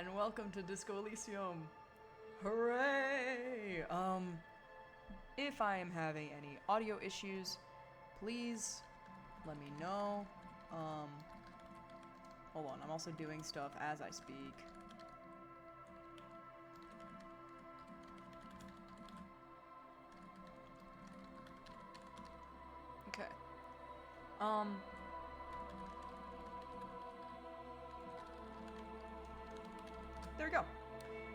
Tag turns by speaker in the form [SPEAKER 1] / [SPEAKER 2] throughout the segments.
[SPEAKER 1] and welcome to Disco Elysium. Hooray! If I am having any audio issues, please let me know. Hold on, I'm also doing stuff as I speak. Okay. There we go.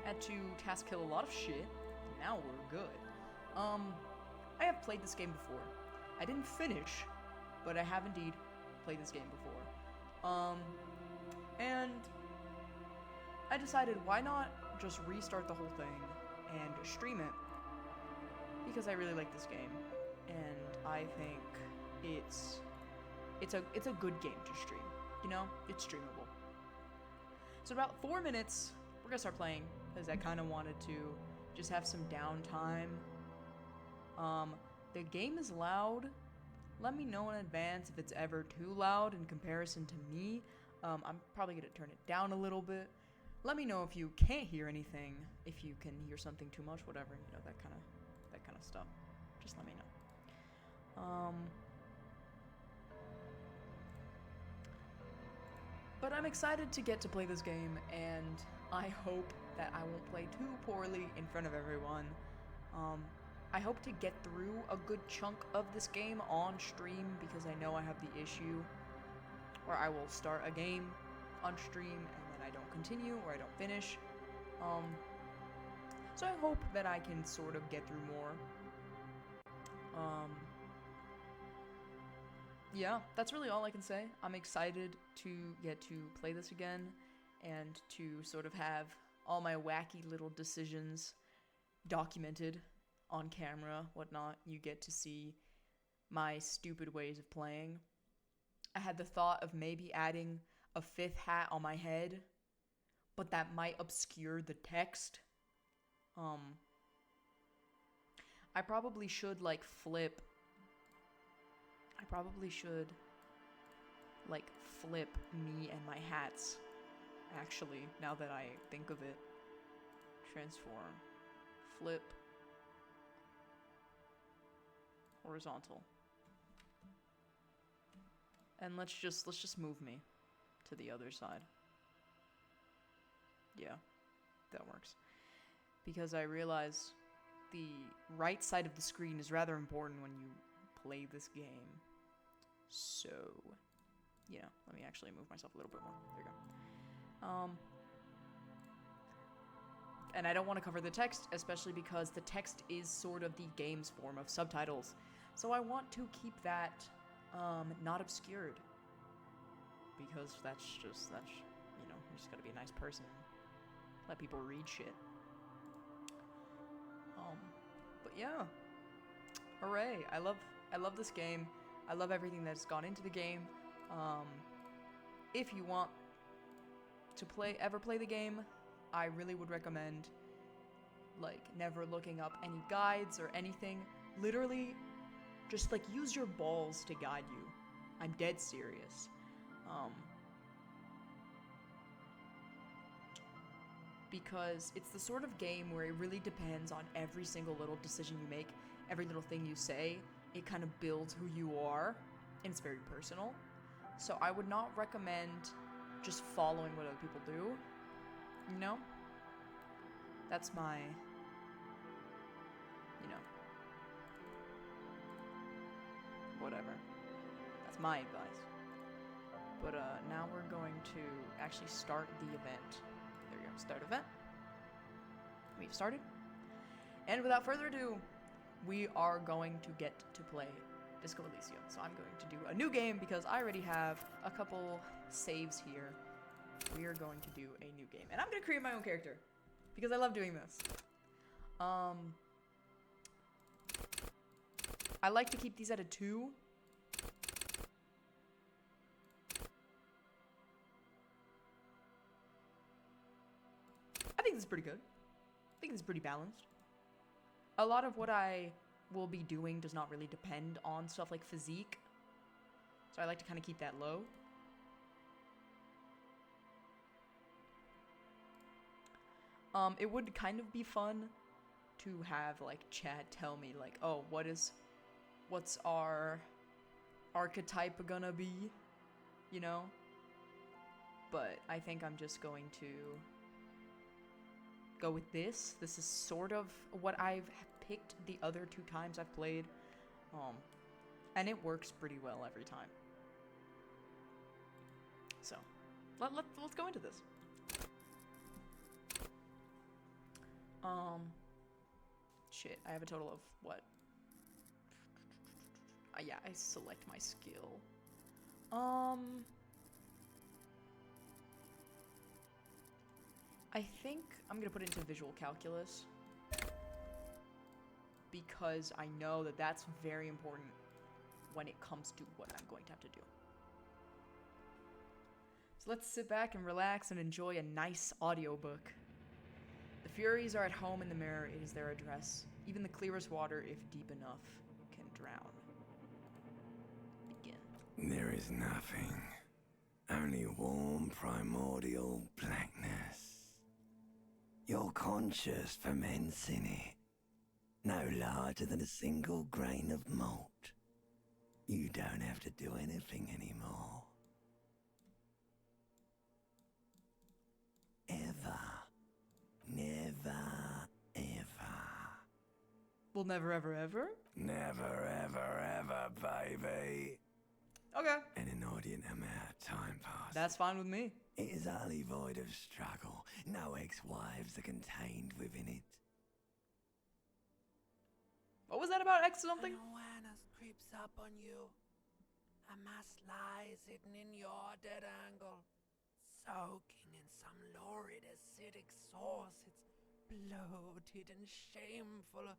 [SPEAKER 1] Had to task kill a lot of shit. Now we're good. I have played this game before. I didn't finish, but I have indeed played this game before. And I decided why not just restart the whole thing and stream it, because I really like this game, and I think it's a good game to stream. You know, it's streamable. So in about 4 minutes, we're gonna start playing, because I kind of wanted to just have some downtime. The game is loud. Let me know in advance if it's ever too loud in comparison to me. I'm probably gonna turn it down a little bit. Let me know if you can't hear anything, if you can hear something too much, whatever, you know, that kind of stuff. Just let me know. But I'm excited to get to play this game, and I hope that I won't play too poorly in front of everyone. I hope to get through a good chunk of this game on stream, because I know I have the issue where I will start a game on stream and then I don't continue or I don't finish. So I hope that I can sort of get through more. Yeah, that's really all I can say. I'm excited to get to play this again and to sort of have all my wacky little decisions documented on camera, whatnot. You get to see my stupid ways of playing. I had the thought of maybe adding a 5th hat on my head, but that might obscure the text. I probably should flip me and my hats, actually, now that I think of it. Transform. Flip. Horizontal. And let's just move me to the other side. Yeah, that works. Because I realize the right side of the screen is rather important when you play this game. So, yeah, let me actually move myself a little bit more. There we go. And I don't want to cover the text, especially because the text is sort of the game's form of subtitles. So I want to keep that not obscured. Because that's you know, you just gotta be a nice person. Let people read shit. But yeah. Hooray. I love this game. I love everything that's gone into the game. If you want to ever play the game, I really would recommend never looking up any guides or anything. Literally just use your balls to guide you. I'm dead serious. Because it's the sort of game where it really depends on every single little decision you make, every little thing you say. It kind of builds who you are, and it's very personal. So I would not recommend just following what other people do. You know? That's my, whatever. That's my advice. But now we're going to actually start the event. There we go, start event. We've started. And without further ado, we are going to get to play Disco Elysium. So I'm going to do a new game because I already have a couple saves here. We are going to do a new game. And I'm going to create my own character because I love doing this. I like to keep these at a 2. I think this is pretty good. I think this is pretty balanced. A lot of what I will be doing does not really depend on stuff like physique. So I like to kind of keep that low. It would kind of be fun to have, like, chat tell me, like, oh, what's our archetype gonna be, you know? But I think I'm just going to go with this. This is sort of what I've picked the other 2 times I've played, and it works pretty well every time. So, let's go into this. Shit, I have a total of what? Yeah, I select my skill. I think I'm gonna put it into visual calculus because I know that that's very important when it comes to what I'm going to have to do. So let's sit back and relax and enjoy a nice audiobook. The Furies are at home in the mirror, it is their address. Even the clearest water, if deep enough, can drown. Begin.
[SPEAKER 2] There is nothing. Only warm primordial blackness. Your conscious ferments in it. No larger than a single grain of malt. You don't have to do anything anymore. Ever. Never, ever.
[SPEAKER 1] Well, never, ever, ever?
[SPEAKER 2] Never, ever, ever, baby.
[SPEAKER 1] Okay.
[SPEAKER 2] An inordinate amount of time passes.
[SPEAKER 1] That's fine with me.
[SPEAKER 2] It is utterly void of struggle. No ex-wives are contained within it.
[SPEAKER 1] What was that about X something?
[SPEAKER 2] An awareness creeps up on you. A mass lies hidden in your dead angle, soaking in some lurid acidic sauce. It's bloated and shameful. A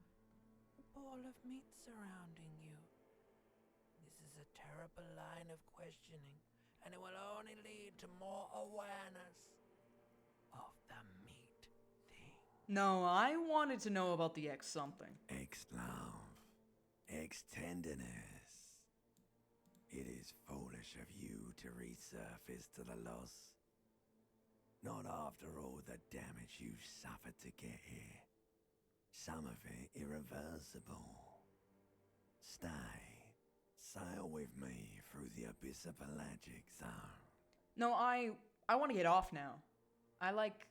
[SPEAKER 2] ball of meat surrounding you. This is a terrible line of questioning, and it will only lead to more awareness of the meat thing.
[SPEAKER 1] No, I wanted to know about the X something.
[SPEAKER 2] Ex-love, ex-tenderness. It is foolish of you to resurface to the loss. Not after all the damage you've suffered to get here. Some of it irreversible. Stay. Sail with me through the abyss of pelagic zone.
[SPEAKER 1] No, I want to get off now. I like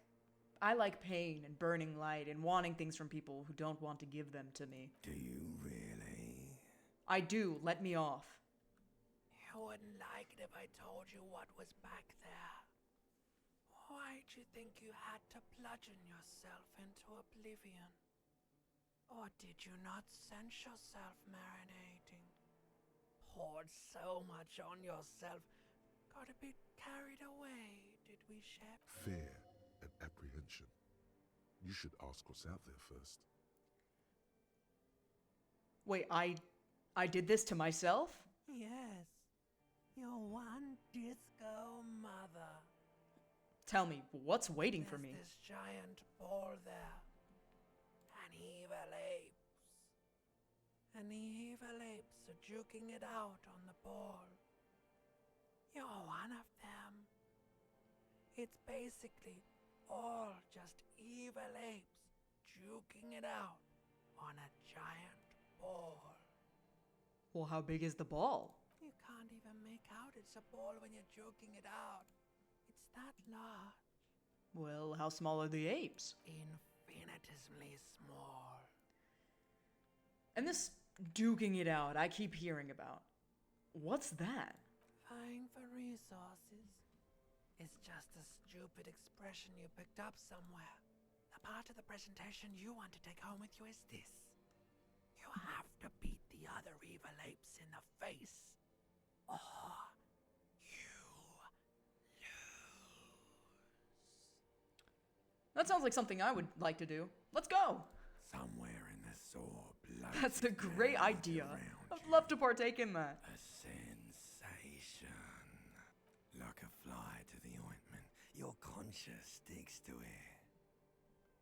[SPEAKER 1] pain and burning light and wanting things from people who don't want to give them to me.
[SPEAKER 2] Do you really?
[SPEAKER 1] I do. Let me off.
[SPEAKER 2] You wouldn't like it if I told you what was back there. Why'd you think you had to bludgeon yourself into oblivion? Or did you not sense yourself marinating? Poured so much on yourself, got a bit carried away, did we, Shep?
[SPEAKER 3] Fear and apprehension. You should ask what's out there first.
[SPEAKER 1] Wait, I did this to myself?
[SPEAKER 2] Yes, your one disco mother.
[SPEAKER 1] Tell me, what's waiting for me?
[SPEAKER 2] There's this giant ball there. And evil apes. And the evil apes are juking it out on the ball. You're one of them. It's basically all just evil apes juking it out on a giant ball.
[SPEAKER 1] Well, how big is the ball?
[SPEAKER 2] You can't even make out it's a ball when you're joking it out. It's that large.
[SPEAKER 1] Well, how small are the apes?
[SPEAKER 2] Infinitesimally small.
[SPEAKER 1] And this duking it out I keep hearing about. What's that?
[SPEAKER 2] Vying for resources. It's just a stupid expression you picked up somewhere. The part of the presentation you want to take home with you is this. You have to beat the other evil apes in the face. Or you lose.
[SPEAKER 1] That sounds like something I would like to do. Let's go!
[SPEAKER 2] Somewhere in the sore blood.
[SPEAKER 1] That's a great idea. I'd love to partake in that.
[SPEAKER 2] A sensation. Like a fly to the ointment. Your conscience sticks to it.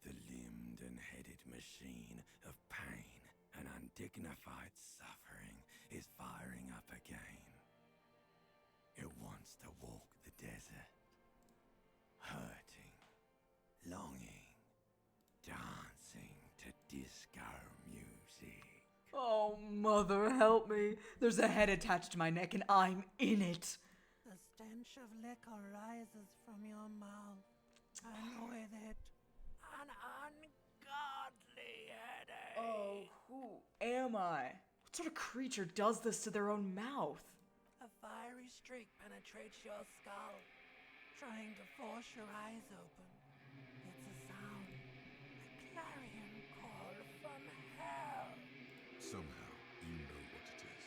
[SPEAKER 2] The limbed and headed machine of pain and undignified suffering is firing up again. It wants to walk the desert. Hurting. Longing.
[SPEAKER 1] Oh, mother, help me. There's a head attached to my neck and I'm in it.
[SPEAKER 2] The stench of liquor rises from your mouth, and with it, an ungodly headache.
[SPEAKER 1] Oh, who am I? What sort of creature does this to their own mouth?
[SPEAKER 2] A fiery streak penetrates your skull, trying to force your eyes open. It's a sound, a clarion call from hell.
[SPEAKER 3] Somehow, you know what it is.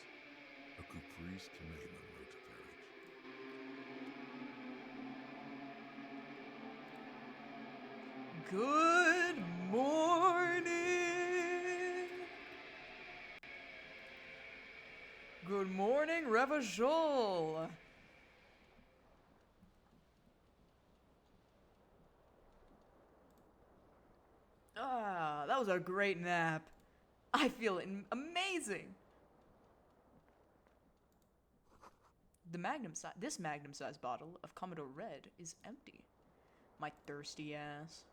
[SPEAKER 3] A caprice Canadian motor carriage.
[SPEAKER 1] Good morning. Good morning, Revachol. Ah, that was a great nap. I feel amazing. This magnum-sized bottle of Commodore Red is empty. My thirsty ass.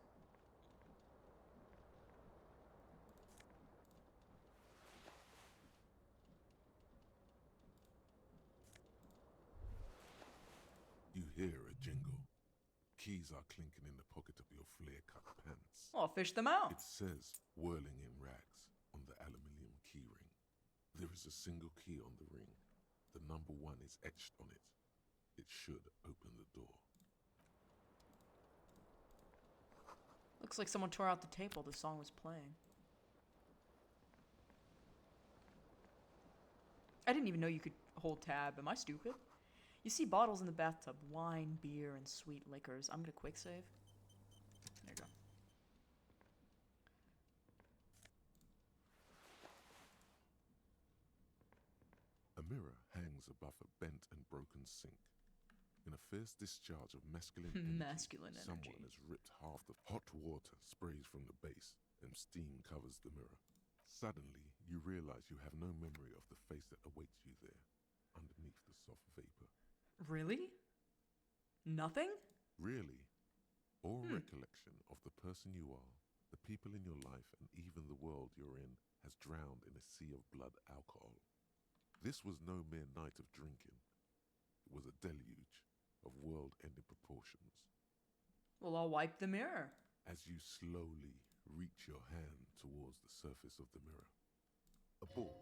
[SPEAKER 3] You hear a jingle. Keys are clinking in the pocket of your flare-cut pants.
[SPEAKER 1] I'll fish them out.
[SPEAKER 3] It says, whirling in rags, on the aluminium key ring. There is a single key on the ring. The number 1 is etched on it. It should open the door.
[SPEAKER 1] Looks like someone tore out the tape while the song was playing. I didn't even know you could hold tab. Am I stupid? You see bottles in the bathtub. Wine, beer, and sweet liquors. I'm gonna quick save. There you go.
[SPEAKER 3] A mirror hangs above a bent and broken sink. In a fierce discharge of masculine
[SPEAKER 1] Masculine energy.
[SPEAKER 3] someone has ripped half the hot water sprays from the base, and steam covers the mirror. Suddenly, you realize you have no memory of the face that awaits you there, underneath the soft vapor.
[SPEAKER 1] Really? Nothing?
[SPEAKER 3] Really? All recollection of the person you are, the people in your life, and even the world you're in has drowned in a sea of blood alcohol. This was no mere night of drinking. It was a deluge of world-ending proportions.
[SPEAKER 1] Well, I'll wipe the mirror.
[SPEAKER 3] As you slowly reach your hand towards the surface of the mirror. Abort.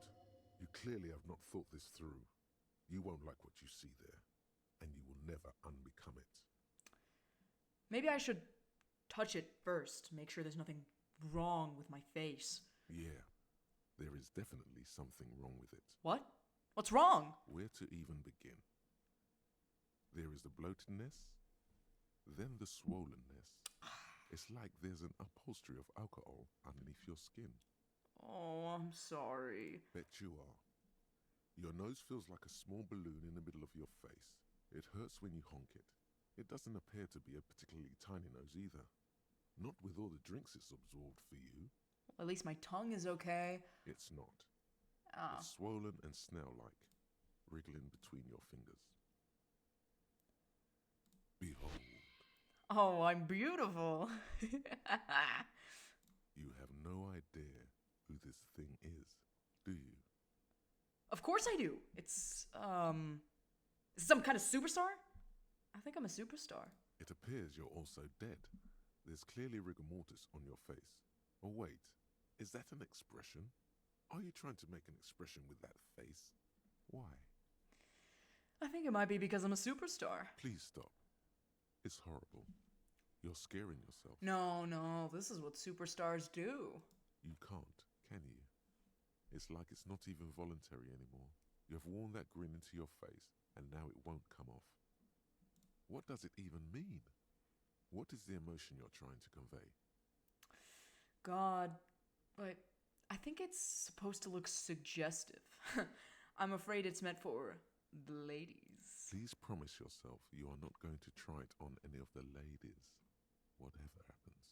[SPEAKER 3] You clearly have not thought this through. You won't like what you see there, and you will never unbecome it.
[SPEAKER 1] Maybe I should touch it first, make sure there's nothing wrong with my face.
[SPEAKER 3] Yeah, there is definitely something wrong with it.
[SPEAKER 1] What? What's wrong?
[SPEAKER 3] Where to even begin? There is the bloatedness, then the swollenness. It's like there's an upholstery of alcohol underneath your skin.
[SPEAKER 1] Oh, I'm sorry.
[SPEAKER 3] Bet you are. Your nose feels like a small balloon in the middle of your face. It hurts when you honk it. It doesn't appear to be a particularly tiny nose either. Not with all the drinks it's absorbed for you.
[SPEAKER 1] Well, at least my tongue is okay.
[SPEAKER 3] It's not.
[SPEAKER 1] Ah.
[SPEAKER 3] It's swollen and snail-like, wriggling between your fingers. Behold.
[SPEAKER 1] Oh, I'm beautiful.
[SPEAKER 3] You have no idea who this thing is, do you?
[SPEAKER 1] Of course I do. It's some kind of superstar? I think I'm a superstar.
[SPEAKER 3] It appears you're also dead. There's clearly rigor mortis on your face. Oh wait, is that an expression? Are you trying to make an expression with that face? Why?
[SPEAKER 1] I think it might be because I'm a superstar.
[SPEAKER 3] Please stop. It's horrible. You're scaring yourself.
[SPEAKER 1] No, this is what superstars do.
[SPEAKER 3] You can't, can you? It's like it's not even voluntary anymore. You have worn that grin into your face, and now it won't come off. What does it even mean? What is the emotion you're trying to convey?
[SPEAKER 1] God, but I think it's supposed to look suggestive. I'm afraid it's meant for the ladies.
[SPEAKER 3] Please promise yourself you are not going to try it on any of the ladies, whatever happens.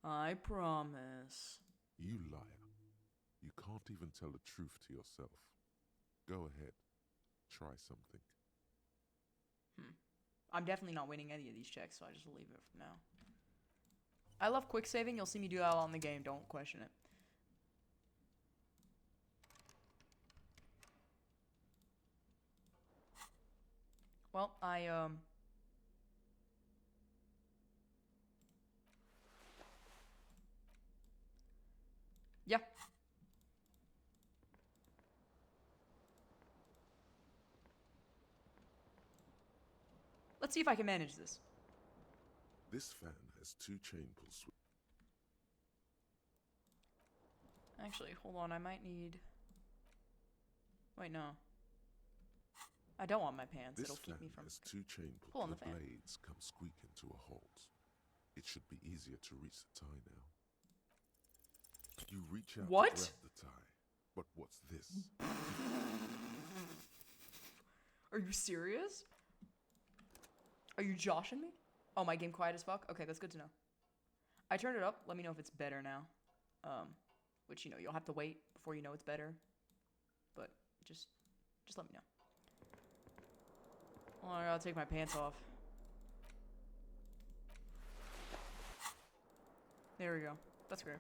[SPEAKER 1] I promise.
[SPEAKER 3] You liar. You can't even tell the truth to yourself. Go ahead. Try something.
[SPEAKER 1] I'm definitely not winning any of these checks, so I just leave it for now. I love quick saving. You'll see me do that on the game. Don't question it. Well, yeah. Let's see if I can manage this.
[SPEAKER 3] This fan has 2 chain pull switches.
[SPEAKER 1] Actually, hold on, I might need... Wait, no. I don't want my pants.
[SPEAKER 3] This
[SPEAKER 1] It'll keep
[SPEAKER 3] fan
[SPEAKER 1] me from...
[SPEAKER 3] has 2 chain
[SPEAKER 1] Pull
[SPEAKER 3] pull.
[SPEAKER 1] on
[SPEAKER 3] The
[SPEAKER 1] the fan.
[SPEAKER 3] blades come squeaking to a halt. It should be easier to reach the tie now. You reach out
[SPEAKER 1] What?
[SPEAKER 3] to grab the tie, but what's this?
[SPEAKER 1] Are you serious? Are you joshing me? Oh, my game quiet as fuck? Okay, that's good to know. I turned it up. Let me know if it's better now. Which, you know, you'll have to wait before you know it's better. But just let me know. Oh, I gotta take my pants off. There we go. That's great.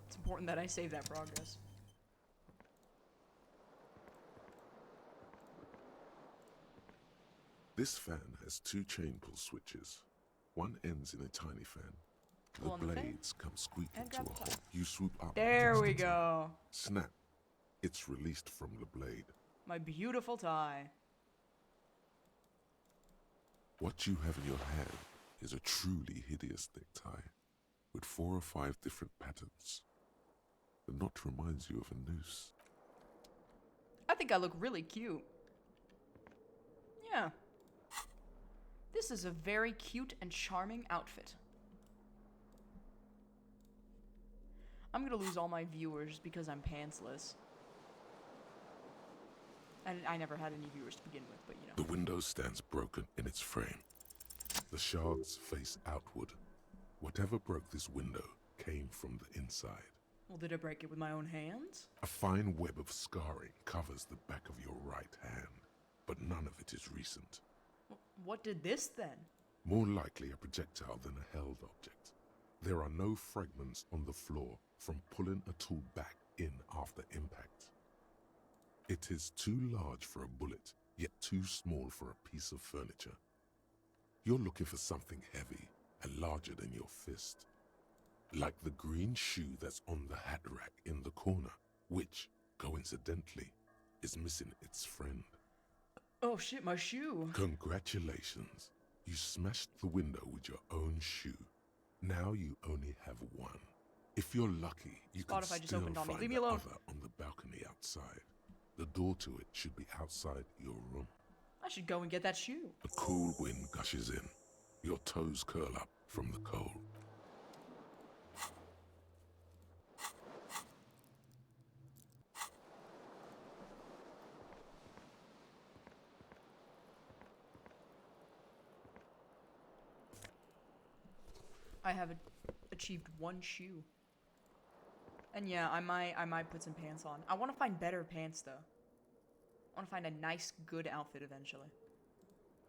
[SPEAKER 1] It's important that I save that progress.
[SPEAKER 3] This fan has 2 chain pull switches. One ends in a tiny fan.
[SPEAKER 1] Pull on
[SPEAKER 3] The
[SPEAKER 1] the fan
[SPEAKER 3] blades come squeaking
[SPEAKER 1] and
[SPEAKER 3] to
[SPEAKER 1] grab
[SPEAKER 3] a
[SPEAKER 1] the tie.
[SPEAKER 3] halt. You swoop up.
[SPEAKER 1] There
[SPEAKER 3] and
[SPEAKER 1] we
[SPEAKER 3] touch the tie.
[SPEAKER 1] go.
[SPEAKER 3] Snap. It's released from the blade.
[SPEAKER 1] My beautiful tie.
[SPEAKER 3] What you have in your hand is a truly hideous necktie with 4 or 5 different patterns. The knot reminds you of a noose.
[SPEAKER 1] I think I look really cute. Yeah. This is a very cute and charming outfit. I'm gonna lose all my viewers because I'm pantsless. And I never had any viewers to begin with, but you know.
[SPEAKER 3] The window stands broken in its frame. The shards face outward. Whatever broke this window came from the inside.
[SPEAKER 1] Well, did I break it with my own hands?
[SPEAKER 3] A fine web of scarring covers the back of your right hand, but none of it is recent.
[SPEAKER 1] What did this then?
[SPEAKER 3] More likely a projectile than a held object. There are no fragments on the floor from pulling a tool back in after impact. It is too large for a bullet, yet too small for a piece of furniture. You're looking for something heavy and larger than your fist. Like the green shoe that's on the hat rack in the corner, which, coincidentally, is missing its friend.
[SPEAKER 1] Oh shit, my shoe.
[SPEAKER 3] Congratulations. You smashed the window with your own shoe. Now you only have one. If you're lucky, you can
[SPEAKER 1] Spotify just
[SPEAKER 3] still
[SPEAKER 1] opened on me.
[SPEAKER 3] find
[SPEAKER 1] Leave me
[SPEAKER 3] the
[SPEAKER 1] alone.
[SPEAKER 3] other on the balcony outside. The door to it should be outside your room.
[SPEAKER 1] I should go and get that shoe.
[SPEAKER 3] A cool wind gushes in. Your toes curl up from the cold.
[SPEAKER 1] I have achieved one shoe. And yeah, I might put some pants on. I want to find better pants though. I want to find a nice, good outfit eventually.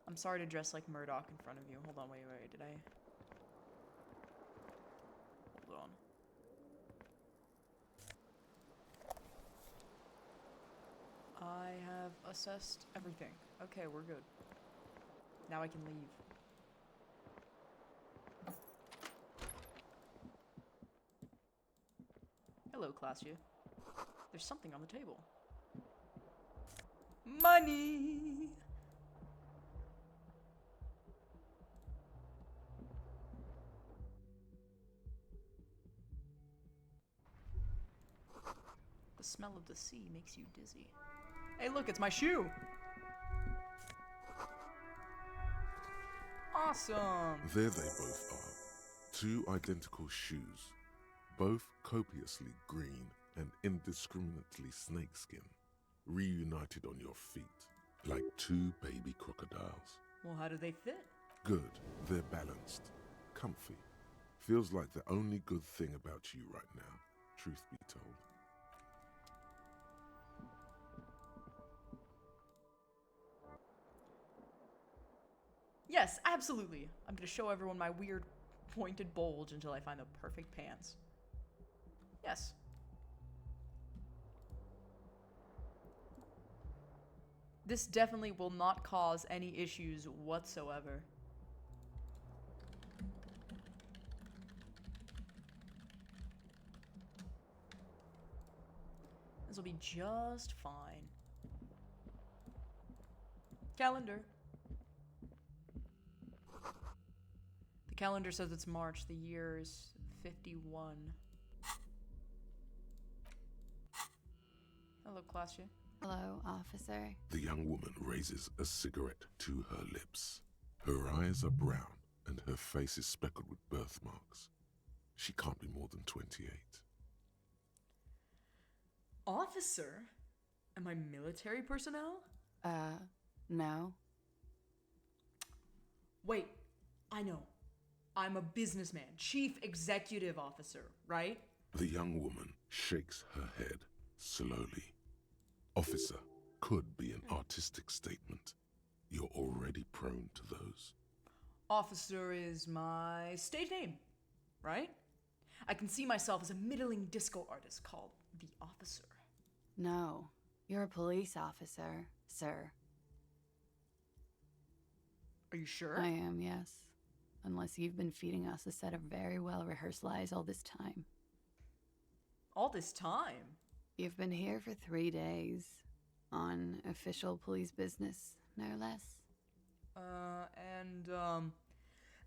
[SPEAKER 1] I'm sorry to dress like Murdoch in front of you. Hold on, wait, did I? Hold on. I have assessed everything. Okay, we're good. Now I can leave. Hello, Claudia. There's something on the table. Money! The smell of the sea makes you dizzy. Hey, look, it's my shoe! Awesome!
[SPEAKER 3] There they both are. 2 identical shoes. Both copiously green and indiscriminately snakeskin. Reunited on your feet, like 2 baby crocodiles.
[SPEAKER 1] Well, how do they fit?
[SPEAKER 3] Good, they're balanced. Comfy. Feels like the only good thing about you right now, truth be told.
[SPEAKER 1] Yes, absolutely. I'm gonna show everyone my weird pointed bulge until I find the perfect pants. Yes. This definitely will not cause any issues whatsoever. This will be just fine. Calendar. The calendar says it's March. The year is 51. Hello, Klasha.
[SPEAKER 4] Hello, officer.
[SPEAKER 3] The young woman raises a cigarette to her lips. Her eyes are brown and her face is speckled with birthmarks. She can't be more than 28.
[SPEAKER 1] Officer? Am I military personnel?
[SPEAKER 4] No.
[SPEAKER 1] Wait, I know. I'm a businessman, chief executive officer, right?
[SPEAKER 3] The young woman shakes her head slowly. Officer could be an artistic statement. You're already prone to those.
[SPEAKER 1] Officer is my stage name, right? I can see myself as a middling disco artist called The Officer.
[SPEAKER 4] No. You're a police officer, sir.
[SPEAKER 1] Are you sure?
[SPEAKER 4] I am, yes. Unless you've been feeding us a set of very well-rehearsed lies all this time.
[SPEAKER 1] All this time?
[SPEAKER 4] You've been here for 3 days. On official police business, no less.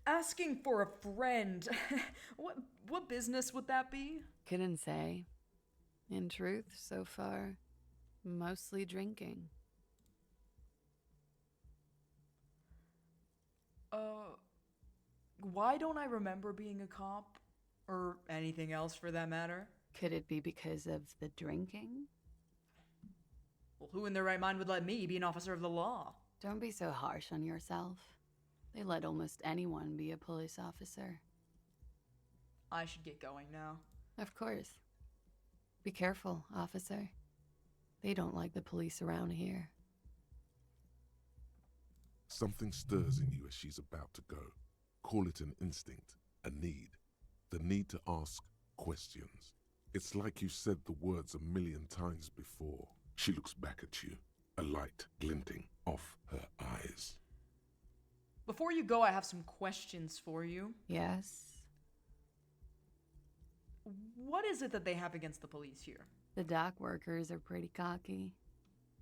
[SPEAKER 1] Asking for a friend. What business would that be?
[SPEAKER 4] Couldn't say. In truth, so far, mostly drinking.
[SPEAKER 1] Why don't I remember being a cop? Or anything else for that matter?
[SPEAKER 4] Could it be because of the drinking?
[SPEAKER 1] Well, who in their right mind would let me be an officer of the law?
[SPEAKER 4] Don't be so harsh on yourself. They let almost anyone be a police officer.
[SPEAKER 1] I should get going now.
[SPEAKER 4] Of course. Be careful, officer. They don't like the police around here.
[SPEAKER 3] Something stirs in you as she's about to go. Call it an instinct, a need. The need to ask questions. It's like you said the words 1,000,000 times before. She looks back at you, a light glinting off her eyes.
[SPEAKER 1] Before you go, I have some questions for you.
[SPEAKER 4] Yes?
[SPEAKER 1] What is it that they have against the police here?
[SPEAKER 4] The dock workers are pretty cocky.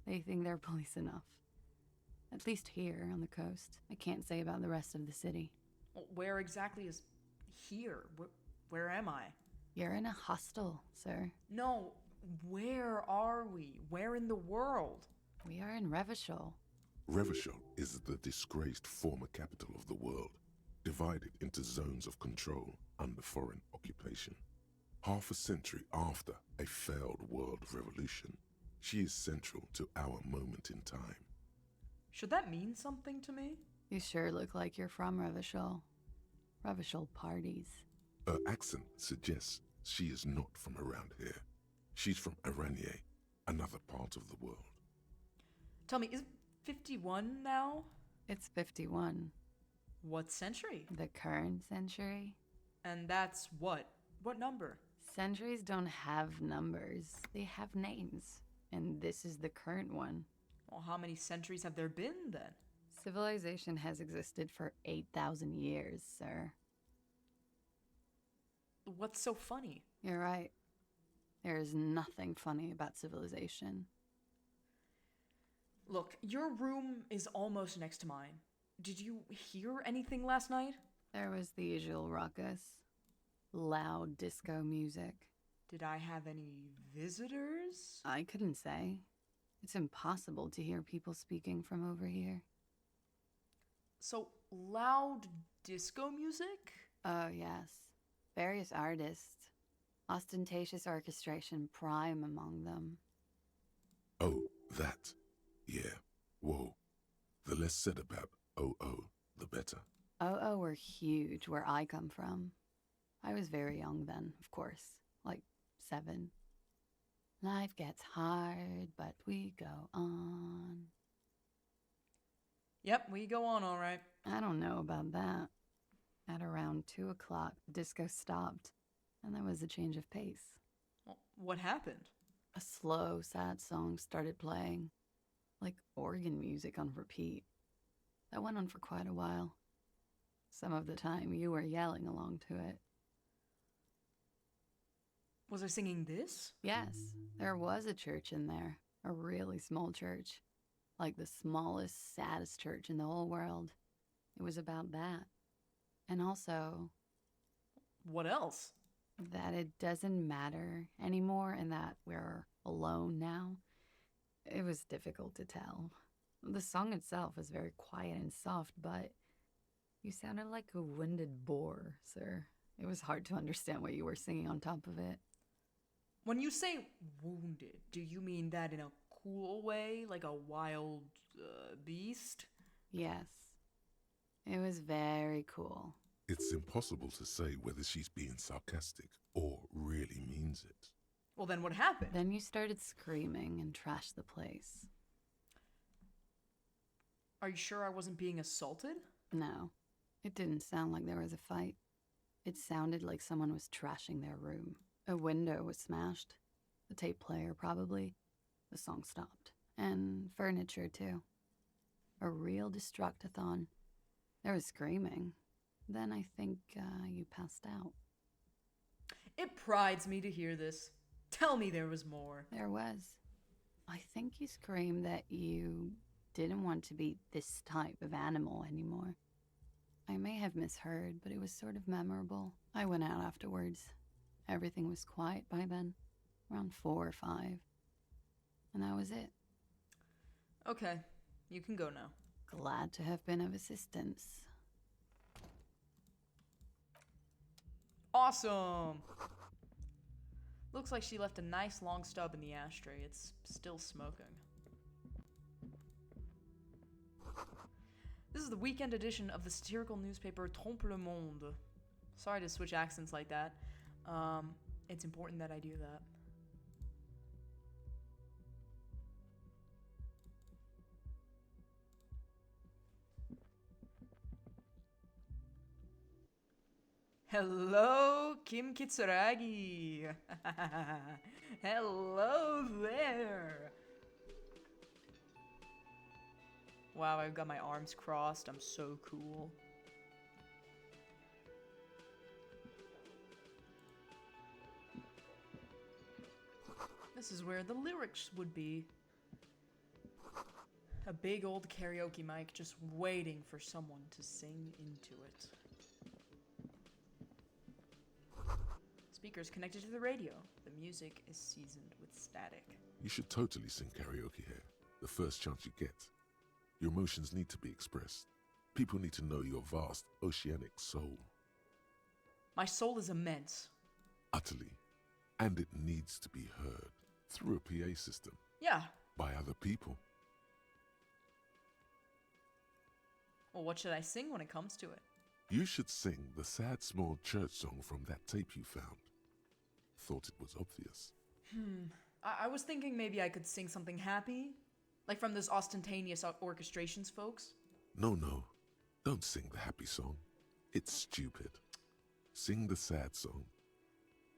[SPEAKER 4] They think they're police enough. At least here on the coast. I can't say about the rest of the city.
[SPEAKER 1] Well, where exactly is here? Where am I?
[SPEAKER 4] You're in a hostel, sir.
[SPEAKER 1] No, where are we? Where in the world?
[SPEAKER 4] We are in Revachol.
[SPEAKER 3] Revachol is the disgraced former capital of the world, divided into zones of control under foreign occupation. Half a century after a failed world revolution, she is central to our moment in time.
[SPEAKER 1] Should that mean something to me?
[SPEAKER 4] You sure look like you're from Revachol. Revachol parties.
[SPEAKER 3] Her accent suggests she is not from around here. She's from Aranier, another part of the world.
[SPEAKER 1] Tell me, is it 51 now?
[SPEAKER 4] It's 51.
[SPEAKER 1] What century?
[SPEAKER 4] The current century?
[SPEAKER 1] And that's what? What number?
[SPEAKER 4] Centuries don't have numbers. They have names. And this is the current one.
[SPEAKER 1] Well, how many centuries have there been then?
[SPEAKER 4] Civilization has existed for 8,000 years, sir.
[SPEAKER 1] What's so funny?
[SPEAKER 4] You're right. There is nothing funny about civilization.
[SPEAKER 1] Look, your room is almost next to mine. Did you hear anything last night?
[SPEAKER 4] There was the usual ruckus. Loud disco music.
[SPEAKER 1] Did I have any visitors?
[SPEAKER 4] I couldn't say. It's impossible to hear people speaking from over here.
[SPEAKER 1] So, loud disco music?
[SPEAKER 4] Oh, yes. Various artists. Ostentatious orchestration prime among them.
[SPEAKER 3] Oh, that. Yeah. Whoa. The less said about OO, the better.
[SPEAKER 4] OO were huge where I come from. I was very young then, of course. Like 7. Life gets hard, but we go on.
[SPEAKER 1] Yep, we go on all right.
[SPEAKER 4] I don't know about that. At around 2 o'clock, the disco stopped, and there was a change of pace.
[SPEAKER 1] Well, what happened?
[SPEAKER 4] A slow, sad song started playing. like organ music on repeat. That went on for quite a while. Some of the time you were yelling along to it.
[SPEAKER 1] Was I singing this?
[SPEAKER 4] Yes, there was a church in there. A really small church. Like the smallest, saddest church in the whole world. It was about that. And also
[SPEAKER 1] What else?
[SPEAKER 4] that it doesn't matter anymore and that we're alone now. It was difficult to tell. The song itself was very quiet and soft, but you sounded like a winded boar, sir. It was hard to understand what you were singing on top of it.
[SPEAKER 1] When you say wounded, do you mean that in a cool way, like a wild beast?
[SPEAKER 4] Yes. It was very cool.
[SPEAKER 3] It's impossible to say whether she's being sarcastic or really means it.
[SPEAKER 1] Well, then what happened?
[SPEAKER 4] Then you started screaming and trashed the place.
[SPEAKER 1] Are you sure I wasn't being assaulted?
[SPEAKER 4] No, it didn't sound like there was a fight. It sounded like someone was trashing their room. A window was smashed. The tape player, probably. The song stopped. And furniture, too. A real destructathon. There was screaming. Then I think you passed out.
[SPEAKER 1] It prides me to hear this. Tell me there was more.
[SPEAKER 4] There was. I think you screamed that you didn't want to be this type of animal anymore. I may have misheard, but it was sort of memorable. I went out afterwards. Everything was quiet by then, around 4 or 5. And that was it.
[SPEAKER 1] Okay, you can go now.
[SPEAKER 4] Glad to have been of assistance.
[SPEAKER 1] Awesome! Looks like she left a nice long stub in the ashtray. It's still smoking. This is the weekend edition of the satirical newspaper Trompe le Monde. Sorry to switch accents like that. It's important that I do that. Hello, Kim Kitsuragi. Hello there. Wow, I've got my arms crossed. I'm so cool. This is where the lyrics would be. A big old karaoke mic just waiting for someone to sing into it. Speakers connected to the radio. The music is seasoned with static.
[SPEAKER 3] You should totally sing karaoke here, the first chance you get. Your emotions need to be expressed. People need to know your vast, oceanic soul.
[SPEAKER 1] My soul is immense.
[SPEAKER 3] Utterly. And it needs to be heard through a PA system.
[SPEAKER 1] Yeah.
[SPEAKER 3] By other people.
[SPEAKER 1] Well, what should I sing when it comes to it?
[SPEAKER 3] You should sing the sad small church song from that tape you found. Thought it was obvious.
[SPEAKER 1] I was thinking maybe I could sing something happy. Like from those ostentatious orchestrations, folks.
[SPEAKER 3] No. Don't sing the happy song. It's stupid. Sing the sad song.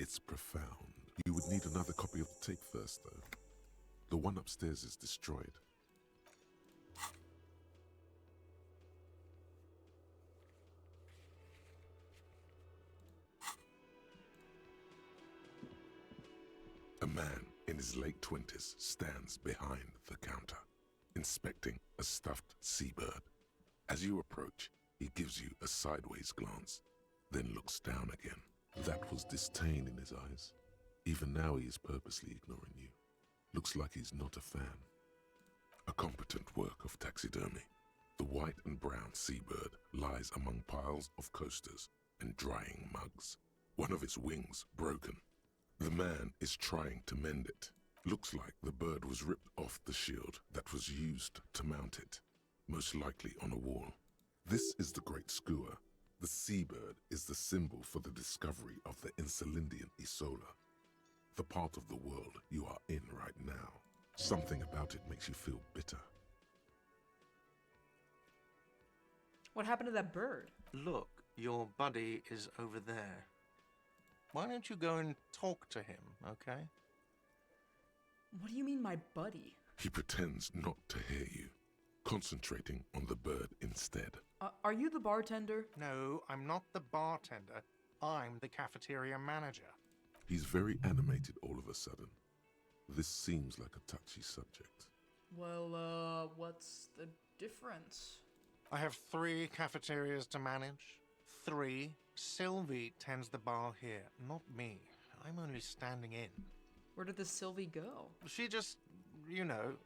[SPEAKER 3] It's profound. You would need another copy of the tape first, though. The one upstairs is destroyed. A man in his late 20s stands behind the counter, inspecting a stuffed seabird. As you approach, he gives you a sideways glance, then looks down again. That was disdain in his eyes. Even now he is purposely ignoring you. Looks like he's not a fan. A competent work of taxidermy. The white and brown seabird lies among piles of coasters and drying mugs. One of its wings broken. The man is trying to mend it. Looks like the bird was ripped off the shield that was used to mount it, most likely on a wall. This is the Great Skua. The seabird is the symbol for the discovery of the Insulindian Isola, the part of the world you are in right now. Something about it makes you feel bitter.
[SPEAKER 1] What happened to that bird?
[SPEAKER 5] Look, your buddy is over there. Why don't you go and talk to him, okay?
[SPEAKER 1] What do you mean, my buddy?
[SPEAKER 3] He pretends not to hear you, concentrating on the bird instead.
[SPEAKER 1] Are you the bartender?
[SPEAKER 6] No, I'm not the bartender. I'm the cafeteria manager.
[SPEAKER 3] He's very animated all of a sudden. This seems like a touchy subject.
[SPEAKER 1] Well, what's the difference?
[SPEAKER 6] I have 3 cafeterias to manage. 3. Sylvie tends the bar here, not me. I'm only standing in.
[SPEAKER 1] Where did the Sylvie go?
[SPEAKER 6] She just, you know.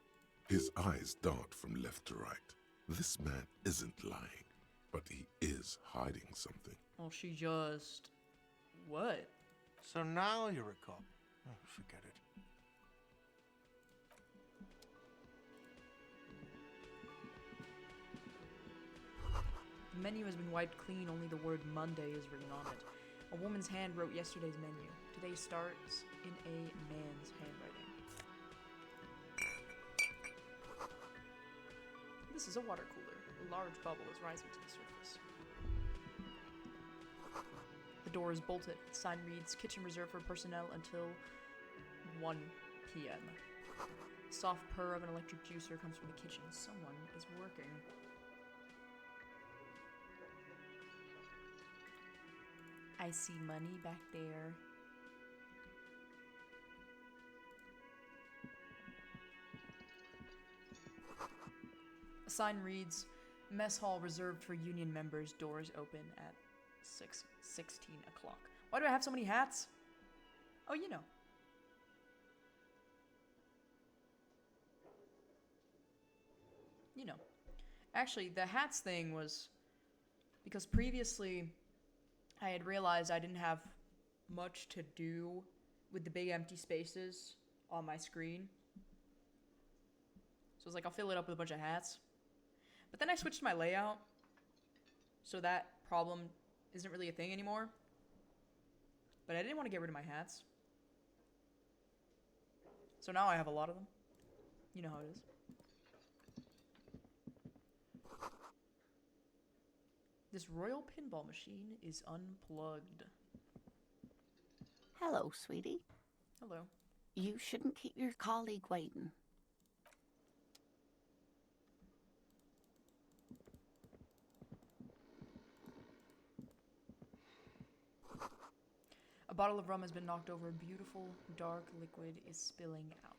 [SPEAKER 3] His eyes dart from left to right. This man isn't lying, but he is hiding something.
[SPEAKER 1] Well, she just... What?
[SPEAKER 6] So now you're a cop. Oh, forget it.
[SPEAKER 1] The menu has been wiped clean, only the word Monday is written on it. A woman's hand wrote yesterday's menu. Today starts in a man's handwriting. This is a water cooler. A large bubble is rising to the surface. The door is bolted. The sign reads, kitchen reserved for personnel until 1 p.m. Soft purr of an electric juicer comes from the kitchen. Someone is working. I see money back there. A sign reads, mess hall reserved for union members, doors open at 16 o'clock. Why do I have so many hats? Oh, you know. You know. Actually, the hats thing was because previously I had realized I didn't have much to do with the big empty spaces on my screen. So I was like, I'll fill it up with a bunch of hats. But then I switched my layout, so that problem isn't really a thing anymore. But I didn't want to get rid of my hats. So now I have a lot of them. You know how it is. This royal pinball machine is unplugged.
[SPEAKER 7] Hello, sweetie.
[SPEAKER 1] Hello.
[SPEAKER 7] You shouldn't keep your colleague waiting.
[SPEAKER 1] A bottle of rum has been knocked over. Beautiful, dark liquid is spilling out.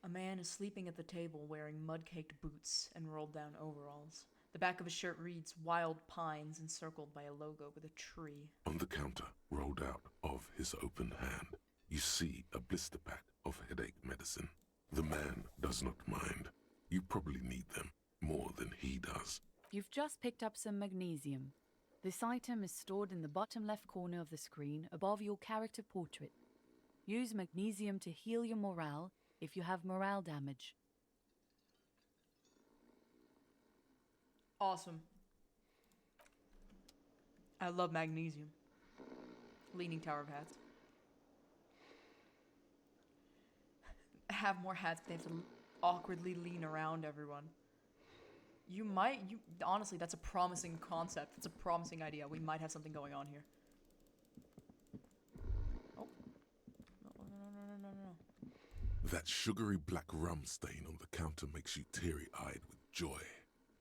[SPEAKER 1] A man is sleeping at the table wearing mud-caked boots and rolled-down overalls. The back of his shirt reads Wild Pines, encircled by a logo with a tree.
[SPEAKER 3] On the counter, rolled out of his open hand, you see a blister pack of headache medicine. The man does not mind. You probably need them more than he does.
[SPEAKER 4] You've just picked up some magnesium. This item is stored in the bottom left corner of the screen above your character portrait. Use magnesium to heal your morale if you have morale damage.
[SPEAKER 1] Awesome. I love magnesium. Leaning Tower of Hats. Have more hats, they have to awkwardly lean around everyone. Honestly, that's a promising concept. That's a promising idea. We might have something going on here. Oh. No.
[SPEAKER 3] That sugary black rum stain on the counter makes you teary-eyed with joy.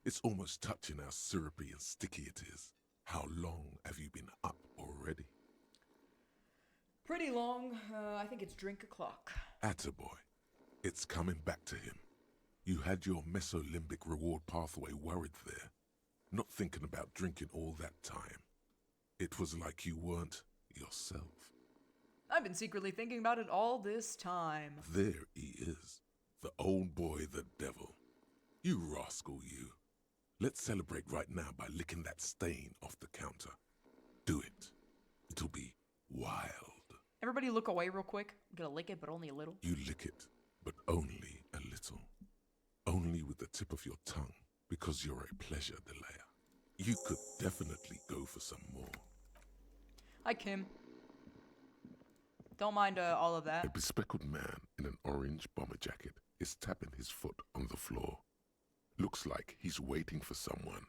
[SPEAKER 3] It's almost touching how syrupy and sticky it is. How long have you been up already?
[SPEAKER 1] Pretty long. I think it's drink o'clock.
[SPEAKER 3] Attaboy. It's coming back to him. You had your mesolimbic reward pathway worried there, not thinking about drinking all that time. It was like you weren't yourself.
[SPEAKER 1] I've been secretly thinking about it all this time.
[SPEAKER 3] There he is, the old boy, the devil. You rascal, you. Let's celebrate right now by licking that stain off the counter. Do it. It'll be wild.
[SPEAKER 1] Everybody look away real quick. I'm gonna lick it, but only a little.
[SPEAKER 3] You lick it, but only a little. Only with the tip of your tongue, because you're a pleasure delayer. You could definitely go for some more.
[SPEAKER 1] Hi, Kim. Don't mind all of that.
[SPEAKER 3] A bespectacled man in an orange bomber jacket is tapping his foot on the floor. Looks like he's waiting for someone.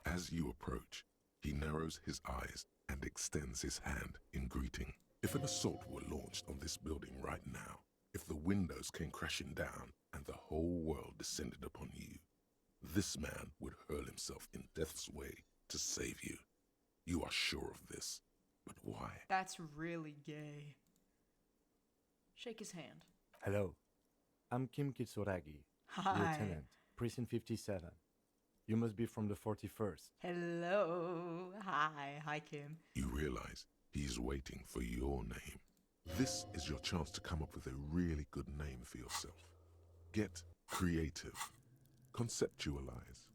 [SPEAKER 3] As you approach, he narrows his eyes and extends his hand in greeting. If an assault were launched on this building right now, if the windows came crashing down and the whole world descended upon you, this man would hurl himself in death's way to save you. You are sure of this, but why?
[SPEAKER 1] That's really gay. Shake his hand.
[SPEAKER 8] Hello, I'm Kim Kitsuragi,
[SPEAKER 1] Hi.
[SPEAKER 8] Lieutenant, Precinct 57. You must be from the 41st.
[SPEAKER 1] Hello. Hi. Hi, Kim.
[SPEAKER 3] You realize he's waiting for your name. This is your chance to come up with a really good name for yourself. Get creative. Conceptualize.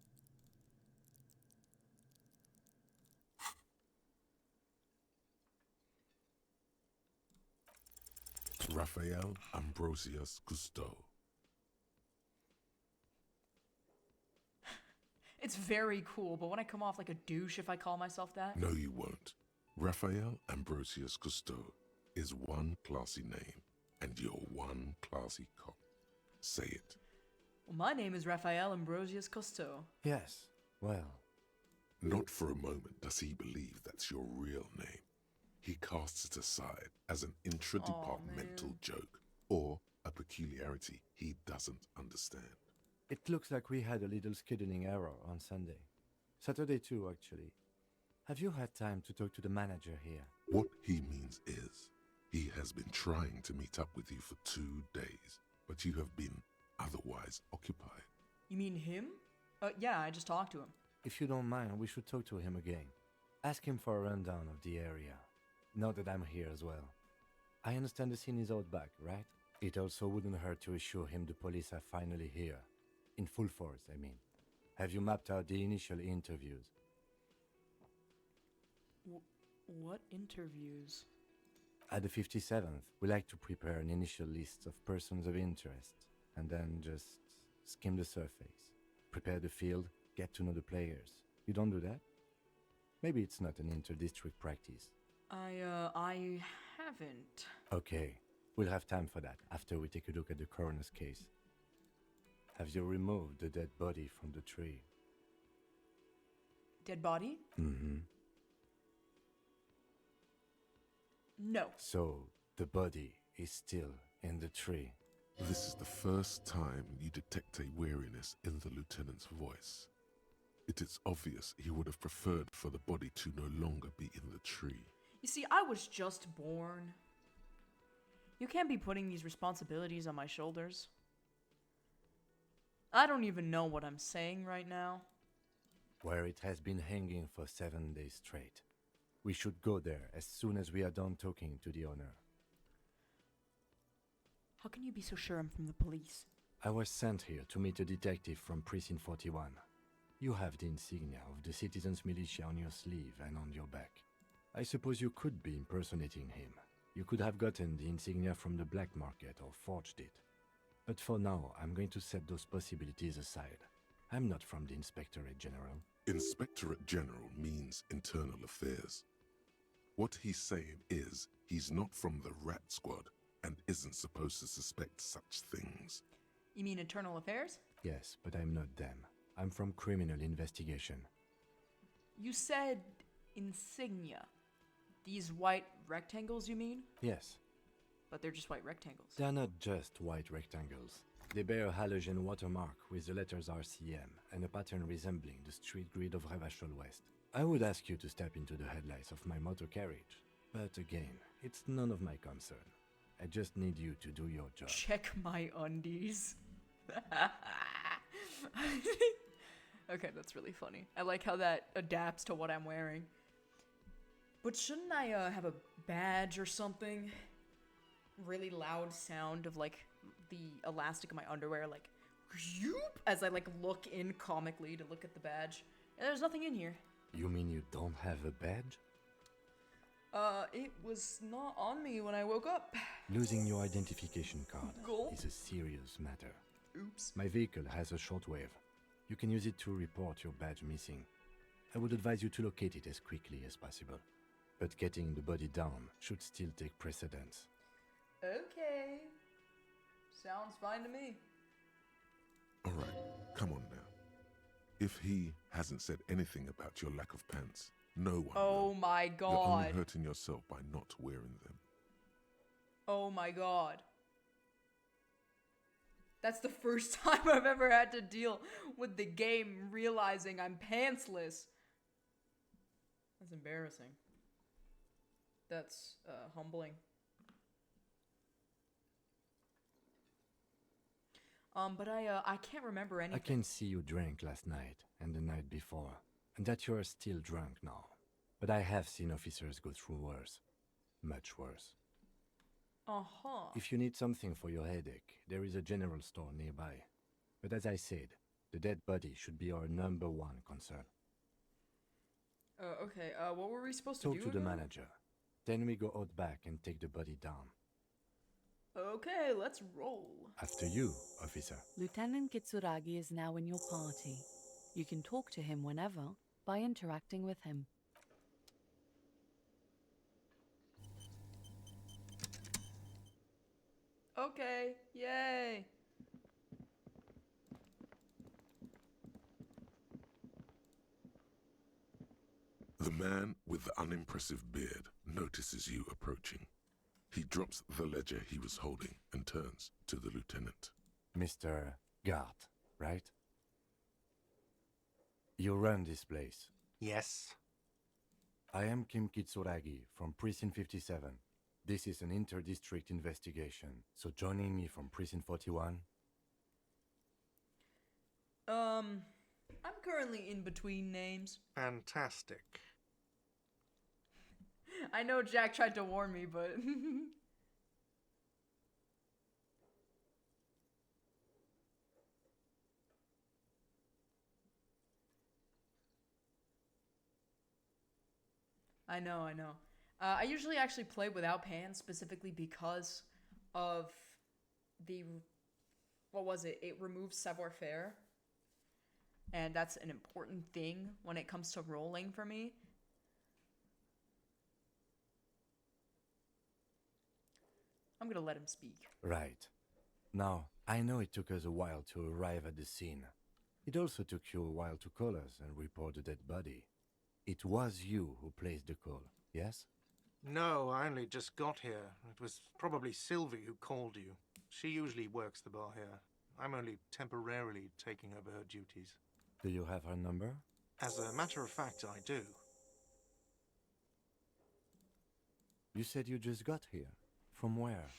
[SPEAKER 3] Raphael Ambrosius Cousteau.
[SPEAKER 1] It's very cool, but when I come off like a douche if I call myself that?
[SPEAKER 3] No, you won't. Raphael Ambrosius Cousteau is one classy name, and you're one classy cop. Say it.
[SPEAKER 1] Well, my name is Raphael Ambrosius Cousteau.
[SPEAKER 8] Yes, well,
[SPEAKER 3] Not for a moment does he believe that's your real name. He casts it aside as an intradepartmental
[SPEAKER 1] man.
[SPEAKER 3] joke or a peculiarity he doesn't understand.
[SPEAKER 8] it looks like we had a little scheduling error on Sunday. Saturday too, actually. Have you had time to talk to the manager here?
[SPEAKER 3] What he means is, he has been trying to meet up with you for 2 days, but you have been otherwise occupied.
[SPEAKER 1] You mean him? Yeah, I just talked to him.
[SPEAKER 8] If you don't mind, we should talk to him again. Ask him for a rundown of the area. Now that I'm here as well. I understand the scene is out back, right? It also wouldn't hurt to assure him the police are finally here. In full force, I mean. Have you mapped out the initial interviews?
[SPEAKER 1] What interviews?
[SPEAKER 8] At the 57th, we like to prepare an initial list of persons of interest, and then just skim the surface. Prepare the field, get to know the players. You don't do that? Maybe it's not an inter-district practice.
[SPEAKER 1] I haven't.
[SPEAKER 8] Okay, we'll have time for that after we take a look at the coroner's case. Have you removed the dead body from the tree?
[SPEAKER 1] Dead body?
[SPEAKER 8] Mm-hmm.
[SPEAKER 1] No.
[SPEAKER 8] So, the body is still in the tree.
[SPEAKER 3] This is the first time you detect a weariness in the lieutenant's voice. It is obvious he would have preferred for the body to no longer be in the tree.
[SPEAKER 1] You see, I was just born. You can't be putting these responsibilities on my shoulders. I don't even know what I'm saying right now.
[SPEAKER 8] Where it has been hanging for 7 days straight. We should go there as soon as we are done talking to the owner.
[SPEAKER 1] How can you be so sure I'm from the police?
[SPEAKER 8] I was sent here to meet a detective from Precinct 41. You have the insignia of the Citizens Militia on your sleeve and on your back. I suppose you could be impersonating him. You could have gotten the insignia from the black market or forged it. But for now, I'm going to set those possibilities aside. I'm not from the Inspectorate General.
[SPEAKER 3] Inspectorate General means internal affairs. What he's saying is he's not from the rat squad and isn't supposed to suspect such things.
[SPEAKER 1] You mean internal affairs?
[SPEAKER 8] Yes, but I'm not them. I'm from criminal investigation.
[SPEAKER 1] You said insignia. These white rectangles, you mean?
[SPEAKER 8] Yes,
[SPEAKER 1] But they're just white rectangles.
[SPEAKER 8] they're not just white rectangles. They bear a halogen watermark with the letters RCM and a pattern resembling the street grid of Revachol West. I would ask you to step into the headlights of my motor carriage, but again, it's none of my concern. I just need you to do your job.
[SPEAKER 1] Check my undies. Okay, that's really funny. I like how that adapts to what I'm wearing. But shouldn't I have a badge or something? Really loud sound of like the elastic of my underwear, like whoop, as I like look in comically to look at the badge. And there's nothing in here.
[SPEAKER 8] You mean you don't have a badge?
[SPEAKER 1] It was not on me when I woke up.
[SPEAKER 8] Losing your identification card
[SPEAKER 1] Gulp.
[SPEAKER 8] is a serious matter.
[SPEAKER 1] Oops.
[SPEAKER 8] My vehicle has a shortwave. You can use it to report your badge missing. I would advise you to locate it as quickly as possible. But getting the body down should still take precedence.
[SPEAKER 1] Okay. Sounds fine to me.
[SPEAKER 3] All right, come on now. If he hasn't said anything about your lack of pants, no one
[SPEAKER 1] Oh
[SPEAKER 3] will.
[SPEAKER 1] my
[SPEAKER 3] You're only
[SPEAKER 1] god.
[SPEAKER 3] hurting yourself by not wearing them.
[SPEAKER 1] Oh my god. That's the first time I've ever had to deal with the game realizing I'm pantsless. That's embarrassing. That's humbling. But I can't remember anything.
[SPEAKER 8] I can see you drank last night and the night before, and that you are still drunk now. But I have seen officers go through worse. Much worse.
[SPEAKER 1] Uh-huh.
[SPEAKER 8] If you need something for your headache, there is a general store nearby. But as I said, the dead body should be our #1 concern.
[SPEAKER 1] Okay, what were we supposed to
[SPEAKER 8] Talk
[SPEAKER 1] do
[SPEAKER 8] to the
[SPEAKER 1] again?
[SPEAKER 8] manager. Then we go out back and take the body down.
[SPEAKER 1] Okay, let's roll.
[SPEAKER 8] After you, officer.
[SPEAKER 9] Lieutenant Kitsuragi is now in your party. You can talk to him whenever by interacting with him.
[SPEAKER 1] Okay, yay.
[SPEAKER 3] The man with the unimpressive beard notices you approaching. He drops the ledger he was holding and turns to the lieutenant.
[SPEAKER 8] Mr. Gart, right? You run this place.
[SPEAKER 6] Yes.
[SPEAKER 8] I am Kim Kitsuragi from Precinct 57. This is an inter-district investigation, so joining me from Precinct 41?
[SPEAKER 1] I'm currently in between names.
[SPEAKER 6] Fantastic.
[SPEAKER 1] I know Jack tried to warn me, but... I know. I usually actually play without pans, specifically because of the... What was it? It removes savoir-faire. And that's an important thing when it comes to rolling for me. I'm gonna let him speak.
[SPEAKER 8] Right. Now, I know it took us a while to arrive at the scene. It also took you a while to call us and report the dead body. It was you who placed the call, yes?
[SPEAKER 6] No, I only just got here. It was probably Sylvie who called you. She usually works the bar here. I'm only temporarily taking over her duties.
[SPEAKER 8] Do you have her number?
[SPEAKER 6] As a matter of fact, I do.
[SPEAKER 8] You said you just got here. From where?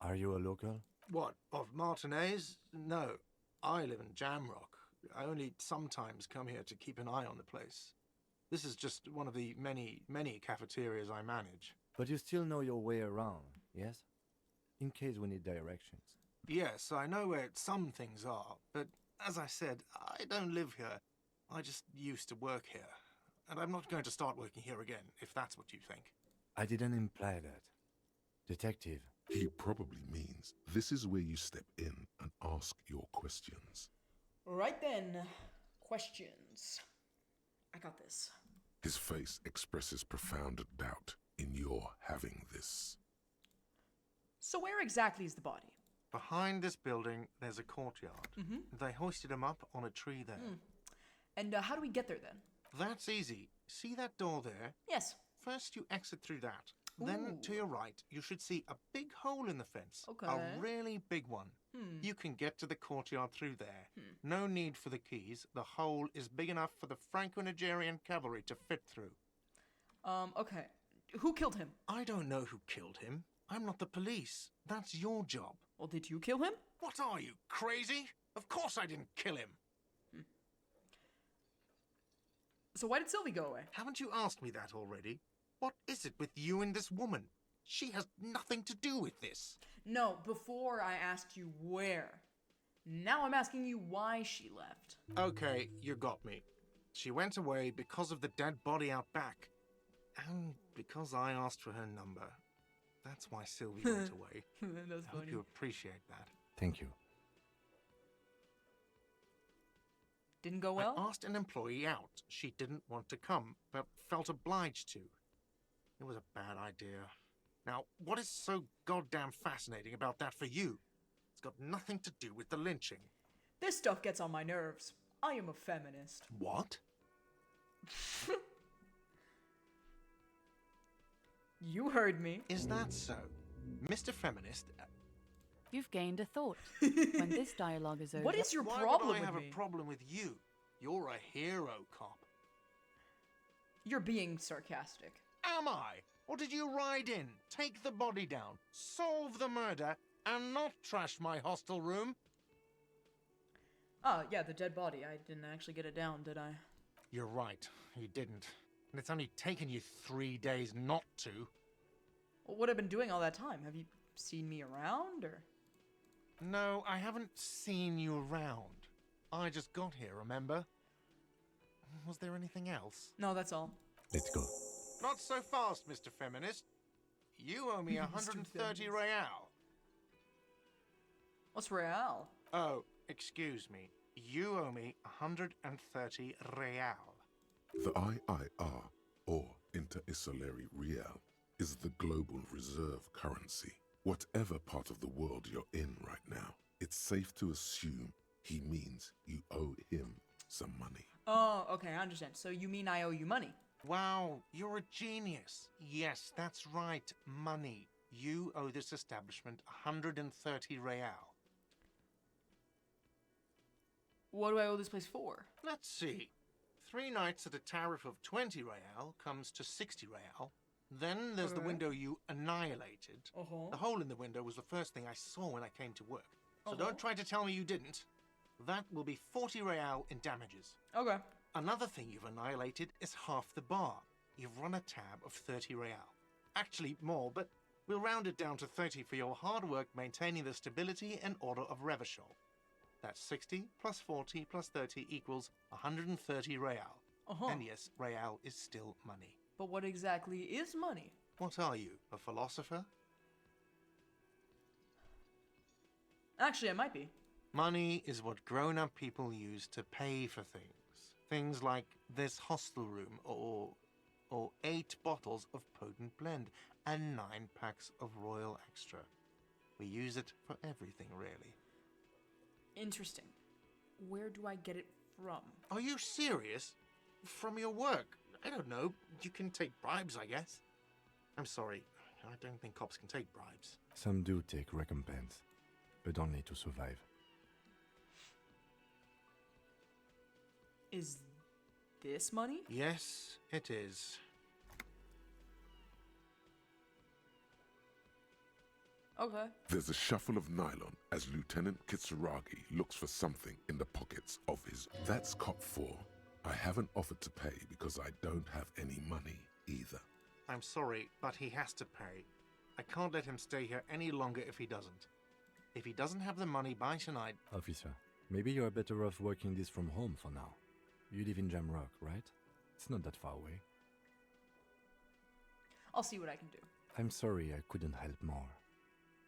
[SPEAKER 8] Are you a local?
[SPEAKER 6] What, of Martinez? No, I live in Jamrock. I only sometimes come here to keep an eye on the place. This is just one of the many cafeterias I manage.
[SPEAKER 8] But you still know your way around, yes? In case we need directions.
[SPEAKER 6] Yes, I know where some things are, but as I said, I don't live here. I just used to work here. And I'm not going to start working here again, if that's what you think.
[SPEAKER 8] I didn't imply that. Detective.
[SPEAKER 3] He probably means this is where you step in and ask your questions.
[SPEAKER 1] Right then. Questions. I got this.
[SPEAKER 3] His face expresses profound doubt in your having this.
[SPEAKER 1] So where exactly is the body?
[SPEAKER 6] Behind this building, there's a courtyard. They hoisted him up on a tree there.
[SPEAKER 1] And how do we get there then?
[SPEAKER 6] That's easy. See that door there?
[SPEAKER 1] Yes.
[SPEAKER 6] First, you exit through that. Then, to
[SPEAKER 1] Ooh.
[SPEAKER 6] your right, you should see a big hole in the fence.
[SPEAKER 1] Okay.
[SPEAKER 6] A really big one. You can get to the courtyard through there. No need for the keys. The hole is big enough for the Franco-Nigerian cavalry to fit through.
[SPEAKER 1] Okay. Who killed him?
[SPEAKER 6] I don't know who killed him. I'm not the police. That's your job.
[SPEAKER 1] Well, did you kill him?
[SPEAKER 6] What are you, crazy? Of course I didn't kill him.
[SPEAKER 1] So why did Sylvie go away?
[SPEAKER 6] Haven't you asked me that already? What is it with you and this woman? She has nothing to do with this.
[SPEAKER 1] No, before I asked you where. Now I'm asking you why she left.
[SPEAKER 6] Okay, you got me. She went away because of the dead body out back. And because I asked for her number. That's why Sylvie went away.
[SPEAKER 1] That's
[SPEAKER 6] I hope
[SPEAKER 1] funny.
[SPEAKER 6] you appreciate that.
[SPEAKER 8] Thank you.
[SPEAKER 1] Didn't go well?
[SPEAKER 6] I asked an employee out. She didn't want to come, but felt obliged to. It was a bad idea. Now, what is so goddamn fascinating about that for you? It's got nothing to do with the lynching.
[SPEAKER 1] This stuff gets on my nerves. I am a feminist.
[SPEAKER 6] What?
[SPEAKER 1] You heard me.
[SPEAKER 6] Is that so? Mr. Feminist,
[SPEAKER 9] You've gained a thought. When this dialogue is over...
[SPEAKER 1] What is your
[SPEAKER 6] why
[SPEAKER 1] problem
[SPEAKER 6] would I
[SPEAKER 1] with
[SPEAKER 6] have
[SPEAKER 1] me?
[SPEAKER 6] a problem with you? You're a hero cop.
[SPEAKER 1] You're being sarcastic.
[SPEAKER 6] Am I? Or did you ride in, take the body down, solve the murder, and not trash my hostel room?
[SPEAKER 1] Oh, yeah, the dead body. I didn't actually get it down, did I?
[SPEAKER 6] You're right, you didn't. And it's only taken you 3 days not to.
[SPEAKER 1] Well, what have I been doing all that time? Have you seen me around, or...?
[SPEAKER 6] No, I haven't seen you around. I just got here, remember? Was there anything else?
[SPEAKER 1] No, that's all.
[SPEAKER 8] Let's go.
[SPEAKER 6] Not so fast, Mr. Feminist. You owe me
[SPEAKER 1] Mr.
[SPEAKER 6] 130
[SPEAKER 1] Feminist.
[SPEAKER 6] real.
[SPEAKER 1] What's real?
[SPEAKER 6] Oh, excuse me. You owe me 130 real.
[SPEAKER 3] The IIR, or Inter-Isolary Real, is the global reserve currency. Whatever part of the world you're in right now, it's safe to assume he means you owe him some money.
[SPEAKER 1] Oh, okay, I understand. So you mean I owe you money?
[SPEAKER 6] Wow, you're a genius. Yes, that's right, money. You owe this establishment 130 real.
[SPEAKER 1] What do I owe this place for?
[SPEAKER 6] Let's see. 3 nights at a tariff of 20 real comes to 60 real. Then there's the
[SPEAKER 1] Okay.
[SPEAKER 6] window you annihilated.
[SPEAKER 1] Uh-huh.
[SPEAKER 6] The hole in the window was the first thing I saw when I came to work. So
[SPEAKER 1] Uh-huh.
[SPEAKER 6] don't try to tell me you didn't. That will be 40 real in damages.
[SPEAKER 1] Okay.
[SPEAKER 6] Another thing you've annihilated is half the bar. You've run a tab of 30 real. Actually, more, but we'll round it down to 30 for your hard work maintaining the stability and order of Revachol. That's 60 plus 40 plus 30 equals 130 real.
[SPEAKER 1] Uh-huh.
[SPEAKER 6] And yes, real is still money.
[SPEAKER 1] But what exactly is money?
[SPEAKER 6] What are you, a philosopher?
[SPEAKER 1] Actually, I might be.
[SPEAKER 6] Money is what grown-up people use to pay for things. Things like this hostel room, or 8 bottles of potent blend, and 9 packs of Royal Extra. We use it for everything, really.
[SPEAKER 1] Interesting. Where do I get it from?
[SPEAKER 6] Are you serious? From your work? I don't know. You can take bribes, I guess. I'm sorry. I don't think cops can take bribes.
[SPEAKER 8] Some do take recompense, but only to survive.
[SPEAKER 1] Is this money?
[SPEAKER 6] Yes, it is.
[SPEAKER 1] Okay.
[SPEAKER 3] There's a shuffle of nylon as Lieutenant Kitsuragi looks for something in the pockets of his... That's Cop 4. I haven't offered to pay because I don't have any money either.
[SPEAKER 6] I'm sorry, but he has to pay. I can't let him stay here any longer if he doesn't. If he doesn't have the money by tonight...
[SPEAKER 8] Officer, maybe you are better off working this from home for now. You live in Jamrock, right? It's not that far away.
[SPEAKER 1] I'll see what I can do.
[SPEAKER 8] I'm sorry I couldn't help more.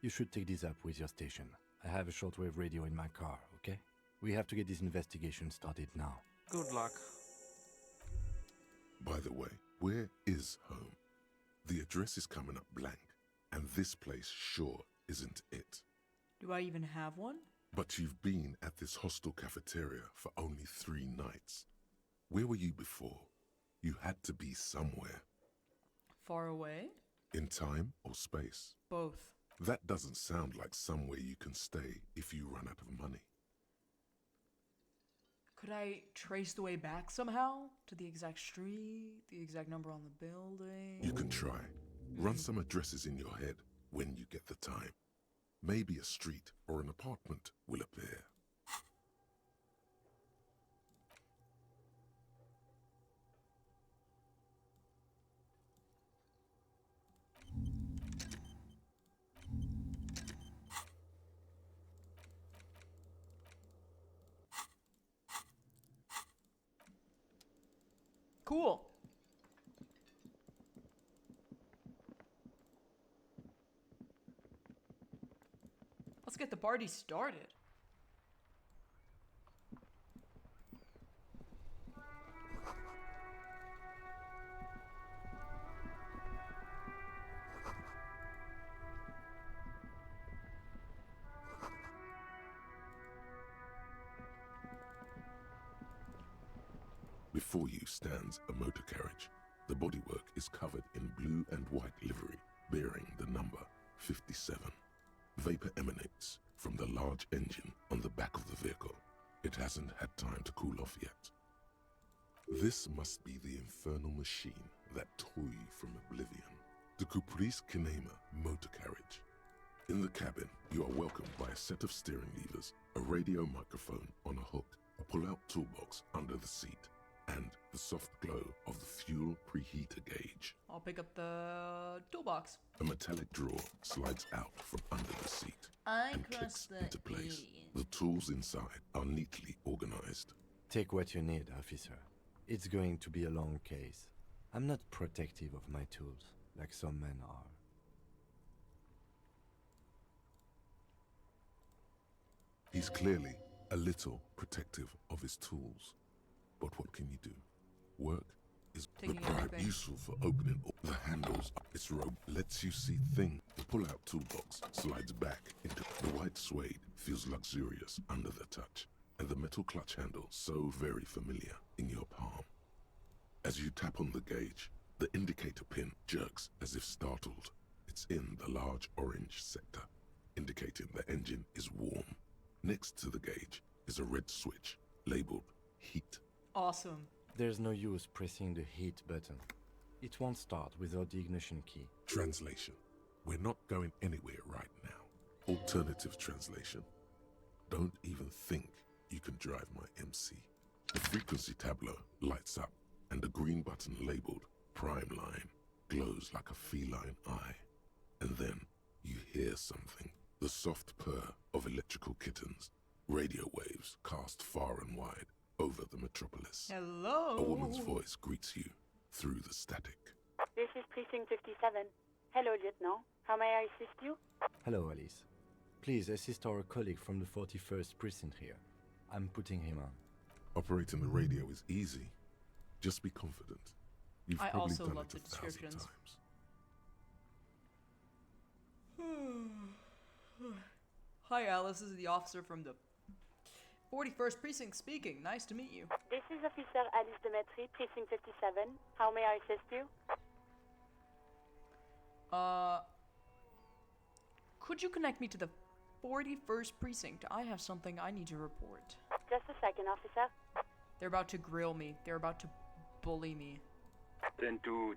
[SPEAKER 8] You should take this up with your station. I have a shortwave radio in my car, okay? We have to get this investigation started now.
[SPEAKER 6] Good luck.
[SPEAKER 3] By the way, where is home? The address is coming up blank, and this place sure isn't it.
[SPEAKER 1] Do I even have one?
[SPEAKER 3] But you've been at this hostel cafeteria for only 3 nights. Where were you before? You had to be somewhere.
[SPEAKER 1] Far away?
[SPEAKER 3] In time or space?
[SPEAKER 1] Both.
[SPEAKER 3] That doesn't sound like somewhere you can stay if you run out of money.
[SPEAKER 1] Could I trace the way back somehow? To the exact street? The exact number on the building?
[SPEAKER 3] You can try. Run some addresses in your head when you get the time. Maybe a street or an apartment will appear.
[SPEAKER 1] Cool. Let's get the party started.
[SPEAKER 3] Before you stands a motor carriage. The bodywork is covered in blue and white livery, bearing the number 57. Vapor emanates from the large engine on the back of the vehicle. It hasn't had time to cool off yet. This must be the infernal machine that tore you from oblivion. The Caprice Kinema motor carriage. In the cabin, you are welcomed by a set of steering levers, a radio microphone on a hook, a pull-out toolbox under the seat, and the soft glow of the fuel preheater gauge.
[SPEAKER 1] I'll pick up the toolbox.
[SPEAKER 3] A metallic drawer slides out from under the seat and clicks into place. The tools inside are neatly organized.
[SPEAKER 8] Take what you need, officer. It's going to be a long case. I'm not protective of my tools, like some men are.
[SPEAKER 3] He's clearly a little protective of his tools. But what can you do? Work is the bribe useful for opening the handles. Its rope lets you see things. The pull-out toolbox slides back into the white suede, feels luxurious under the touch, and the metal clutch handle so very familiar in your palm. As you tap on the gauge, the indicator pin jerks as if startled. It's in the large orange sector, indicating the engine is warm. Next to the gauge is a red switch labeled heat.
[SPEAKER 1] Awesome.
[SPEAKER 8] There's no use pressing the heat button. It won't start without the ignition key.
[SPEAKER 3] Translation. We're not going anywhere right now. Alternative translation. Don't even think you can drive my MC. The frequency tableau lights up, and the green button labeled Prime Line glows like a feline eye. And then you hear something. The soft purr of electrical kittens. Radio waves cast far and wide over the metropolis.
[SPEAKER 1] Hello.
[SPEAKER 3] A woman's voice greets you through the static.
[SPEAKER 10] This is Precinct 57. Hello, Lieutenant. How may I assist you?
[SPEAKER 8] Hello, Alice. Please assist our colleague from the 41st Precinct here. I'm putting him on.
[SPEAKER 3] Operating the radio is easy. Just be confident. You've
[SPEAKER 1] I
[SPEAKER 3] probably
[SPEAKER 1] also
[SPEAKER 3] done
[SPEAKER 1] love
[SPEAKER 3] it
[SPEAKER 1] the
[SPEAKER 3] 1,000
[SPEAKER 1] descriptions.
[SPEAKER 3] times.
[SPEAKER 1] Hi, Alice. This is the officer from the 41st Precinct speaking. Nice to meet you.
[SPEAKER 10] This is Officer Alice Demetri, Precinct 57. How may I assist you?
[SPEAKER 1] Could you connect me to the 41st Precinct? I have something I need to report.
[SPEAKER 10] Just a second, officer.
[SPEAKER 1] They're about to grill me. They're about to bully me.
[SPEAKER 11] 10-2, 10-5.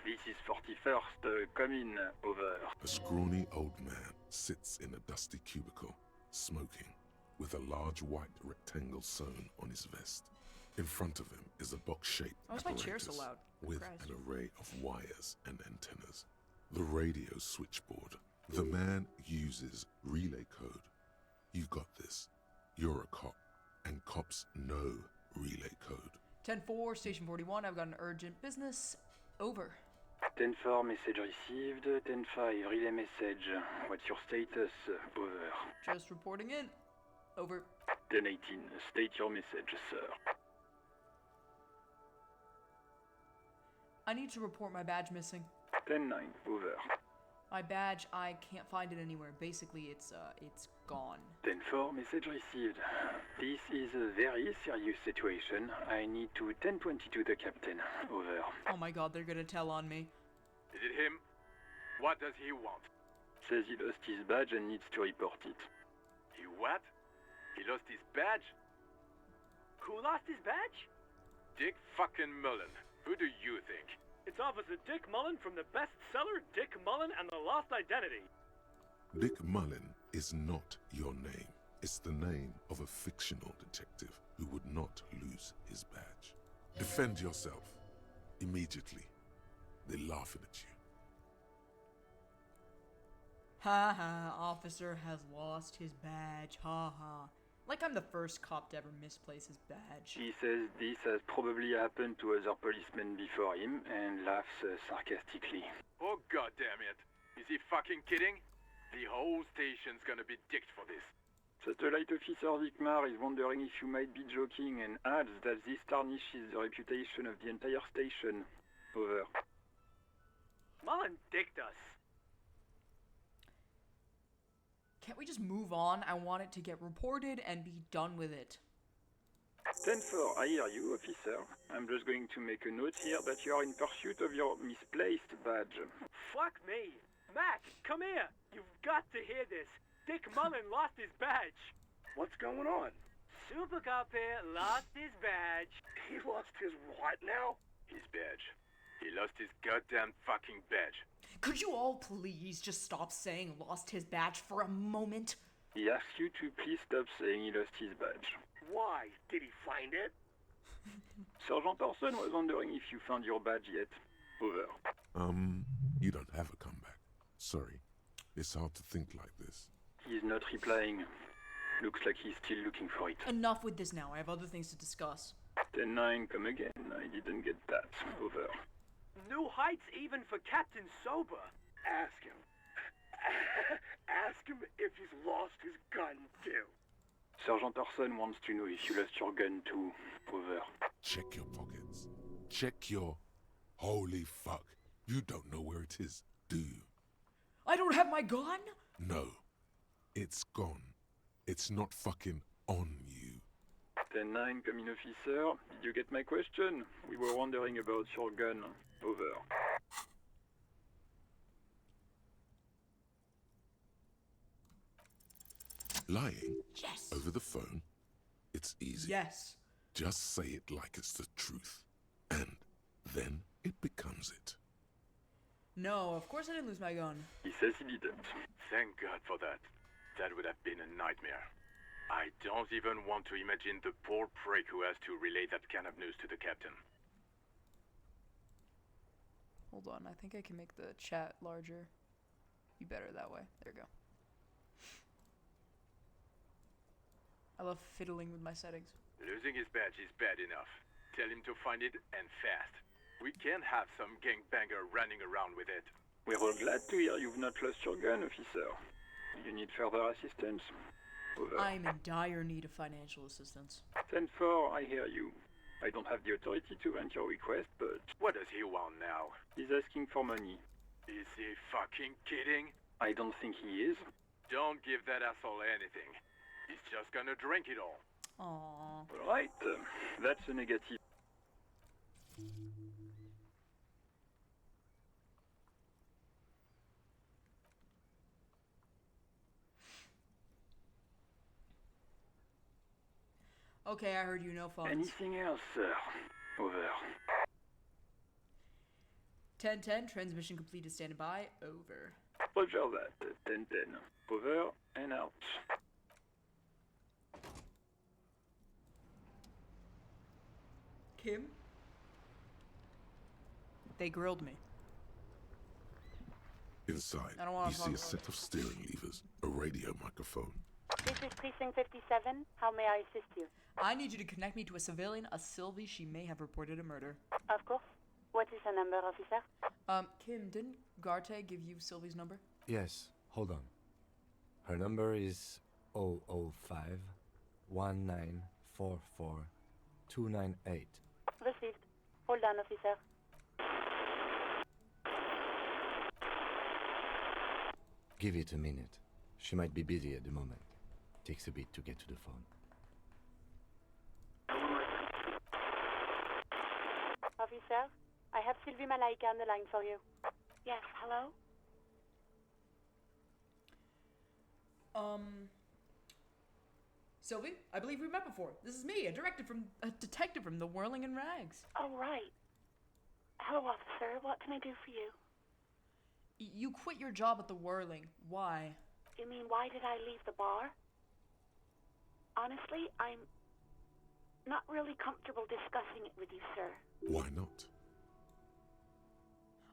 [SPEAKER 11] This is 41st. Come in, over.
[SPEAKER 3] A scrawny old man sits in a dusty cubicle, smoking, with a large white rectangle sewn on his vest. In front of him is a box-shaped
[SPEAKER 1] Why is my chair so
[SPEAKER 3] apparatus
[SPEAKER 1] loud?
[SPEAKER 3] with
[SPEAKER 1] Christ.
[SPEAKER 3] an array of wires and antennas. The radio switchboard. The man uses relay code. You got this. You're a cop, and cops know relay code.
[SPEAKER 1] 10-4, Station 41. I've got an urgent business. Over.
[SPEAKER 11] 10-4, message received. 10-5, relay message. What's your status? Over.
[SPEAKER 1] Just reporting in. Over.
[SPEAKER 11] 10-18, state your message, sir.
[SPEAKER 1] I need to report my badge missing.
[SPEAKER 11] 10-9, over.
[SPEAKER 1] My badge, I can't find it anywhere. Basically, it's gone.
[SPEAKER 11] 10-4, message received. This is a very serious situation. I need to 10-22 the captain. Over.
[SPEAKER 1] Oh my god, they're gonna tell on me.
[SPEAKER 12] Is it him? What does he want?
[SPEAKER 11] Says he lost his badge and needs to report it.
[SPEAKER 12] He what? He lost his badge? Who lost his badge? Dick fucking Mullen. Who do you think?
[SPEAKER 13] It's Officer Dick Mullen from the bestseller Dick Mullen and the Lost Identity.
[SPEAKER 3] Dick Mullen is not your name. It's the name of a fictional detective who would not lose his badge. Defend yourself. Immediately. They're laughing at you.
[SPEAKER 1] Ha ha, officer has lost his badge. Ha ha. Like I'm the first cop to ever misplace his badge.
[SPEAKER 11] He says this has probably happened to other policemen before him and laughs sarcastically.
[SPEAKER 12] Oh goddamn it. Is he fucking kidding? The whole station's gonna be dicked for this.
[SPEAKER 11] Satellite Officer Vicmar is wondering if you might be joking and adds that this tarnishes the reputation of the entire station. Over.
[SPEAKER 13] Mullen dicked us.
[SPEAKER 1] Can't we just move on? I want it to get reported and be done with it.
[SPEAKER 11] 10-4, I hear you, officer. I'm just going to make a note here that you are in pursuit of your misplaced badge.
[SPEAKER 13] Fuck me. Mac, come here. You've got to hear this. Dick Mullen lost his badge.
[SPEAKER 14] What's going on?
[SPEAKER 13] Super Cop here lost his badge.
[SPEAKER 14] He lost his what now?
[SPEAKER 12] His badge. He lost his goddamn fucking badge.
[SPEAKER 1] Could you all please just stop saying lost his badge for a moment?
[SPEAKER 11] He asks you to please stop saying he lost his badge.
[SPEAKER 14] Why? Did he find it?
[SPEAKER 11] Sergeant Orson was wondering if you found your badge yet. Over.
[SPEAKER 3] You don't have a comeback. Sorry. It's hard to think like this.
[SPEAKER 11] He's not replying. Looks like he's still looking for it.
[SPEAKER 1] Enough with this now. I have other things to discuss.
[SPEAKER 11] 10-9, come again. I didn't get that. Over.
[SPEAKER 13] New heights even for Captain Sober.
[SPEAKER 14] Ask him. Ask him if he's lost his gun, too.
[SPEAKER 11] Sergeant Orson wants to know if you lost your gun too. Over.
[SPEAKER 3] Check your pockets. Check your... Holy fuck. You don't know where it is, do you?
[SPEAKER 1] I don't have my gun?
[SPEAKER 3] No. It's gone. It's not fucking on you.
[SPEAKER 11] 10-9, come in, officer. Did you get my question? We were wondering about your gun. Over.
[SPEAKER 3] Lying?
[SPEAKER 1] Yes.
[SPEAKER 3] Over the phone? It's easy.
[SPEAKER 1] Yes.
[SPEAKER 3] Just say it like it's the truth. And then it becomes it.
[SPEAKER 1] No, of course I didn't lose my gun.
[SPEAKER 11] He says he didn't.
[SPEAKER 12] Thank God for that. That would have been a nightmare. I don't even want to imagine the poor prick who has to relay that kind of news to the captain.
[SPEAKER 1] Hold on, I think I can make the chat larger. Be better that way. There we go. I love fiddling with my settings.
[SPEAKER 12] Losing his badge is bad enough. Tell him to find it, and fast. We can't have some gangbanger running around with it.
[SPEAKER 11] We're all glad to hear you've not lost your gun, officer. You need further assistance. Over.
[SPEAKER 1] I'm in dire need of financial assistance.
[SPEAKER 11] 10-4, I hear you. I don't have the authority to grant your request, but...
[SPEAKER 12] What does he want now?
[SPEAKER 11] He's asking for money.
[SPEAKER 12] Is he fucking kidding?
[SPEAKER 11] I don't think he is.
[SPEAKER 12] Don't give that asshole anything. He's just gonna drink it all.
[SPEAKER 1] Aww.
[SPEAKER 11] Alright, that's a negative.
[SPEAKER 1] Okay, I heard you, no phones.
[SPEAKER 11] Anything else, sir? Over.
[SPEAKER 1] 10-10, transmission completed, standing by, over.
[SPEAKER 11] Roger that, 10-10. Over and out.
[SPEAKER 1] Kim? They grilled me.
[SPEAKER 3] Inside,
[SPEAKER 1] I don't wanna
[SPEAKER 3] you
[SPEAKER 1] talk
[SPEAKER 3] see a
[SPEAKER 1] about
[SPEAKER 3] set of steering levers, a radio microphone.
[SPEAKER 10] This is Precinct 57. How may I assist you?
[SPEAKER 1] I need you to connect me to a civilian, a Sylvie. She may have reported a murder.
[SPEAKER 10] Of course. What is the number, officer?
[SPEAKER 1] Kim, didn't Garte give you Sylvie's number?
[SPEAKER 8] Yes, hold on. Her number is 005 1944 298.
[SPEAKER 10] Received. Hold on, officer.
[SPEAKER 8] Give it a minute. She might be busy at the moment. Takes a bit to get to the phone.
[SPEAKER 10] Officer, I have Sylvie Malaika on the line for you. Yes, hello?
[SPEAKER 1] Sylvie, I believe we met before. This is me, a detective from the Whirling in Rags.
[SPEAKER 10] Oh, right. Hello, officer. What can I do for you?
[SPEAKER 1] You quit your job at the Whirling. Why?
[SPEAKER 10] You mean, why did I leave the bar? Honestly, I'm not really comfortable discussing it with you, sir.
[SPEAKER 3] Why not?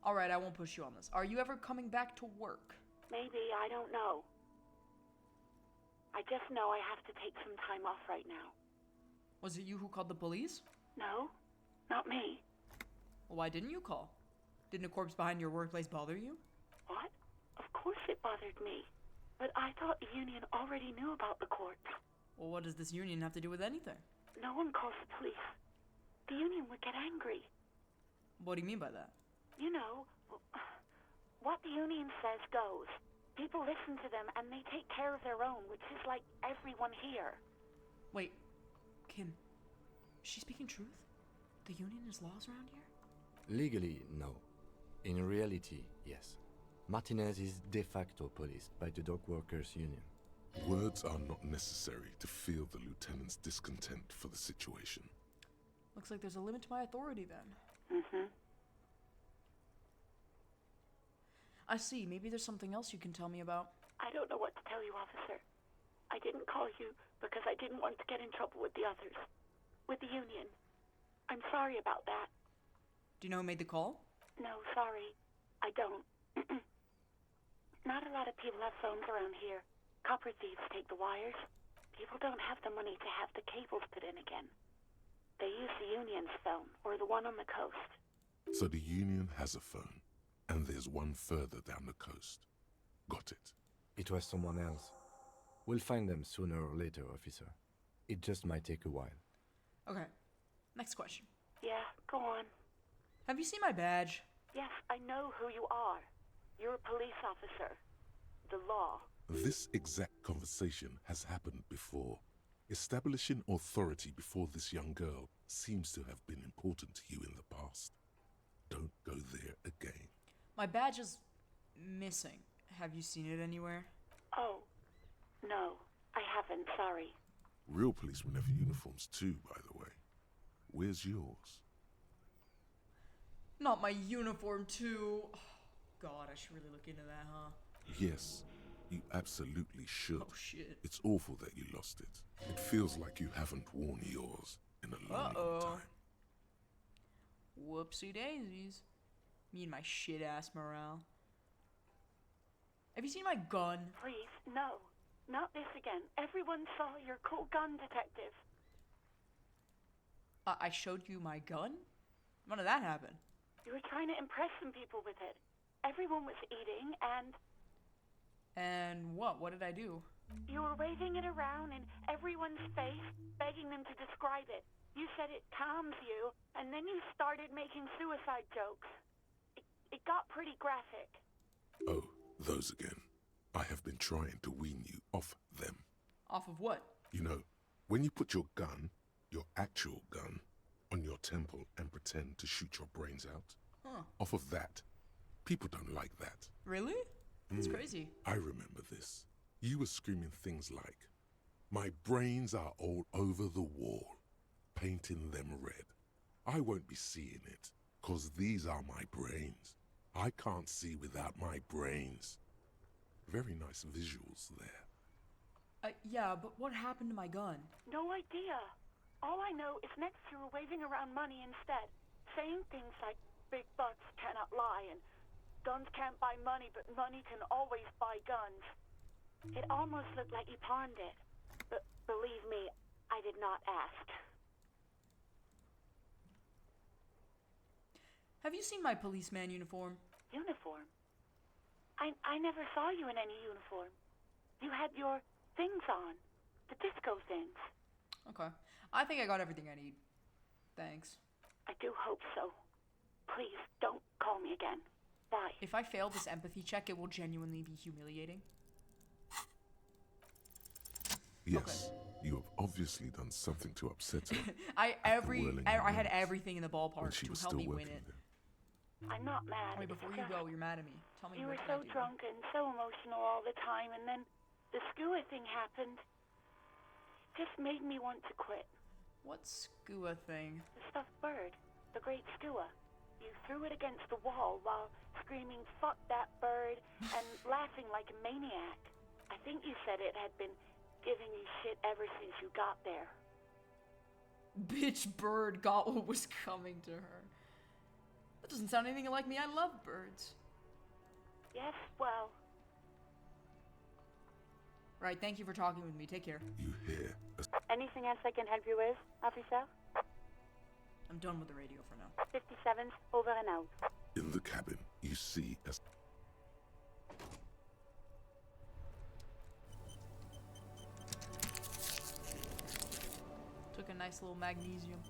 [SPEAKER 1] Alright, I won't push you on this. Are you ever coming back to work?
[SPEAKER 10] Maybe, I don't know. I just know I have to take some time off right now.
[SPEAKER 1] Was it you who called the police?
[SPEAKER 10] No, not me.
[SPEAKER 1] Well, why didn't you call? Didn't a corpse behind your workplace bother you?
[SPEAKER 10] What? Of course it bothered me. But I thought the union already knew about the corpse.
[SPEAKER 1] Well, what does this union have to do with anything?
[SPEAKER 10] No one calls the police. The union would get angry.
[SPEAKER 1] What do you mean by that?
[SPEAKER 10] You know, what the union says goes. People listen to them and they take care of their own, which is like everyone here.
[SPEAKER 1] Wait, Kim, is she speaking truth? The union has laws around here?
[SPEAKER 8] Legally, no. In reality, yes. Martinez is de facto policed by the Dock Workers Union.
[SPEAKER 3] Words are not necessary to feel the lieutenant's discontent for the situation.
[SPEAKER 1] Looks like there's a limit to my authority then.
[SPEAKER 10] Mm-hmm.
[SPEAKER 1] I see. Maybe there's something else you can tell me about.
[SPEAKER 10] I don't know what to tell you, officer. I didn't call you because I didn't want to get in trouble with the others. With the union. I'm sorry about that.
[SPEAKER 1] Do you know who made the call?
[SPEAKER 10] No, sorry. I don't. Not a lot of people have phones around here. Copper thieves take the wires. People don't have the money to have the cables put in again. They use the union's phone, or the one on the coast.
[SPEAKER 3] So the union has a phone, and there's one further down the coast. Got it.
[SPEAKER 8] It was someone else. We'll find them sooner or later, officer. It just might take a while.
[SPEAKER 1] Okay. Next question.
[SPEAKER 10] Yeah, go on.
[SPEAKER 1] Have you seen my badge?
[SPEAKER 10] Yes, I know who you are. You're a police officer. The law.
[SPEAKER 3] This exact conversation has happened before. Establishing authority before this young girl seems to have been important to you in the past. Don't go there again.
[SPEAKER 1] My badge is missing. Have you seen it anywhere?
[SPEAKER 10] Oh, no, I haven't, sorry.
[SPEAKER 3] Real policemen have uniforms too, by the way. Where's yours?
[SPEAKER 1] Not my uniform too. Oh, God, I should really look into that, huh?
[SPEAKER 3] Yes, you absolutely should.
[SPEAKER 1] Oh, shit.
[SPEAKER 3] It's awful that you lost it. It feels like you haven't worn yours in a long time.
[SPEAKER 1] Whoopsie daisies. Me and my shit-ass morale. Have you seen my gun?
[SPEAKER 10] Please, no. Not this again. Everyone saw your cool gun, detective.
[SPEAKER 1] I showed you my gun? When did that happen?
[SPEAKER 10] You were trying to impress some people with it. Everyone was eating, and...
[SPEAKER 1] And what? What did I do?
[SPEAKER 10] You were waving it around in everyone's face, begging them to describe it. You said it calms you, and then you started making suicide jokes. It got pretty graphic.
[SPEAKER 3] Oh, those again. I have been trying to wean you off them.
[SPEAKER 1] Off of what?
[SPEAKER 3] You know, when you put your gun, your actual gun, on your temple and pretend to shoot your brains out.
[SPEAKER 1] Huh.
[SPEAKER 3] Off of that. People don't like that.
[SPEAKER 1] Really? That's crazy.
[SPEAKER 3] I remember this. You were screaming things like, "My brains are all over the wall, painting them red. I won't be seeing it, 'cause these are my brains. I can't see without my brains." Very nice visuals there.
[SPEAKER 1] Yeah, but what happened to my gun?
[SPEAKER 10] No idea. All I know is next you were waving around money instead, saying things like, "Big bucks cannot lie," and "Guns can't buy money, but money can always buy guns." It almost looked like you pawned it. But believe me, I did not ask.
[SPEAKER 1] Have you seen my policeman uniform?
[SPEAKER 10] Uniform? I never saw you in any uniform. You had your things on. The disco things.
[SPEAKER 1] Okay. I think I got everything I need. Thanks.
[SPEAKER 10] I do hope so. Please, don't call me again. Bye.
[SPEAKER 1] If I fail this empathy check, it will genuinely be humiliating.
[SPEAKER 3] Yes, you have obviously done something to upset her.
[SPEAKER 1] I had everything in the ballpark to help me win it.
[SPEAKER 10] I'm not mad.
[SPEAKER 1] Wait, before you go, you're mad at me. Tell me
[SPEAKER 10] You
[SPEAKER 1] what
[SPEAKER 10] were
[SPEAKER 1] did I
[SPEAKER 10] so
[SPEAKER 1] do?
[SPEAKER 10] drunk and so emotional all the time, and then the skua thing happened. It just made me want to quit.
[SPEAKER 1] What skua thing?
[SPEAKER 10] The stuffed bird. The great skua. You threw it against the wall while screaming, "Fuck that bird," and laughing like a maniac. I think you said it had been giving you shit ever since you got there.
[SPEAKER 1] Bitch bird got what was coming to her. That doesn't sound anything like me. I love birds.
[SPEAKER 10] Yes, well...
[SPEAKER 1] Right, thank you for talking with me. Take care.
[SPEAKER 3] You hear?
[SPEAKER 10] Anything else I can help you with, officer?
[SPEAKER 1] I'm done with the radio for now.
[SPEAKER 10] 57's over and out.
[SPEAKER 3] In the cabin, you see as...
[SPEAKER 1] Took a nice little magnesium.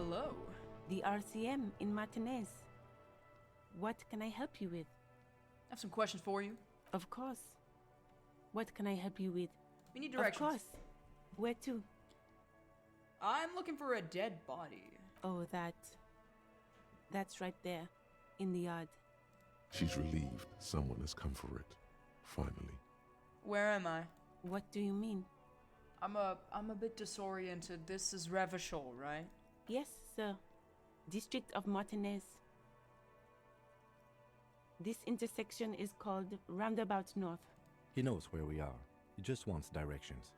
[SPEAKER 1] hello.
[SPEAKER 15] The RCM in Martinez. What can I help you with?
[SPEAKER 1] I have some questions for you.
[SPEAKER 15] Of course. What can I help you with?
[SPEAKER 1] We need directions.
[SPEAKER 15] Of course. Where to?
[SPEAKER 1] I'm looking for a dead body.
[SPEAKER 15] Oh, that's right there, in the yard.
[SPEAKER 3] She's relieved someone has come for it, finally.
[SPEAKER 1] Where am I?
[SPEAKER 15] What do you mean?
[SPEAKER 1] I'm a bit disoriented. This is Revachol, right?
[SPEAKER 15] Yes, sir. District of Martinez. This intersection is called Roundabout North.
[SPEAKER 8] He knows where we are. He just wants directions.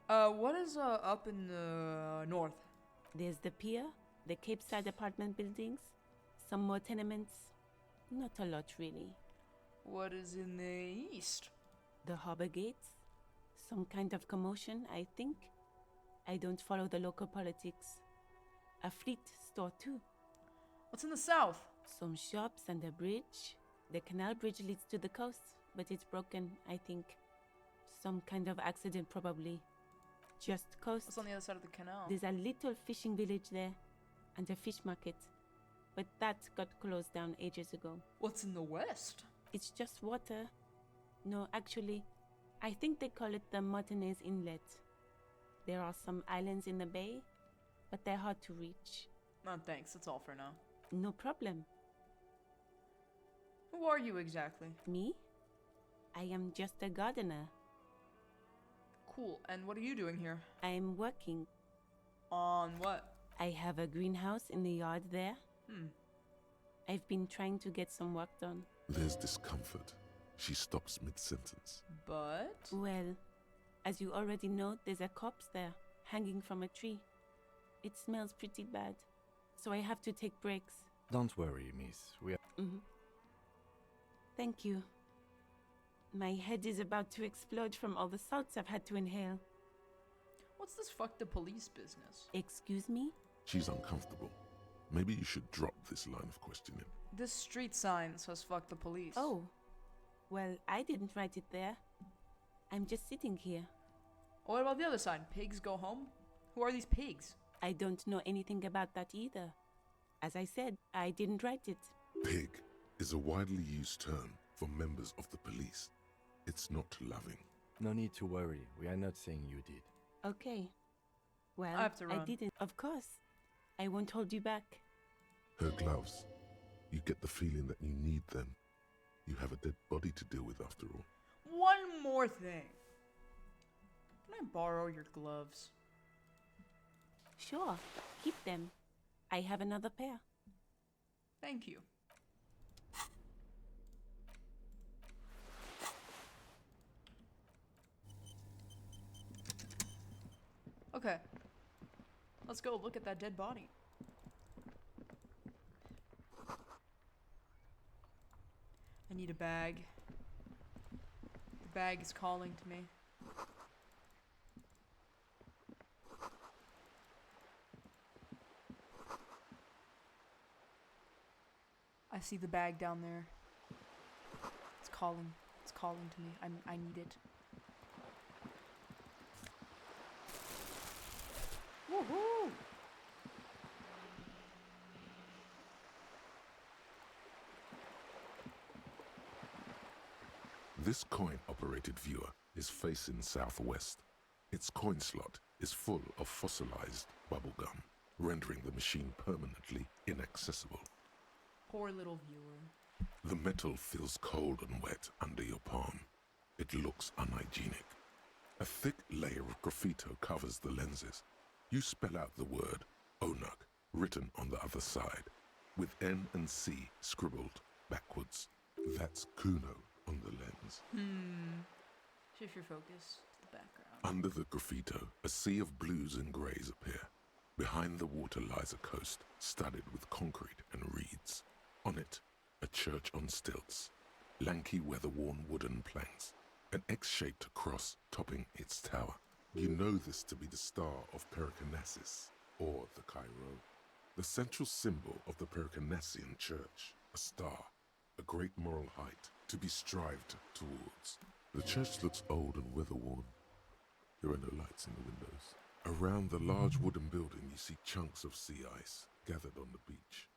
[SPEAKER 1] What is up in the north?
[SPEAKER 15] There's the pier, the Cape Side apartment buildings, some more tenements. Not a lot, really.
[SPEAKER 1] What is in the east?
[SPEAKER 15] The harbor gates. Some kind of commotion, I think. I don't follow the local politics. A fleet store, too.
[SPEAKER 1] What's in the south?
[SPEAKER 15] Some shops and a bridge. The canal bridge leads to the coast, but it's broken, I think. Some kind of accident, probably. Just coast.
[SPEAKER 1] What's on the other side of the canal?
[SPEAKER 15] There's a little fishing village there, and a fish market. But that got closed down ages ago.
[SPEAKER 1] What's in the west?
[SPEAKER 15] It's just water. No, actually, I think they call it the Martinez Inlet. There are some islands in the bay, but they're hard to reach.
[SPEAKER 1] No, thanks. That's all for now.
[SPEAKER 15] No problem.
[SPEAKER 1] Who are you exactly?
[SPEAKER 15] Me? I am just a gardener.
[SPEAKER 1] Cool. And what are you doing here?
[SPEAKER 15] I'm working.
[SPEAKER 1] On what?
[SPEAKER 15] I have a greenhouse in the yard there. I've been trying to get some work done.
[SPEAKER 3] There's discomfort. She stops mid-sentence.
[SPEAKER 1] But?
[SPEAKER 15] Well, as you already know, there's a corpse there, hanging from a tree. It smells pretty bad, so I have to take breaks.
[SPEAKER 8] Don't worry, miss. We are...
[SPEAKER 15] Thank you. My head is about to explode from all the salts I've had to inhale.
[SPEAKER 1] What's this fuck the police business?
[SPEAKER 15] Excuse me?
[SPEAKER 3] She's uncomfortable. Maybe you should drop this line of questioning.
[SPEAKER 1] This street sign says fuck the police.
[SPEAKER 15] Oh. Well, I didn't write it there. I'm just sitting here.
[SPEAKER 1] What about the other sign? Pigs go home? Who are these pigs?
[SPEAKER 15] I don't know anything about that either. As I said, I didn't write it.
[SPEAKER 3] Pig is a widely used term for members of the police. It's not loving.
[SPEAKER 8] No need to worry. We are not saying you did.
[SPEAKER 15] Okay. Well,
[SPEAKER 1] I have to run.
[SPEAKER 15] I didn't. Of course. I won't hold you back.
[SPEAKER 3] Her gloves. You get the feeling that you need them. You have a dead body to deal with after all.
[SPEAKER 1] One more thing. Can I borrow your gloves?
[SPEAKER 15] Sure. Keep them. I have another pair.
[SPEAKER 1] Thank you. Okay. Let's go look at that dead body. I need a bag. The bag is calling to me. I see the bag down there. It's calling. It's calling to me. I need it. Woohoo!
[SPEAKER 3] This coin-operated viewer is facing southwest. Its coin slot is full of fossilized bubblegum, rendering the machine permanently inaccessible.
[SPEAKER 1] Poor little viewer.
[SPEAKER 3] The metal feels cold and wet under your palm. It looks unhygienic. A thick layer of graffito covers the lenses. You spell out the word Onuk written on the other side, with N and C scribbled backwards. That's Kuno on the lens.
[SPEAKER 1] Shift your focus to the background.
[SPEAKER 3] Under the graffito, a sea of blues and greys appear. Behind the water lies a coast studded with concrete and reeds. On it, a church on stilts, lanky weather-worn wooden planks, an X-shaped cross topping its tower. You know this to be the star of Pericanasis, or the Cairo, the central symbol of the Pericanassian church, a star, a great moral height to be strived towards. The church looks old and weather-worn. There are no lights in the windows. Around the large wooden building, you see chunks of sea ice gathered on the beach.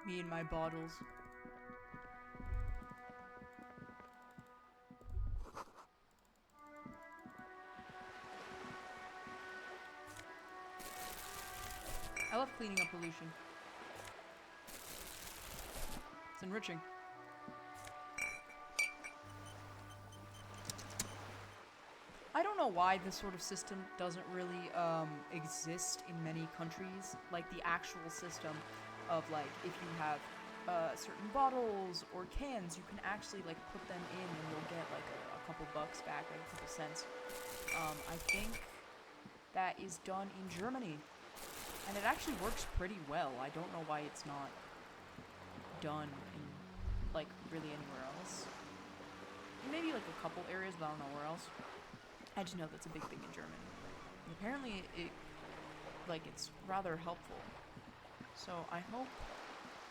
[SPEAKER 1] Me and my bottles. I love cleaning up pollution. It's enriching. I don't know why this sort of system doesn't really exist in many countries. Like the actual system of like if you have certain bottles or cans, you can actually like put them in and you'll get like a couple bucks back, like a couple cents. I think that is done in Germany, and it actually works pretty well. I don't know why it's not done in like really anywhere else. Maybe like a couple areas, but I don't know where else. I just know that's a big thing in Germany. And apparently it's rather helpful. So I hope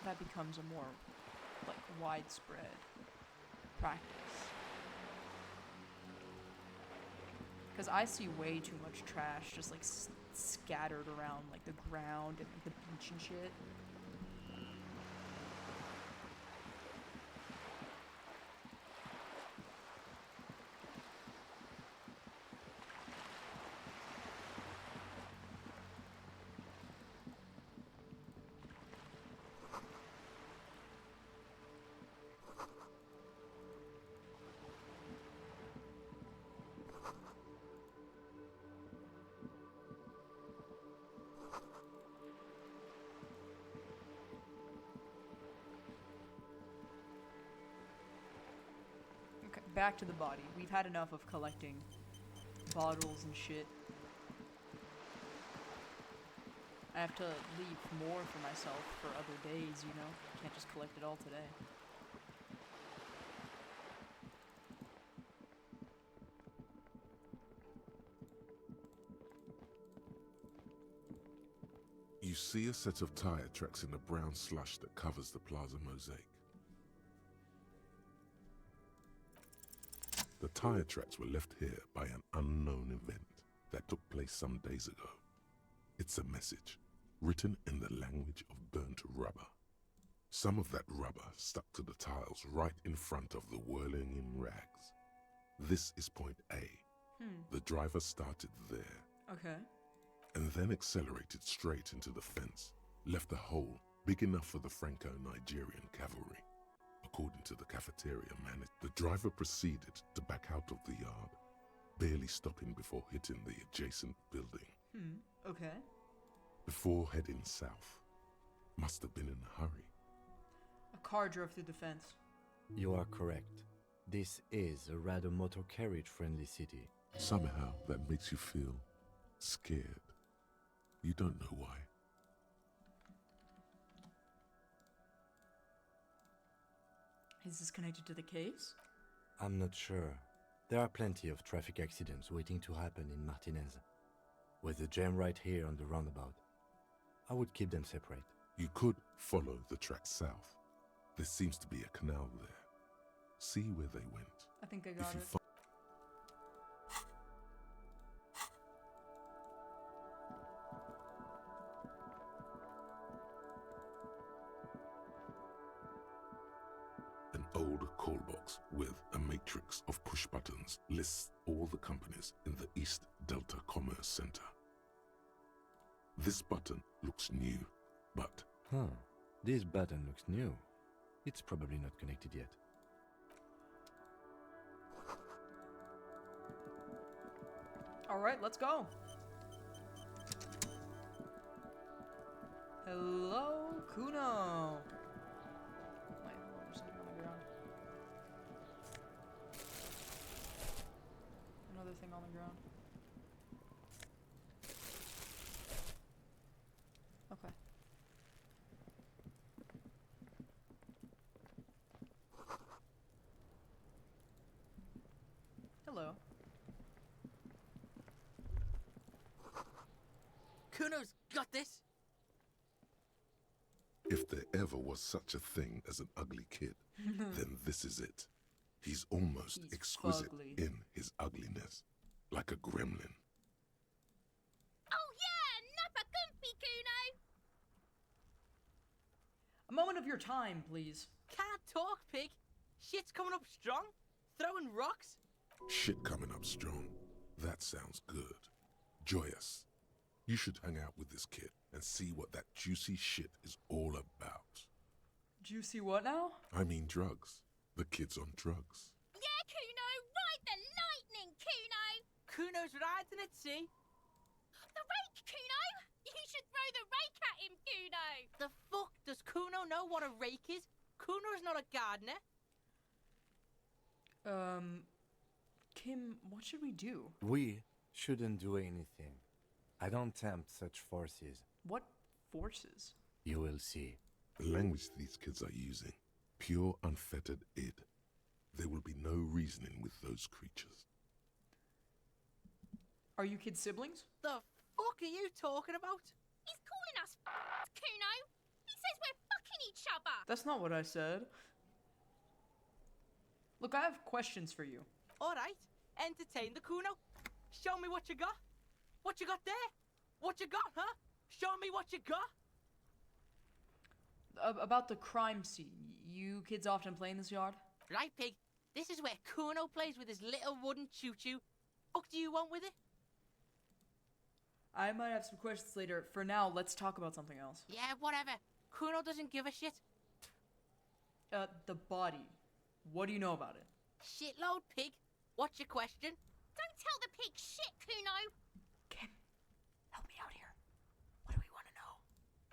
[SPEAKER 1] that becomes a more like widespread practice. Because I see way too much trash just like scattered around like the ground and like, the beach and shit. Back to the body. We've had enough of collecting bottles and shit. I have to leave more for myself for other days, you know? Can't just collect it all today.
[SPEAKER 3] You see a set of tire tracks in the brown slush that covers the plaza mosaic. The tire tracks were left here by an unknown event that took place some days ago. It's a message, written in the language of burnt rubber. Some of that rubber stuck to the tiles right in front of the whirling in rags. This is point A. The driver started there.
[SPEAKER 1] Okay.
[SPEAKER 3] And then accelerated straight into the fence, left a hole big enough for the Franco-Nigerian cavalry. According to the cafeteria manager, the driver proceeded to back out of the yard, barely stopping before hitting the adjacent building.
[SPEAKER 1] Okay.
[SPEAKER 3] Before heading south. Must have been in a hurry.
[SPEAKER 1] A car drove through the fence.
[SPEAKER 8] You are correct. This is a rather motor carriage-friendly city.
[SPEAKER 3] Somehow that makes you feel scared. You don't know why.
[SPEAKER 1] Is this connected to the case?
[SPEAKER 8] I'm not sure. There are plenty of traffic accidents waiting to happen in Martinez. With the jam right here on the roundabout, I would keep them separate.
[SPEAKER 3] You could follow the track south. There seems to be a canal there. See where they went.
[SPEAKER 1] I think I got it.
[SPEAKER 3] An old call box with a matrix of push buttons lists all the companies in the East Delta Commerce Center. This button looks new, but...
[SPEAKER 8] This button looks new. It's probably not connected yet.
[SPEAKER 1] Alright, let's go. Hello, Kuno. Wait, hold on, there's something on the ground. Another thing on the ground. Okay. Hello.
[SPEAKER 2] Kuno's got this.
[SPEAKER 3] If there ever was such a thing as an ugly kid, then this is it. He's almost exquisite
[SPEAKER 1] fugly.
[SPEAKER 3] in his ugliness, like a gremlin.
[SPEAKER 16] Oh yeah, nappa gumpy, Kuno.
[SPEAKER 1] A moment of your time, please.
[SPEAKER 2] Can't talk, pig. Shit's coming up strong. Throwing rocks.
[SPEAKER 3] Shit coming up strong. That sounds good. Joyous. You should hang out with this kid and see what that juicy shit is all about.
[SPEAKER 1] Juicy what now?
[SPEAKER 3] I mean drugs. The kid's on drugs.
[SPEAKER 16] Yeah, Kuno, ride the lightning, Kuno.
[SPEAKER 2] Kuno's riding it, see?
[SPEAKER 16] The rake, Kuno. You should throw the rake at him, Kuno.
[SPEAKER 2] The fuck does Kuno know what a rake is? Kuno's not a gardener.
[SPEAKER 1] Kim, what should we do?
[SPEAKER 8] We shouldn't do anything. I don't tempt such forces.
[SPEAKER 1] What forces?
[SPEAKER 8] You will see.
[SPEAKER 3] The language these kids are using, pure unfettered id. There will be no reasoning with those creatures.
[SPEAKER 1] Are you kids siblings?
[SPEAKER 2] The fuck are you talking about?
[SPEAKER 16] He's calling us Kuno. He says we're fucking each other.
[SPEAKER 1] That's not what I said. Look, I have questions for you.
[SPEAKER 2] Alright, entertain the Kuno. Show me what you got. What you got there? What you got, huh? Show me what you got.
[SPEAKER 1] About the crime scene. You kids often play in this yard?
[SPEAKER 2] Right, pig. This is where Kuno plays with his little wooden choo-choo. What do you want with it?
[SPEAKER 1] I might have some questions later. For now, let's talk about something else.
[SPEAKER 2] Yeah, whatever. Kuno doesn't give a shit.
[SPEAKER 1] The body. What do you know about it?
[SPEAKER 2] Shitload, pig. What's your question?
[SPEAKER 16] Don't tell the pig shit, Kuno.
[SPEAKER 1] Kim, help me out here. What do we want to know?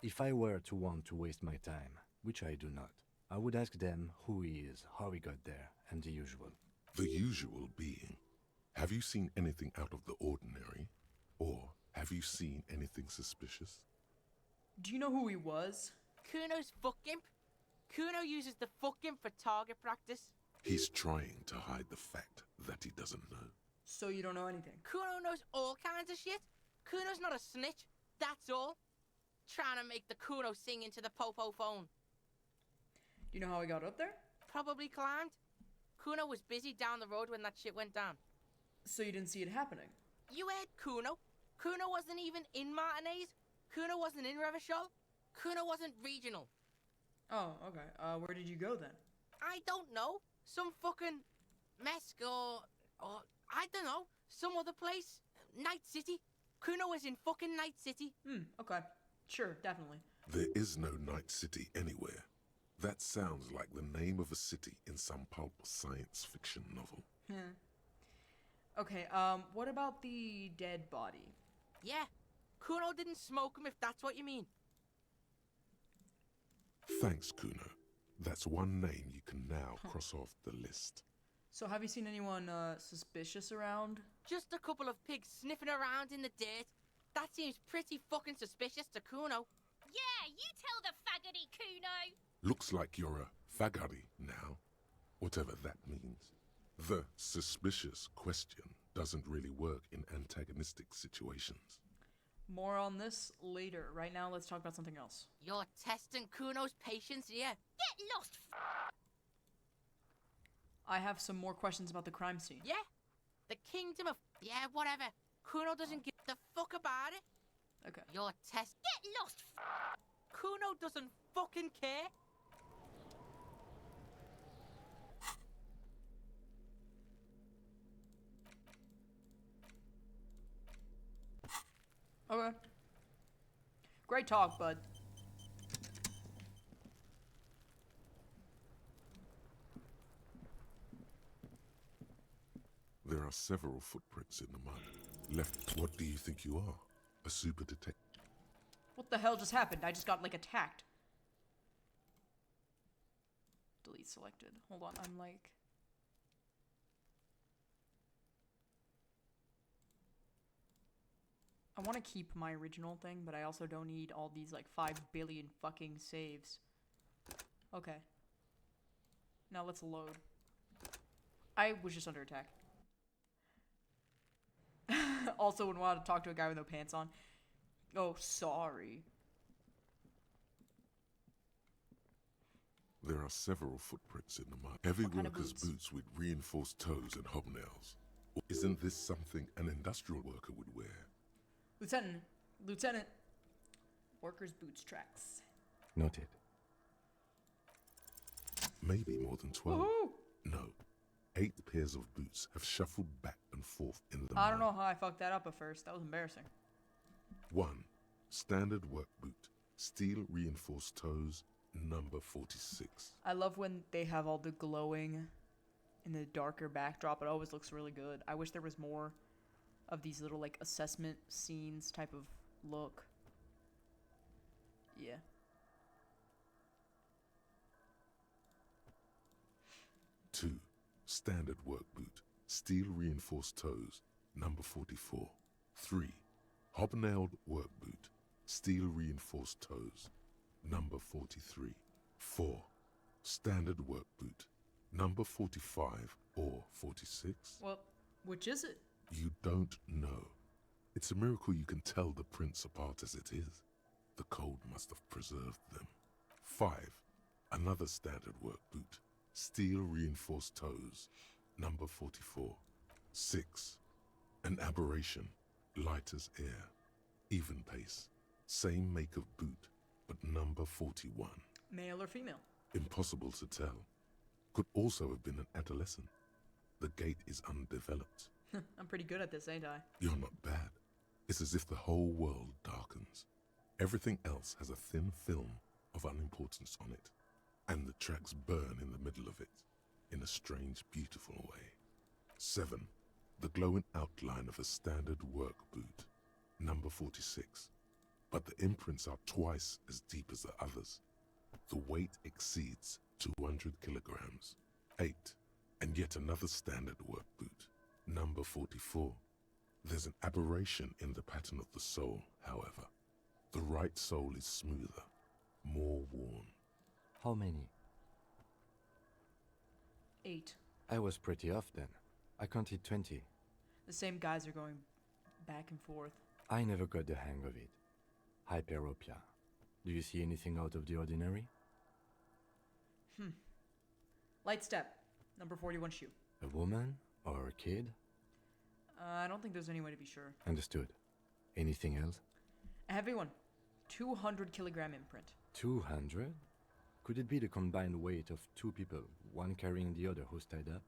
[SPEAKER 8] If I were to want to waste my time, which I do not, I would ask them who he is, how he got there, and the usual.
[SPEAKER 3] The usual being, have you seen anything out of the ordinary? Or have you seen anything suspicious?
[SPEAKER 1] Do you know who he was?
[SPEAKER 2] Kuno's fuck imp. Kuno uses the fuck imp for target practice.
[SPEAKER 3] He's trying to hide the fact that he doesn't know.
[SPEAKER 1] So you don't know anything?
[SPEAKER 2] Kuno knows all kinds of shit. Kuno's not a snitch, that's all. Trying to make the Kuno sing into the popo phone.
[SPEAKER 1] Do you know how he got up there?
[SPEAKER 2] Probably climbed. Kuno was busy down the road when that shit went down.
[SPEAKER 1] So you didn't see it happening?
[SPEAKER 2] You heard Kuno. Kuno wasn't even in Martinez. Kuno wasn't in Revachol. Kuno wasn't regional.
[SPEAKER 1] Oh, okay. Where did you go then?
[SPEAKER 2] I don't know. Some fucking Mesk or I don't know. Some other place. Night City. Kuno was in fucking Night City.
[SPEAKER 1] Okay. Sure, definitely.
[SPEAKER 3] There is no Night City anywhere. That sounds like the name of a city in some pulp science fiction novel.
[SPEAKER 1] Okay, what about the dead body?
[SPEAKER 2] Yeah. Kuno didn't smoke him, if that's what you mean.
[SPEAKER 3] Thanks, Kuno. That's one name you can now cross off the list.
[SPEAKER 1] So have you seen anyone, suspicious around?
[SPEAKER 2] Just a couple of pigs sniffing around in the dirt. That seems pretty fucking suspicious to Kuno.
[SPEAKER 16] Yeah, you tell the faggoty, Kuno.
[SPEAKER 3] Looks like you're a faggoty now, whatever that means. The suspicious question doesn't really work in antagonistic situations.
[SPEAKER 1] More on this later. Right now, let's talk about something else.
[SPEAKER 2] You're testing Kuno's patience here.
[SPEAKER 16] Get lost,
[SPEAKER 1] I have some more questions about the crime scene.
[SPEAKER 2] Yeah? The kingdom of... Yeah, whatever. Kuno doesn't give the fuck about it.
[SPEAKER 1] Okay.
[SPEAKER 2] You're
[SPEAKER 16] Get lost,
[SPEAKER 2] Kuno doesn't fucking care.
[SPEAKER 1] Okay. Great talk, bud.
[SPEAKER 3] There are several footprints in the mud. Left, what do you think you are? A super detective?
[SPEAKER 1] What the hell just happened? I just got, like, attacked. Delete selected. Hold on, I'm like... I want to keep my original thing, but I also don't need all these, like, 5 billion fucking saves. Okay. Now let's load. I was just under attack. Also wouldn't want to talk to a guy with no pants on. Oh, sorry.
[SPEAKER 3] There are several footprints in the mud. Heavy
[SPEAKER 1] What kind of
[SPEAKER 3] workers' boots with reinforced toes and hobnails. Isn't this something an industrial worker would wear?
[SPEAKER 1] Lieutenant. Workers' boots tracks.
[SPEAKER 8] Noted.
[SPEAKER 3] Maybe more than 12.
[SPEAKER 1] Woohoo!
[SPEAKER 3] No. 8 pairs of boots have shuffled back and forth in the mud.
[SPEAKER 1] I don't know how I fucked that up at first. That was embarrassing.
[SPEAKER 3] 1. Standard work boot. Steel reinforced toes. Number 46.
[SPEAKER 1] I love when they have all the glowing in the darker backdrop. It always looks really good. I wish there was more of these little, like, assessment scenes type of look. Yeah.
[SPEAKER 3] Two. Standard work boot. Steel reinforced toes. Number 44. 3. Hobnailed work boot. Steel reinforced toes. Number 43. 4. Standard work boot. Number 45 or 46?
[SPEAKER 1] Well, which is it?
[SPEAKER 3] You don't know. It's a miracle you can tell the prints apart as it is. The cold must have preserved them. 5. Another standard work boot. Steel reinforced toes. Number 44. 6. An aberration. Light as air. Even pace. Same make of boot, but number 41.
[SPEAKER 1] Male or female?
[SPEAKER 3] Impossible to tell. Could also have been an adolescent. The gait is undeveloped.
[SPEAKER 1] I'm pretty good at this, ain't I?
[SPEAKER 3] You're not bad. It's as if the whole world darkens. Everything else has a thin film of unimportance on it, and the tracks burn in the middle of it, in a strange, beautiful way. 7. The glowing outline of a standard work boot. Number 46. But the imprints are twice as deep as the others. The weight exceeds 200 kilograms. 8. And yet another standard work boot. Number 44. There's an aberration in the pattern of the sole, however. The right sole is smoother, more worn.
[SPEAKER 8] How many?
[SPEAKER 1] 8.
[SPEAKER 8] I was pretty off then. I counted 20.
[SPEAKER 1] The same guys are going back and forth.
[SPEAKER 8] I never got the hang of it. Hyperopia. Do you see anything out of the ordinary?
[SPEAKER 1] Light step. Number 41 shoe.
[SPEAKER 8] A woman or a kid?
[SPEAKER 1] I don't think there's any way to be sure.
[SPEAKER 8] Understood. Anything else?
[SPEAKER 1] A heavy one. 200 kilogram imprint.
[SPEAKER 8] 200? Could it be the combined weight of 2 people, one carrying the other who's tied up?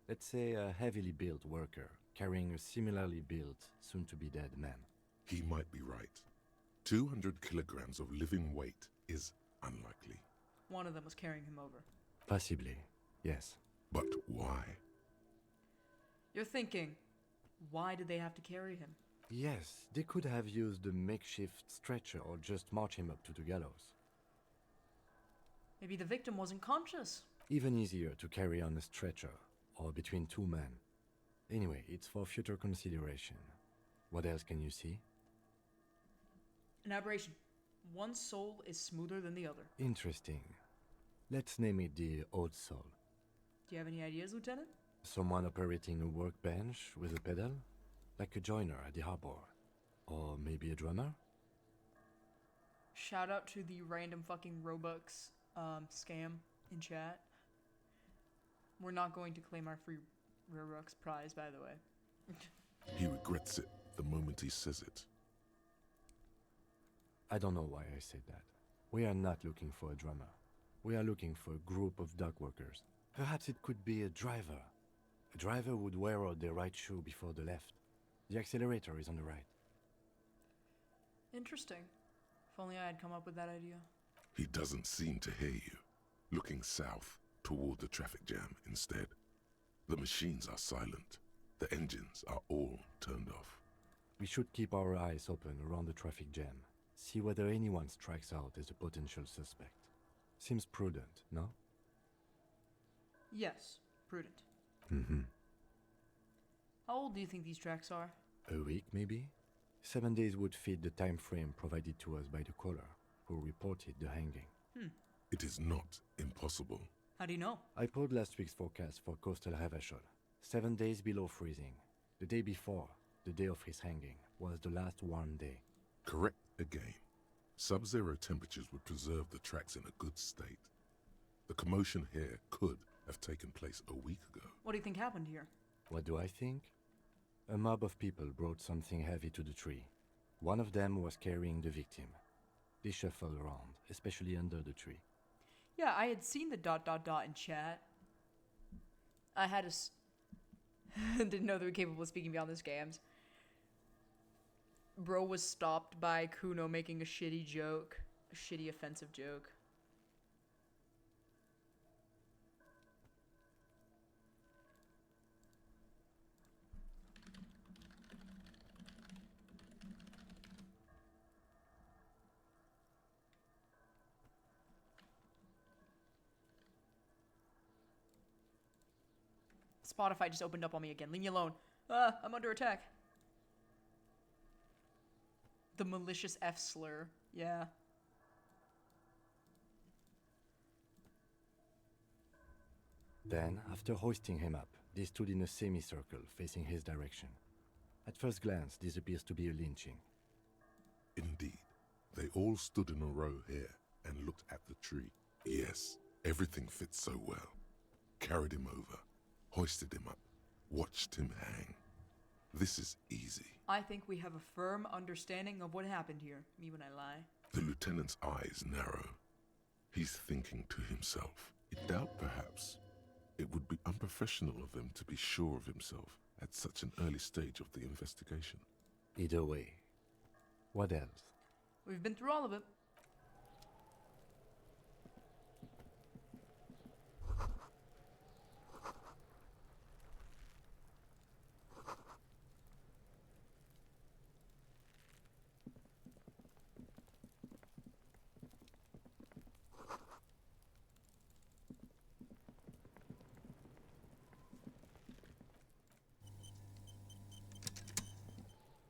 [SPEAKER 8] Let's say a heavily built worker carrying a similarly built, soon-to-be-dead man.
[SPEAKER 3] He might be right. 200 kilograms of living weight is unlikely.
[SPEAKER 1] One of them was carrying him over.
[SPEAKER 8] Possibly, yes.
[SPEAKER 3] But why?
[SPEAKER 1] You're thinking, why did they have to carry him?
[SPEAKER 8] Yes, they could have used a makeshift stretcher or just march him up to the gallows.
[SPEAKER 1] Maybe the victim wasn't conscious.
[SPEAKER 8] Even easier to carry on a stretcher, or between 2 men. Anyway, it's for future consideration. What else can you see?
[SPEAKER 1] An aberration. One sole is smoother than the other.
[SPEAKER 8] Interesting. Let's name it the old sole.
[SPEAKER 1] Do you have any ideas, Lieutenant?
[SPEAKER 8] Someone operating a workbench with a pedal? Like a joiner at the harbor. Or maybe a drummer?
[SPEAKER 1] Shout out to the random fucking Robux scam in chat. We're not going to claim our free Robux prize, by the way.
[SPEAKER 3] He regrets it the moment he says it.
[SPEAKER 8] I don't know why I said that. We are not looking for a drummer. We are looking for a group of dock workers. Perhaps it could be a driver. A driver would wear out their right shoe before the left. The accelerator is on the right.
[SPEAKER 1] Interesting. If only I had come up with that idea.
[SPEAKER 3] He doesn't seem to hear you, looking south toward the traffic jam instead. The machines are silent. The engines are all turned off.
[SPEAKER 8] We should keep our eyes open around the traffic jam. See whether anyone strikes out as a potential suspect. Seems prudent, no?
[SPEAKER 1] Yes, prudent.
[SPEAKER 8] Mm-hmm.
[SPEAKER 1] How old do you think these tracks are?
[SPEAKER 8] A week, maybe? 7 days would fit the time frame provided to us by the caller, who reported the hanging.
[SPEAKER 3] It is not impossible.
[SPEAKER 1] How do you know?
[SPEAKER 8] I pulled last week's forecast for coastal Revachol. 7 days below freezing. The day before, the day of his hanging, was the last warm day.
[SPEAKER 3] Correct again. Sub-zero temperatures would preserve the tracks in a good state. The commotion here could have taken place a week ago.
[SPEAKER 1] What do you think happened here?
[SPEAKER 8] What do I think? A mob of people brought something heavy to the tree. One of them was carrying the victim. They shuffled around, especially under the tree.
[SPEAKER 1] Yeah, I had seen the ... in chat. I had didn't know they were capable of speaking beyond the scams. Bro was stopped by Kuno making a shitty joke. A shitty offensive joke. Spotify just opened up on me again. Leave me alone. I'm under attack. The malicious F slur. Yeah.
[SPEAKER 8] Then, after hoisting him up, they stood in a semicircle facing his direction. At first glance, this appears to be a lynching.
[SPEAKER 3] Indeed. They all stood in a row here and looked at the tree. Yes, everything fits so well. Carried him over, hoisted him up, watched him hang. This is easy.
[SPEAKER 1] I think we have a firm understanding of what happened here. Me when I lie.
[SPEAKER 3] The lieutenant's eyes narrow. He's thinking to himself. In doubt, perhaps. It would be unprofessional of him to be sure of himself at such an early stage of the investigation.
[SPEAKER 8] Either way. What else?
[SPEAKER 1] We've been through all of it.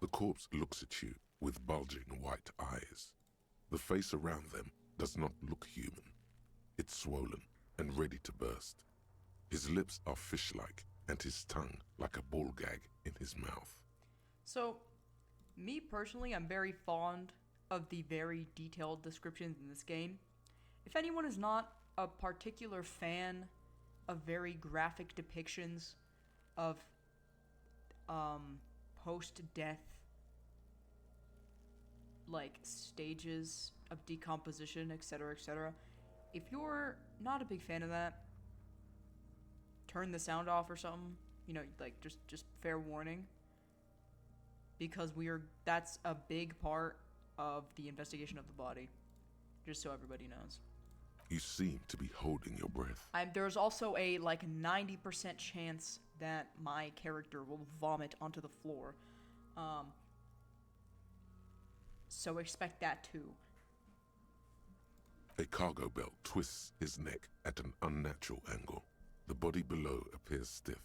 [SPEAKER 3] The corpse looks at you with bulging white eyes. The face around them does not look human. It's swollen and ready to burst. His lips are fish-like and his tongue like a ball gag in his mouth.
[SPEAKER 1] So, me personally, I'm very fond of the very detailed descriptions in this game. If anyone is not a particular fan of very graphic depictions of post-death like stages of decomposition, etc., etc. If you're not a big fan of that, turn the sound off or something. You know, like just fair warning, because that's a big part of the investigation of the body. Just so everybody knows.
[SPEAKER 3] You seem to be holding your breath.
[SPEAKER 1] There's also a like 90% chance that my character will vomit onto the floor. So expect that too.
[SPEAKER 3] A cargo belt twists his neck at an unnatural angle. The body below appears stiff.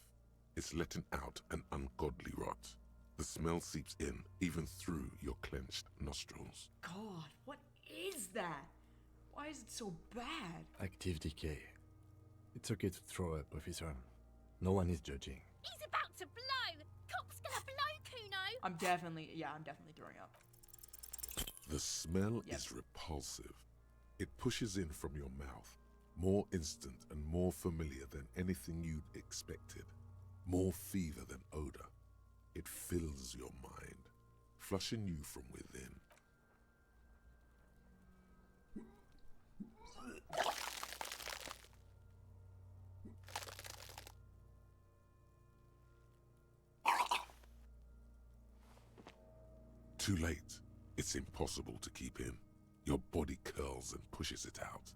[SPEAKER 3] It's letting out an ungodly rot. The smell seeps in, even through your clenched nostrils.
[SPEAKER 1] God, what is that? Why is it so bad?
[SPEAKER 8] Active decay. It's okay to throw up, officer. No one is judging.
[SPEAKER 16] He's about to blow! Cock's gonna blow, Kuno!
[SPEAKER 1] I'm definitely throwing up.
[SPEAKER 3] The smell is repulsive. It pushes in from your mouth, more instant and more familiar than anything you'd expected. More fever than odor. It fills your mind, flushing you from within. Too late. It's impossible to keep in. Your body curls and pushes it out,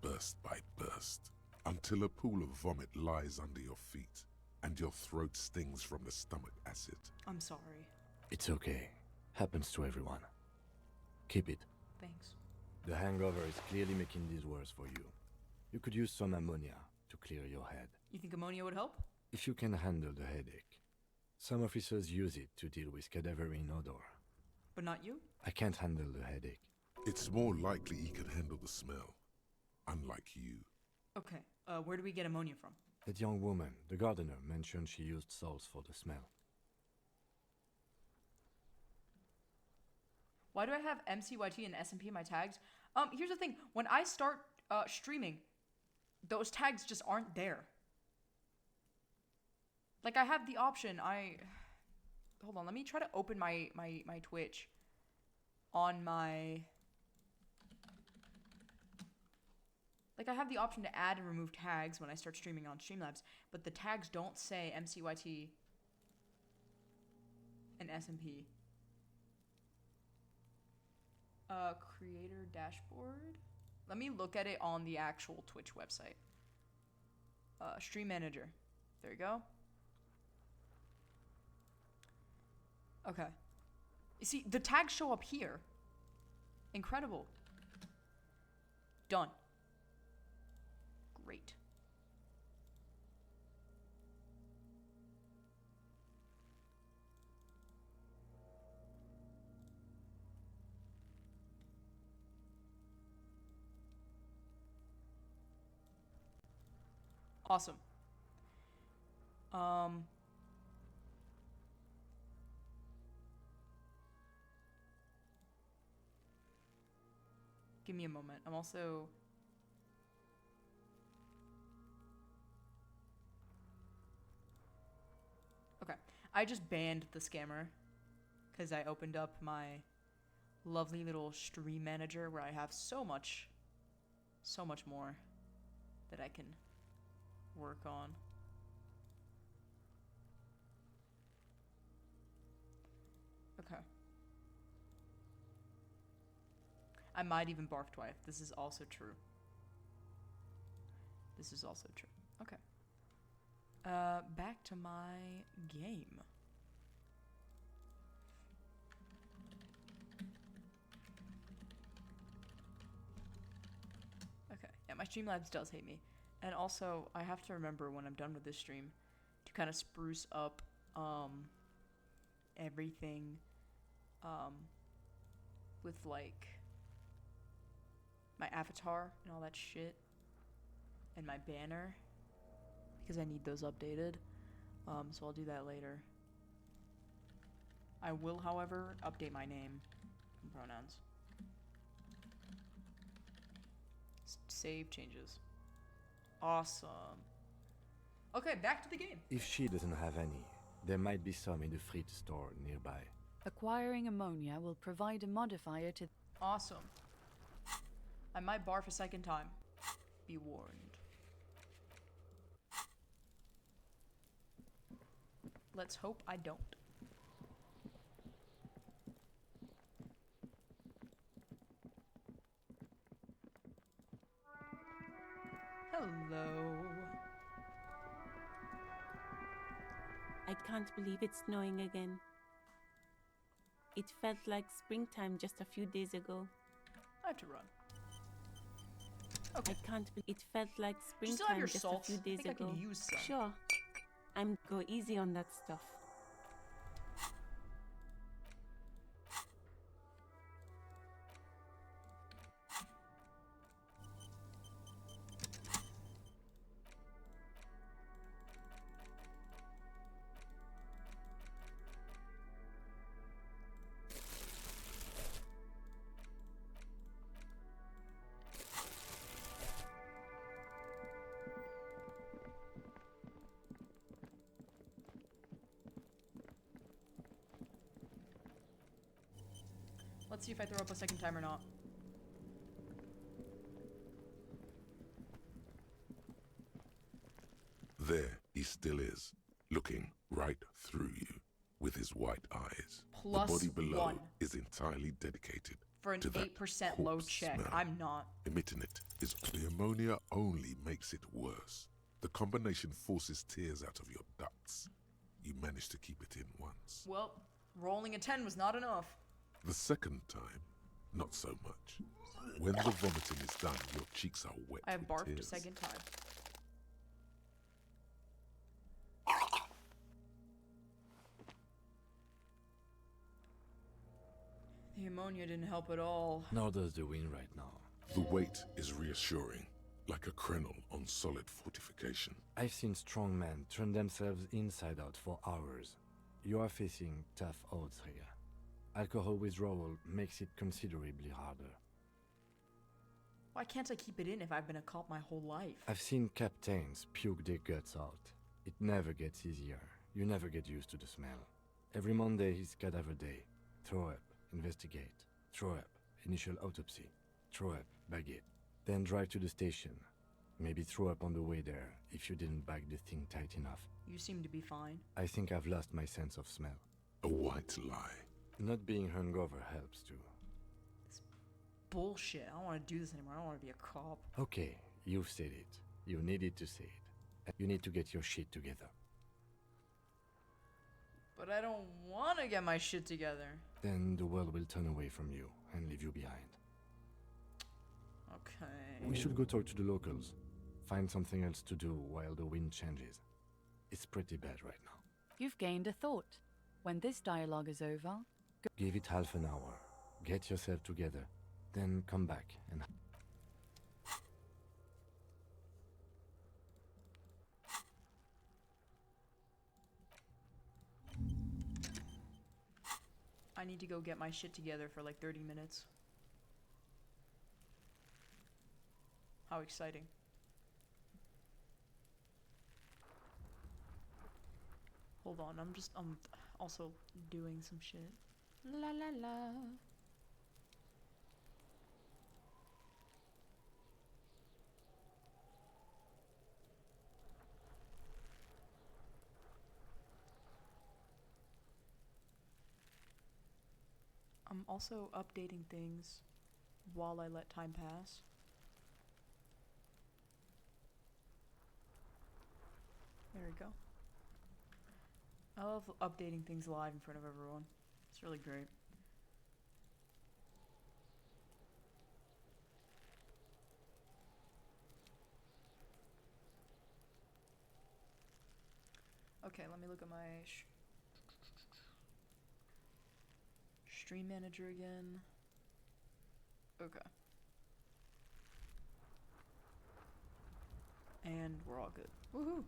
[SPEAKER 3] burst by burst, until a pool of vomit lies under your feet, and your throat stings from the stomach acid.
[SPEAKER 1] I'm sorry.
[SPEAKER 8] It's okay. Happens to everyone. Keep it.
[SPEAKER 1] Thanks.
[SPEAKER 8] The hangover is clearly making this worse for you. You could use some ammonia to clear your head.
[SPEAKER 1] You think ammonia would help?
[SPEAKER 8] If you can handle the headache. Some officers use it to deal with cadaverine odor.
[SPEAKER 1] But not you?
[SPEAKER 8] I can't handle the headache.
[SPEAKER 3] It's more likely he can handle the smell, unlike you.
[SPEAKER 1] Okay, where do we get ammonia from?
[SPEAKER 8] That young woman, the gardener, mentioned she used salts for the smell.
[SPEAKER 1] Why do I have MCYT and SMP in my tags? Here's the thing. When I start streaming, those tags just aren't there. Like, I have the option. Hold on, let me try to open my Twitch on my... Like, I have the option to add and remove tags when I start streaming on Streamlabs, but the tags don't say MCYT and SMP. Creator dashboard? Let me look at it on the actual Twitch website. Stream manager. There you go. Okay. You see, the tags show up here. Incredible. Done. Great. Awesome. Give me a moment. I'm also... Okay. I just banned the scammer because I opened up my lovely little stream manager where I have so much more that I can work on. Okay. I might even barf twice. This is also true. This is also true. Okay. Back to my game. Okay. Yeah, my Streamlabs does hate me. And also, I have to remember when I'm done with this stream to kind of spruce up everything with like my avatar and all that shit and my banner because I need those updated. So I'll do that later. I will, however, update my name and pronouns. Save changes. Awesome. Okay, back to the game.
[SPEAKER 8] If she doesn't have any, there might be some in the fridge store nearby.
[SPEAKER 9] Acquiring ammonia will provide a modifier to...
[SPEAKER 1] Awesome. I might barf a second time. Be warned. Let's hope I don't. Hello.
[SPEAKER 15] I can't believe it's snowing again. It felt like springtime just a few days ago.
[SPEAKER 1] I have to run. Okay.
[SPEAKER 15] I can't believe it felt like
[SPEAKER 1] Do you still have
[SPEAKER 15] springtime
[SPEAKER 1] your
[SPEAKER 15] just
[SPEAKER 1] salt?
[SPEAKER 15] a few days
[SPEAKER 1] I think
[SPEAKER 15] ago.
[SPEAKER 1] I could use some.
[SPEAKER 15] Sure. I'm go easy on that stuff.
[SPEAKER 1] Let's see if I throw up a second time or not.
[SPEAKER 3] There he still is, looking right through you with his white eyes.
[SPEAKER 1] Plus
[SPEAKER 3] the body below
[SPEAKER 1] 1.
[SPEAKER 3] is entirely dedicated
[SPEAKER 1] For an
[SPEAKER 3] to that
[SPEAKER 1] 8% load
[SPEAKER 3] corpse
[SPEAKER 1] check.
[SPEAKER 3] smell.
[SPEAKER 1] I'm not.
[SPEAKER 3] Emitting it is the ammonia only makes it worse. The combination forces tears out of your ducts. You managed to keep it in once.
[SPEAKER 1] Well, Rolling a 10 was not enough.
[SPEAKER 3] The second time, not so much. When the vomiting is done, your cheeks are wet
[SPEAKER 1] I have
[SPEAKER 3] with
[SPEAKER 1] barfed a
[SPEAKER 3] tears.
[SPEAKER 1] second time. The ammonia didn't help at all.
[SPEAKER 8] Nor does the wind right now.
[SPEAKER 3] The weight is reassuring, like a krenel on solid fortification.
[SPEAKER 8] I've seen strong men turn themselves inside out for hours. You are facing tough odds here. Alcohol withdrawal makes it considerably harder.
[SPEAKER 1] Why can't I keep it in if I've been a cop my whole life?
[SPEAKER 8] I've seen captains puke their guts out. It never gets easier. You never get used to the smell. Every Monday is cadaver day. Throw up, investigate. Throw up, initial autopsy. Throw up, bag it. Then drive to the station. Maybe throw up on the way there if you didn't bag the thing tight enough.
[SPEAKER 1] You seem to be fine.
[SPEAKER 8] I think I've lost my sense of smell.
[SPEAKER 3] A white lie.
[SPEAKER 8] Not being hungover helps too.
[SPEAKER 1] Bullshit. I don't want to do this anymore. I don't want to be a cop.
[SPEAKER 8] Okay, you've said it. You needed to say it. You need to get your shit together.
[SPEAKER 1] But I don't want to get my shit together.
[SPEAKER 8] Then the world will turn away from you and leave you behind.
[SPEAKER 1] Okay.
[SPEAKER 8] We should go talk to the locals. Find something else to do while the wind changes. It's pretty bad right now.
[SPEAKER 9] You've gained a thought. When this dialogue is over,
[SPEAKER 8] Give it half an hour. Get yourself together. Then come back and...
[SPEAKER 1] I need to go get my shit together for like 30 minutes. How exciting. Hold on, I'm also doing some shit. La la la. I'm also updating things while I let time pass. There we go. I love updating things live in front of everyone. It's really great. Okay, let me look at my stream manager again. Okay. And we're all good. Woohoo!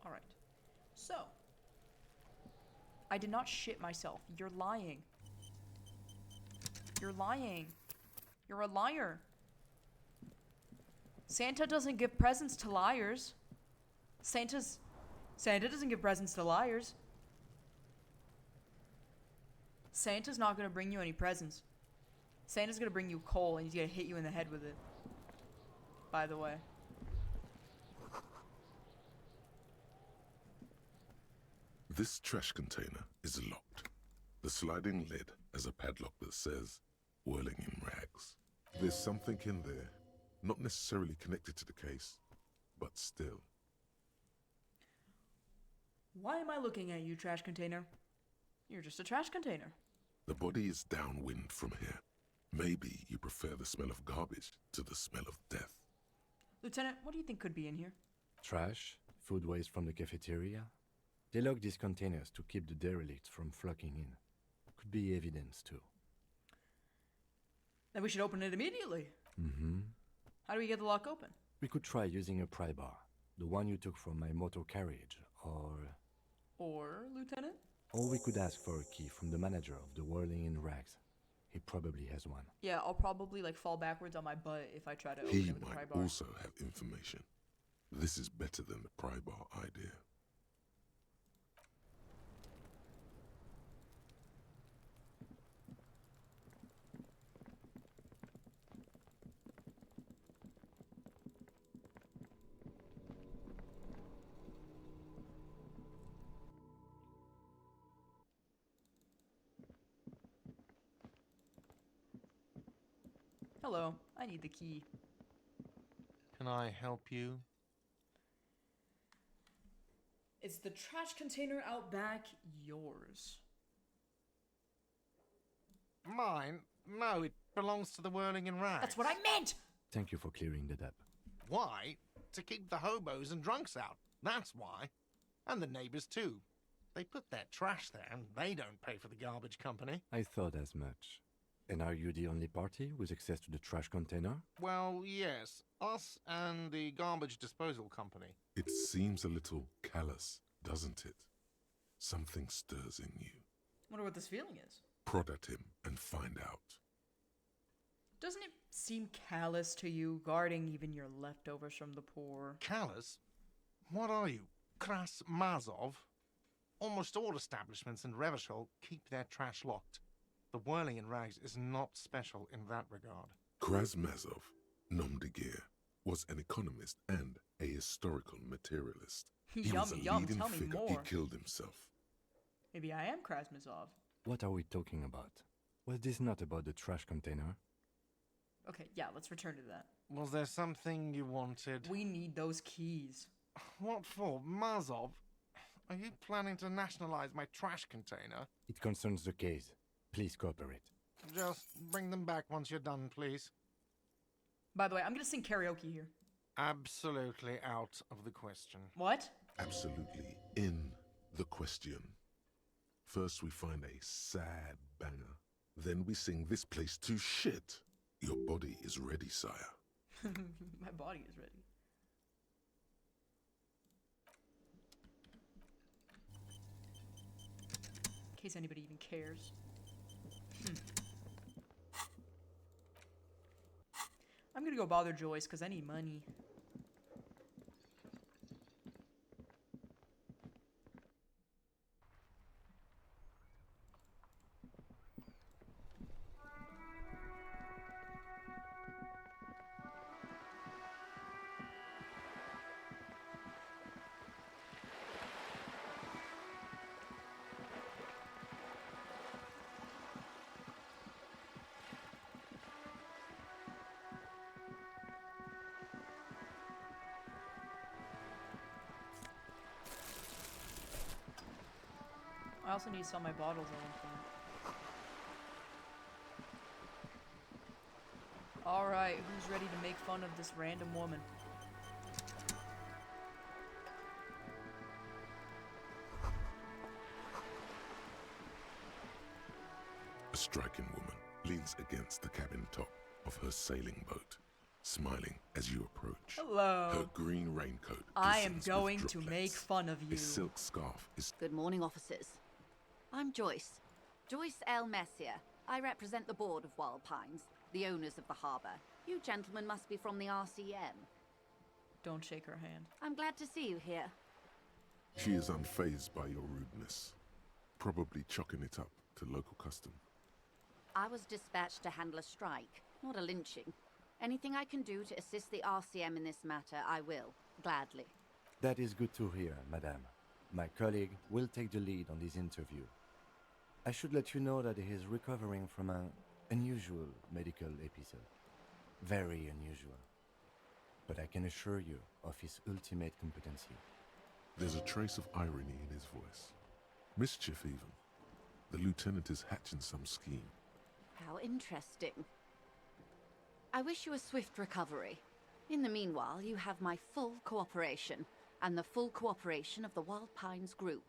[SPEAKER 1] Alright. So. I did not shit myself. You're lying. You're lying. You're a liar. Santa doesn't give presents to liars. Santa doesn't give presents to liars. Santa's not gonna bring you any presents. Santa's gonna bring you coal and he's gonna hit you in the head with it. By the way.
[SPEAKER 3] This trash container is locked. The sliding lid has a padlock that says, "Whirling in rags." There's something in there, not necessarily connected to the case, but still.
[SPEAKER 1] Why am I looking at you, trash container? You're just a trash container.
[SPEAKER 3] The body is downwind from here. Maybe you prefer the smell of garbage to the smell of death.
[SPEAKER 1] Lieutenant, what do you think could be in here?
[SPEAKER 8] Trash, food waste from the cafeteria. They lock these containers to keep the derelicts from flocking in. Could be evidence too.
[SPEAKER 1] Then we should open it immediately.
[SPEAKER 8] Mm-hmm.
[SPEAKER 1] How do we get the lock open?
[SPEAKER 8] We could try using a pry bar. The one you took from my motor carriage,
[SPEAKER 1] Or, Lieutenant?
[SPEAKER 8] Or we could ask for a key from the manager of the Whirling in Rags. He probably has one.
[SPEAKER 1] Yeah, I'll probably like fall backwards on my butt if I try to open
[SPEAKER 3] He
[SPEAKER 1] it with a pry
[SPEAKER 3] might
[SPEAKER 1] bar.
[SPEAKER 3] also have information. This is better than the pry bar idea.
[SPEAKER 1] Hello, I need the key.
[SPEAKER 5] Can
[SPEAKER 6] can I help you?
[SPEAKER 1] Is the trash container out back yours?
[SPEAKER 6] Mine? No, it belongs to the Whirling in Rags.
[SPEAKER 1] That's what I meant!
[SPEAKER 8] Thank you for clearing that up.
[SPEAKER 6] Why? To keep the hobos and drunks out. That's why. And the neighbors too. They put their trash there and they don't pay for the garbage company.
[SPEAKER 8] I thought as much. And are you the only party with access to the trash container?
[SPEAKER 6] Well, yes. Us and the garbage disposal company.
[SPEAKER 3] It seems a little callous, doesn't it? Something stirs in you.
[SPEAKER 1] Wonder what this feeling is.
[SPEAKER 3] Prod at him and find out.
[SPEAKER 1] Doesn't it seem callous to you, guarding even your leftovers from the poor?
[SPEAKER 6] Callous? What are you, Kras Mazov? Almost all establishments in Revachol keep their trash locked. The Whirling in Rags is not special in that regard.
[SPEAKER 3] Krasmazov, nom de guerre, was an economist and a historical materialist. He was a leading
[SPEAKER 1] tell me
[SPEAKER 3] figure.
[SPEAKER 1] more.
[SPEAKER 3] He killed himself.
[SPEAKER 1] Maybe I am Krasmazov.
[SPEAKER 8] What are we talking about? Was this not about the trash container?
[SPEAKER 1] Okay, yeah, let's return to that.
[SPEAKER 6] Was there something you wanted?
[SPEAKER 1] We need those keys.
[SPEAKER 6] What for? Mazov? Are you planning to nationalize my trash container?
[SPEAKER 8] It concerns the case. Please cooperate.
[SPEAKER 6] Just bring them back once you're done, please.
[SPEAKER 1] By the way, I'm gonna sing karaoke here.
[SPEAKER 6] Absolutely out of the question.
[SPEAKER 1] What?
[SPEAKER 3] Absolutely in the question. First we find a sad banger. Then we sing this place to shit. Your body is ready, sire.
[SPEAKER 1] My body is ready. In case anybody even cares. I'm gonna go bother Joyce because I need money. I also need to sell my bottles at one point. Alright, who's ready to make fun of this random woman?
[SPEAKER 3] A striking woman leans against the cabin top of her sailing boat, smiling as you approach.
[SPEAKER 1] Hello.
[SPEAKER 3] Her green raincoat
[SPEAKER 1] I am
[SPEAKER 3] glistens with
[SPEAKER 1] going to
[SPEAKER 3] droplets.
[SPEAKER 1] make fun of you.
[SPEAKER 3] A silk scarf is...
[SPEAKER 7] Good morning, officers. I'm Joyce. Joyce L. Messier. I represent the board of Wild Pines, the owners of the harbour. You gentlemen must be from the RCM.
[SPEAKER 1] Don't shake her hand.
[SPEAKER 7] I'm glad to see you here.
[SPEAKER 3] She is unfazed by your rudeness, probably chalking it up to local custom.
[SPEAKER 7] I was dispatched to handle a strike, not a lynching. Anything I can do to assist the RCM in this matter, I will, gladly.
[SPEAKER 8] That is good to hear, madame. My colleague will take the lead on this interview. I should let you know that he is recovering from an unusual medical episode. Very unusual. But I can assure you of his ultimate competency.
[SPEAKER 3] There's a trace of irony in his voice. Mischief, even. The lieutenant is hatching some scheme.
[SPEAKER 7] How interesting. I wish you a swift recovery. In the meanwhile, you have my full cooperation, and the full cooperation of the Wild Pines Group.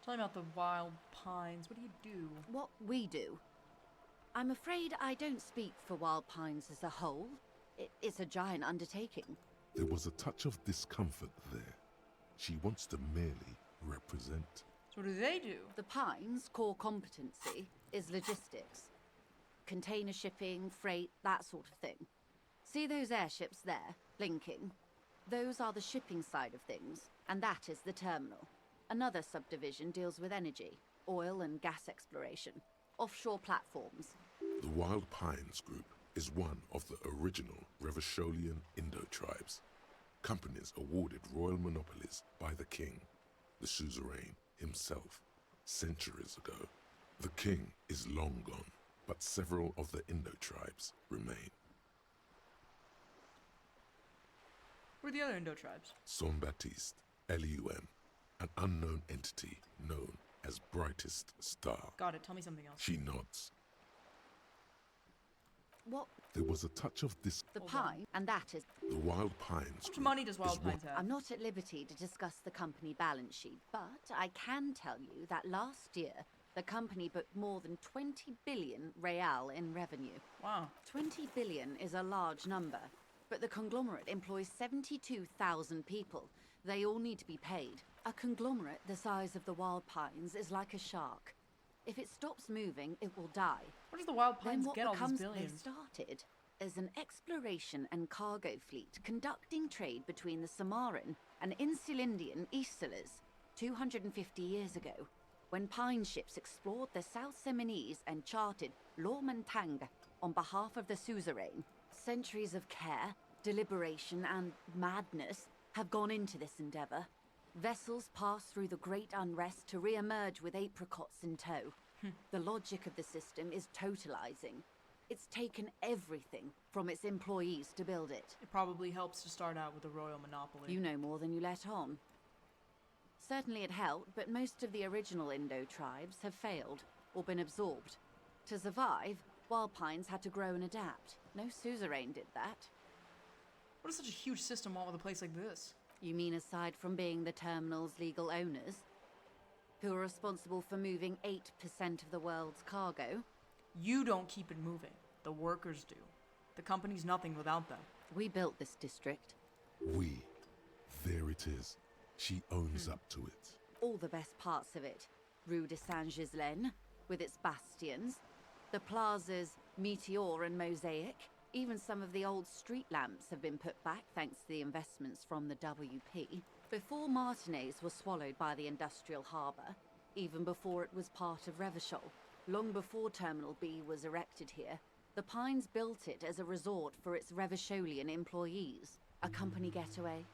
[SPEAKER 1] Tell me about the Wild Pines. What do you do?
[SPEAKER 7] What we do? I'm afraid I don't speak for Wild Pines as a whole. It's a giant undertaking.
[SPEAKER 3] There was a touch of discomfort there. She wants to merely represent.
[SPEAKER 1] So what do they do?
[SPEAKER 7] The Pines' core competency is logistics. Container shipping, freight, that sort of thing. See those airships there, blinking? Those are the shipping side of things, and that is the terminal. Another subdivision deals with energy, oil and gas exploration, offshore platforms.
[SPEAKER 3] The Wild Pines Group is one of the original revacholian Indo-tribes. Companies awarded royal monopolies by the king, the suzerain himself, centuries ago. The king is long gone, but several of the Indo-tribes remain.
[SPEAKER 1] What are the other Indo tribes?
[SPEAKER 3] Son Baptiste, ELYSIUM, an unknown entity known as Brightest Star.
[SPEAKER 1] Got it. Tell me something else.
[SPEAKER 3] She nods.
[SPEAKER 7] What?
[SPEAKER 3] There was a touch of this.
[SPEAKER 7] The pine, and that is...
[SPEAKER 3] The Wild Pines.
[SPEAKER 1] How much money does Wild Pines have?
[SPEAKER 7] I'm not at liberty to discuss the company balance sheet, but I can tell you that last year, the company booked more than 20 billion real in revenue.
[SPEAKER 1] Wow.
[SPEAKER 7] 20 billion is a large number, but the conglomerate employs 72,000 people. They all need to be paid. A conglomerate the size of the Wild Pines is like a shark. If it stops moving, it will die.
[SPEAKER 1] What does the Wild Pines get all these
[SPEAKER 7] They
[SPEAKER 1] billions?
[SPEAKER 7] started as an exploration and cargo fleet conducting trade between the Samaran and Insulindian Isolas 250 years ago, when pine ships explored the South Seminese and charted Lomantang on behalf of the suzerain. Centuries of care, deliberation, and madness have gone into this endeavor. Vessels pass through the great unrest to re-emerge with apricots in tow. The logic of the system is totalizing. It's taken everything from its employees to build it.
[SPEAKER 1] It probably helps to start out with a royal monopoly.
[SPEAKER 7] You know more than you let on. Certainly it helped, but most of the original Indo tribes have failed or been absorbed. To survive, Wild Pines had to grow and adapt. No suzerain did that.
[SPEAKER 1] What does such a huge system want with a place like this?
[SPEAKER 7] You mean aside from being the terminal's legal owners, who are responsible for moving 8% of the world's cargo?
[SPEAKER 1] You don't keep it moving. The workers do. The company's nothing without them.
[SPEAKER 7] We built this district.
[SPEAKER 3] We. There it is. She owns up to it.
[SPEAKER 7] All the best parts of it. Rue de Saint-Ghislain, with its bastions. The plazas Meteor and Mosaic. Even some of the old street lamps have been put back thanks to the investments from the WP. Before Martinez was swallowed by the industrial harbour, even before it was part of Revachol, long before Terminal B was erected here, the Pines built it as a resort for its revacholian employees. A company getaway,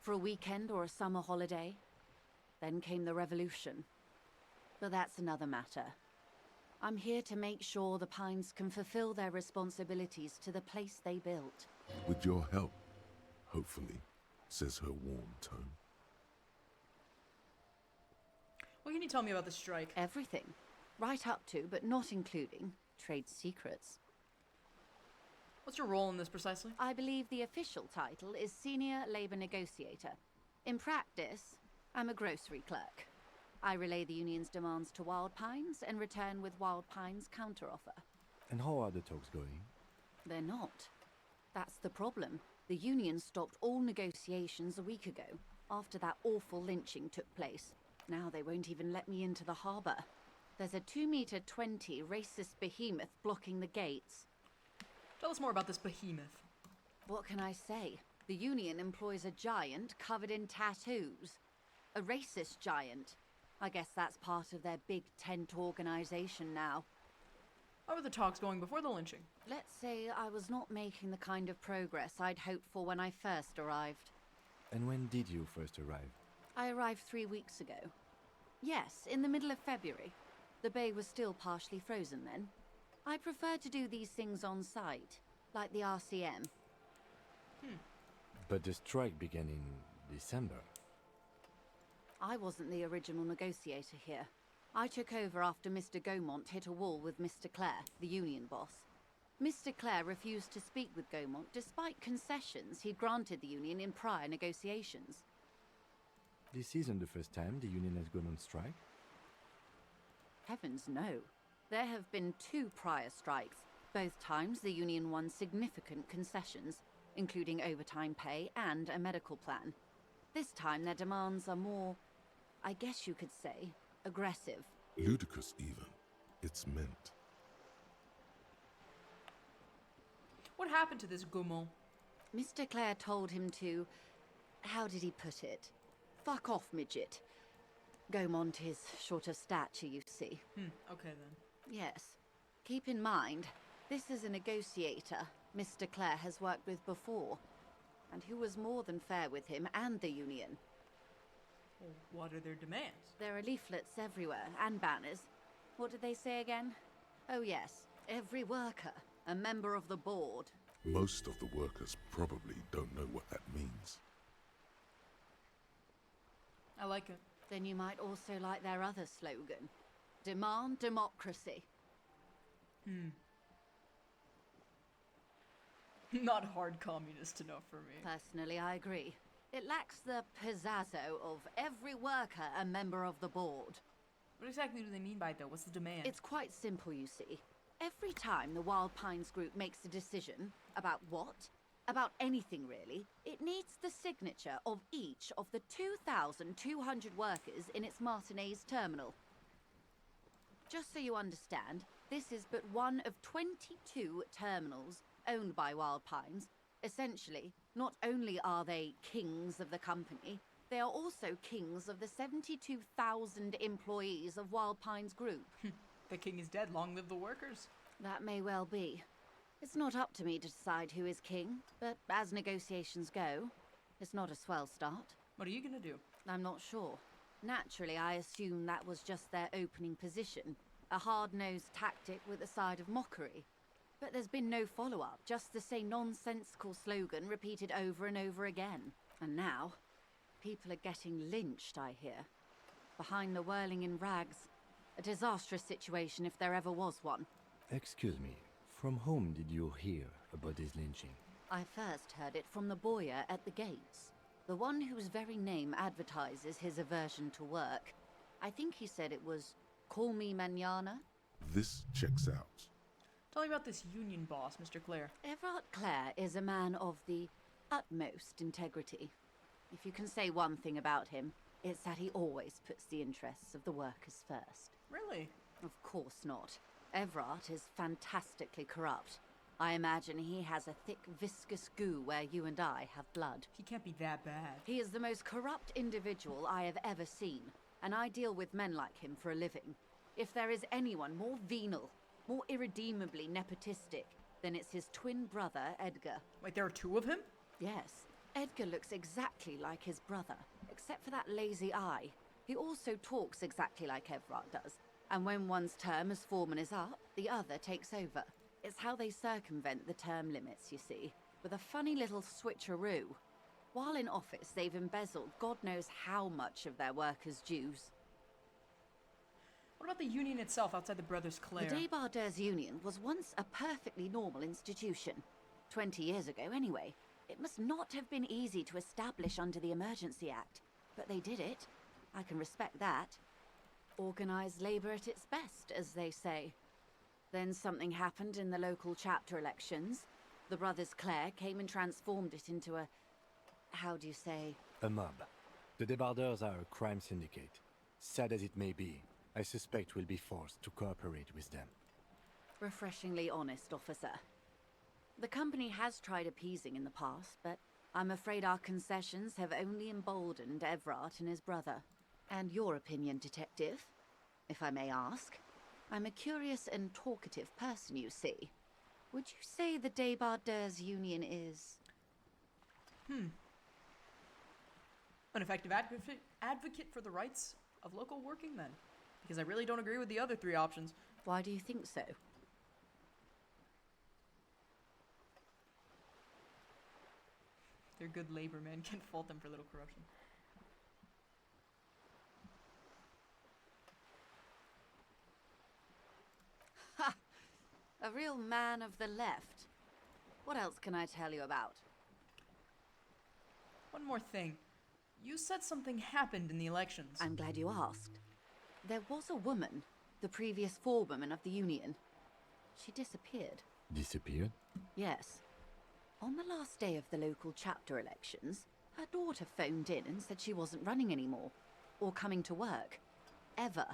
[SPEAKER 7] for a weekend or a summer holiday. Then came the revolution. But that's another matter. I'm here to make sure the Pines can fulfill their responsibilities to the place they built.
[SPEAKER 3] With your help, hopefully, says her warm tone.
[SPEAKER 1] What can you tell me about the strike?
[SPEAKER 7] Everything. Right up to, but not including, trade secrets.
[SPEAKER 1] What's your role in this precisely?
[SPEAKER 7] I believe the official title is Senior Labor Negotiator. In practice, I'm a grocery clerk. I relay the union's demands to Wild Pines and return with Wild Pines' counteroffer.
[SPEAKER 8] And how are the talks going?
[SPEAKER 7] They're not. That's the problem. The union stopped all negotiations a week ago, after that awful lynching took place. Now they won't even let me into the harbour. There's a 2-meter 20 racist behemoth blocking the gates.
[SPEAKER 1] Tell us more about this behemoth.
[SPEAKER 7] What can I say? The union employs a giant covered in tattoos. A racist giant. I guess that's part of their big tent organization now.
[SPEAKER 1] How were the talks going before the lynching?
[SPEAKER 7] Let's say I was not making the kind of progress I'd hoped for when I first arrived.
[SPEAKER 8] And when did you first arrive?
[SPEAKER 7] I arrived 3 weeks ago. Yes, in the middle of February. The bay was still partially frozen then. I prefer to do these things on site, like the RCM.
[SPEAKER 8] But the strike began in December.
[SPEAKER 7] I wasn't the original negotiator here. I took over after Mr. Gaumont hit a wall with Mr. Clare, the union boss. Mr. Clare refused to speak with Gaumont despite concessions he'd granted the union in prior negotiations.
[SPEAKER 8] This isn't the first time the union has gone on strike.
[SPEAKER 7] Heavens no. There have been 2 prior strikes. Both times the union won significant concessions, including overtime pay and a medical plan. This time their demands are more, I guess you could say, aggressive.
[SPEAKER 3] Ludicrous even. It's meant.
[SPEAKER 1] What happened to this Gaumont?
[SPEAKER 7] Mr. Clare told him to... how did he put it? Fuck off, midget. Gaumont is short of stature, you see.
[SPEAKER 1] Okay then.
[SPEAKER 7] Yes. Keep in mind, this is a negotiator Mr. Clare has worked with before, and who was more than fair with him and the union.
[SPEAKER 1] Well, what are their demands?
[SPEAKER 7] There are leaflets everywhere, and banners. What did they say again? Oh yes, every worker, a member of the board.
[SPEAKER 3] Most of the workers probably don't know what that means.
[SPEAKER 1] I like it.
[SPEAKER 7] Then you might also like their other slogan. Demand democracy.
[SPEAKER 1] Not hard communist enough for me.
[SPEAKER 7] Personally, I agree. It lacks the pizzazzo of every worker a member of the board.
[SPEAKER 1] What exactly do they mean by it, though? What's the demand?
[SPEAKER 7] It's quite simple, you see. Every time the Wild Pines group makes a decision about what? About anything, really, it needs the signature of each of the 2,200 workers in its Martinez terminal. Just so you understand, this is but one of 22 terminals owned by Wild Pines. Essentially, not only are they kings of the company, they are also kings of the 72,000 employees of Wild Pines Group.
[SPEAKER 1] The king is dead. Long live the workers.
[SPEAKER 7] That may well be. It's not up to me to decide who is king, but as negotiations go, it's not a swell start.
[SPEAKER 1] What are you gonna do?
[SPEAKER 7] I'm not sure. Naturally, I assume that was just their opening position, a hard-nosed tactic with a side of mockery. But there's been no follow-up, just the same nonsensical slogan repeated over and over again. And now, people are getting lynched, I hear. Behind the whirling in rags. A disastrous situation if there ever was one.
[SPEAKER 8] Excuse me, from whom did you hear about this lynching?
[SPEAKER 7] I first heard it from the boyer at the gates. The one whose very name advertises his aversion to work. I think he said it was, "Call me mañana."
[SPEAKER 3] This checks out.
[SPEAKER 1] Tell me about this union boss, Mr. Clare.
[SPEAKER 7] Everard Clare is a man of the utmost integrity. If you can say one thing about him, it's that he always puts the interests of the workers first.
[SPEAKER 1] Really?
[SPEAKER 7] Of course not. Everard is fantastically corrupt. I imagine he has a thick, viscous goo where you and I have blood.
[SPEAKER 1] He can't be that bad.
[SPEAKER 7] He is the most corrupt individual I have ever seen, and I deal with men like him for a living. If there is anyone more venal, more irredeemably nepotistic, then it's his twin brother, Edgar.
[SPEAKER 1] Wait, there are two of him?
[SPEAKER 7] Yes. Edgar looks exactly like his brother, except for that lazy eye. He also talks exactly like Everard does, and when one's term as foreman is up, the other takes over. It's how they circumvent the term limits, you see, with a funny little switcheroo. While in office, they've embezzled God knows how much of their workers' dues.
[SPEAKER 1] What about the union itself outside the Brothers Clare?
[SPEAKER 7] The Débardeurs Union was once a perfectly normal institution. 20 years ago, anyway. It must not have been easy to establish under the Emergency Act, but they did it. I can respect that. Organised labour at its best, as they say. Then something happened in the local chapter elections. The Brothers Clare came and transformed it into a... how do you say?
[SPEAKER 8] A mob. The Débardeurs are a crime syndicate. Sad as it may be, I suspect we'll be forced to cooperate with them.
[SPEAKER 7] Refreshingly honest, officer. The company has tried appeasing in the past, but I'm afraid our concessions have only emboldened Everard and his brother. And your opinion, detective, if I may ask? I'm a curious and talkative person, you see. Would you say the Débardeurs Union is...
[SPEAKER 1] An effective advocate for the rights of local working men. Because I really don't agree with the other three options.
[SPEAKER 7] Why do you think so?
[SPEAKER 1] They're good labor men. Can't fault them for little corruption.
[SPEAKER 7] Ha! A real man of the left. What else can I tell you about?
[SPEAKER 1] One more thing. You said something happened in the elections.
[SPEAKER 7] I'm glad you asked. There was a woman, the previous forewoman of the union. She disappeared.
[SPEAKER 8] Disappeared?
[SPEAKER 7] Yes. On the last day of the local chapter elections, her daughter phoned in and said she wasn't running anymore, or coming to work. Ever.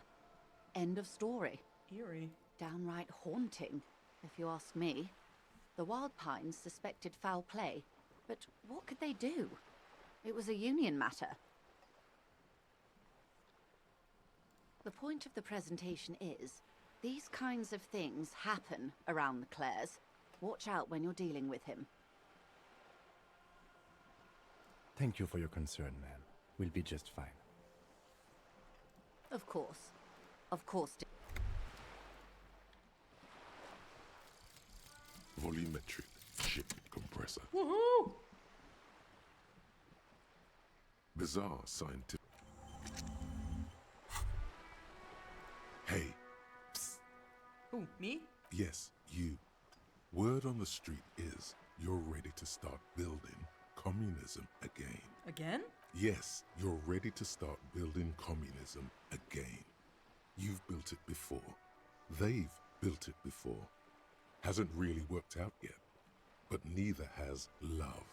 [SPEAKER 7] End of story.
[SPEAKER 1] Eerie.
[SPEAKER 7] Downright haunting, if you ask me. The Wild Pines suspected foul play, but what could they do? It was a union matter. The point of the presentation is, these kinds of things happen around the Clares. Watch out when you're dealing with him.
[SPEAKER 8] Thank you for your concern, ma'am. We'll be just fine.
[SPEAKER 7] Of course. Of course.
[SPEAKER 3] Volumetric ship compressor.
[SPEAKER 1] Woohoo!
[SPEAKER 3] Bizarre scientific.
[SPEAKER 1] Who, me?
[SPEAKER 3] Yes, you. Word on the street is you're ready to start building communism again.
[SPEAKER 1] Again?
[SPEAKER 3] Yes, you're ready to start building communism again. You've built it before. They've built it before. Hasn't really worked out yet. But neither has love.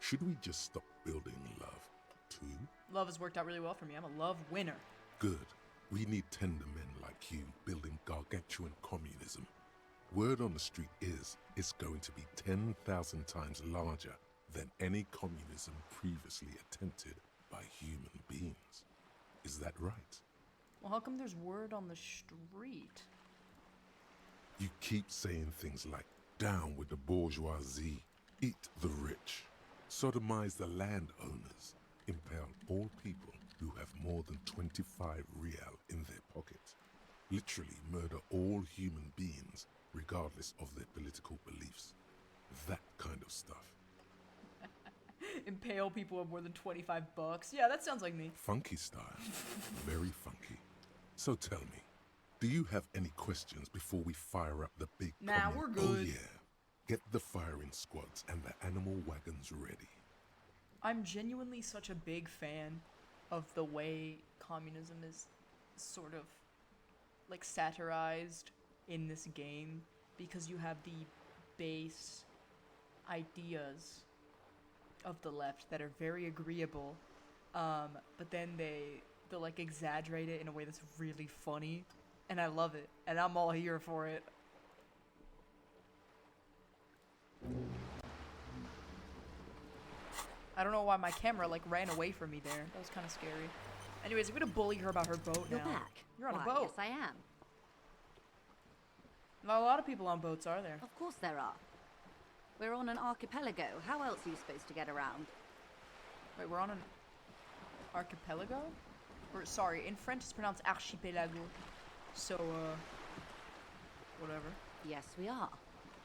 [SPEAKER 3] Should we just stop building love, too?
[SPEAKER 1] Love has worked out really well for me. I'm a love winner.
[SPEAKER 3] Good. We need tender men like you building gargantuan communism. Word on the street is it's going to be 10,000 times larger than any communism previously attempted by human beings. Is that right?
[SPEAKER 1] Well, how come there's word on the street?
[SPEAKER 3] You keep saying things like, down with the bourgeoisie, eat the rich, sodomize the landowners, impale all people who have more than 25 real in their pocket, literally murder all human beings regardless of their political beliefs. That kind of stuff.
[SPEAKER 1] Impale people with more than 25 bucks. Yeah, that sounds like me.
[SPEAKER 3] Funky style. Very funky. So tell me, do you have any questions before we fire up the big
[SPEAKER 1] Nah, we're good.
[SPEAKER 3] Oh yeah. Get the firing squads and the animal wagons ready.
[SPEAKER 1] I'm genuinely such a big fan of the way communism is sort of like satirized in this game, because you have the base ideas of the left that are very agreeable, but then they'll like exaggerate it in a way that's really funny, and I love it, and I'm all here for it. I don't know why my camera like ran away from me there. That was kind of scary. Anyways, I'm gonna bully her about her boat
[SPEAKER 7] You're
[SPEAKER 1] now.
[SPEAKER 7] back.
[SPEAKER 1] You're on
[SPEAKER 7] Why,
[SPEAKER 1] a boat.
[SPEAKER 7] Yes, I am.
[SPEAKER 1] Not a lot of people on boats, are there?
[SPEAKER 7] Of course there are. We're on an archipelago. How else are you supposed to get around?
[SPEAKER 1] Wait, we're on an archipelago? Or, sorry, in French it's pronounced archipelago. So, whatever.
[SPEAKER 7] Yes, we are.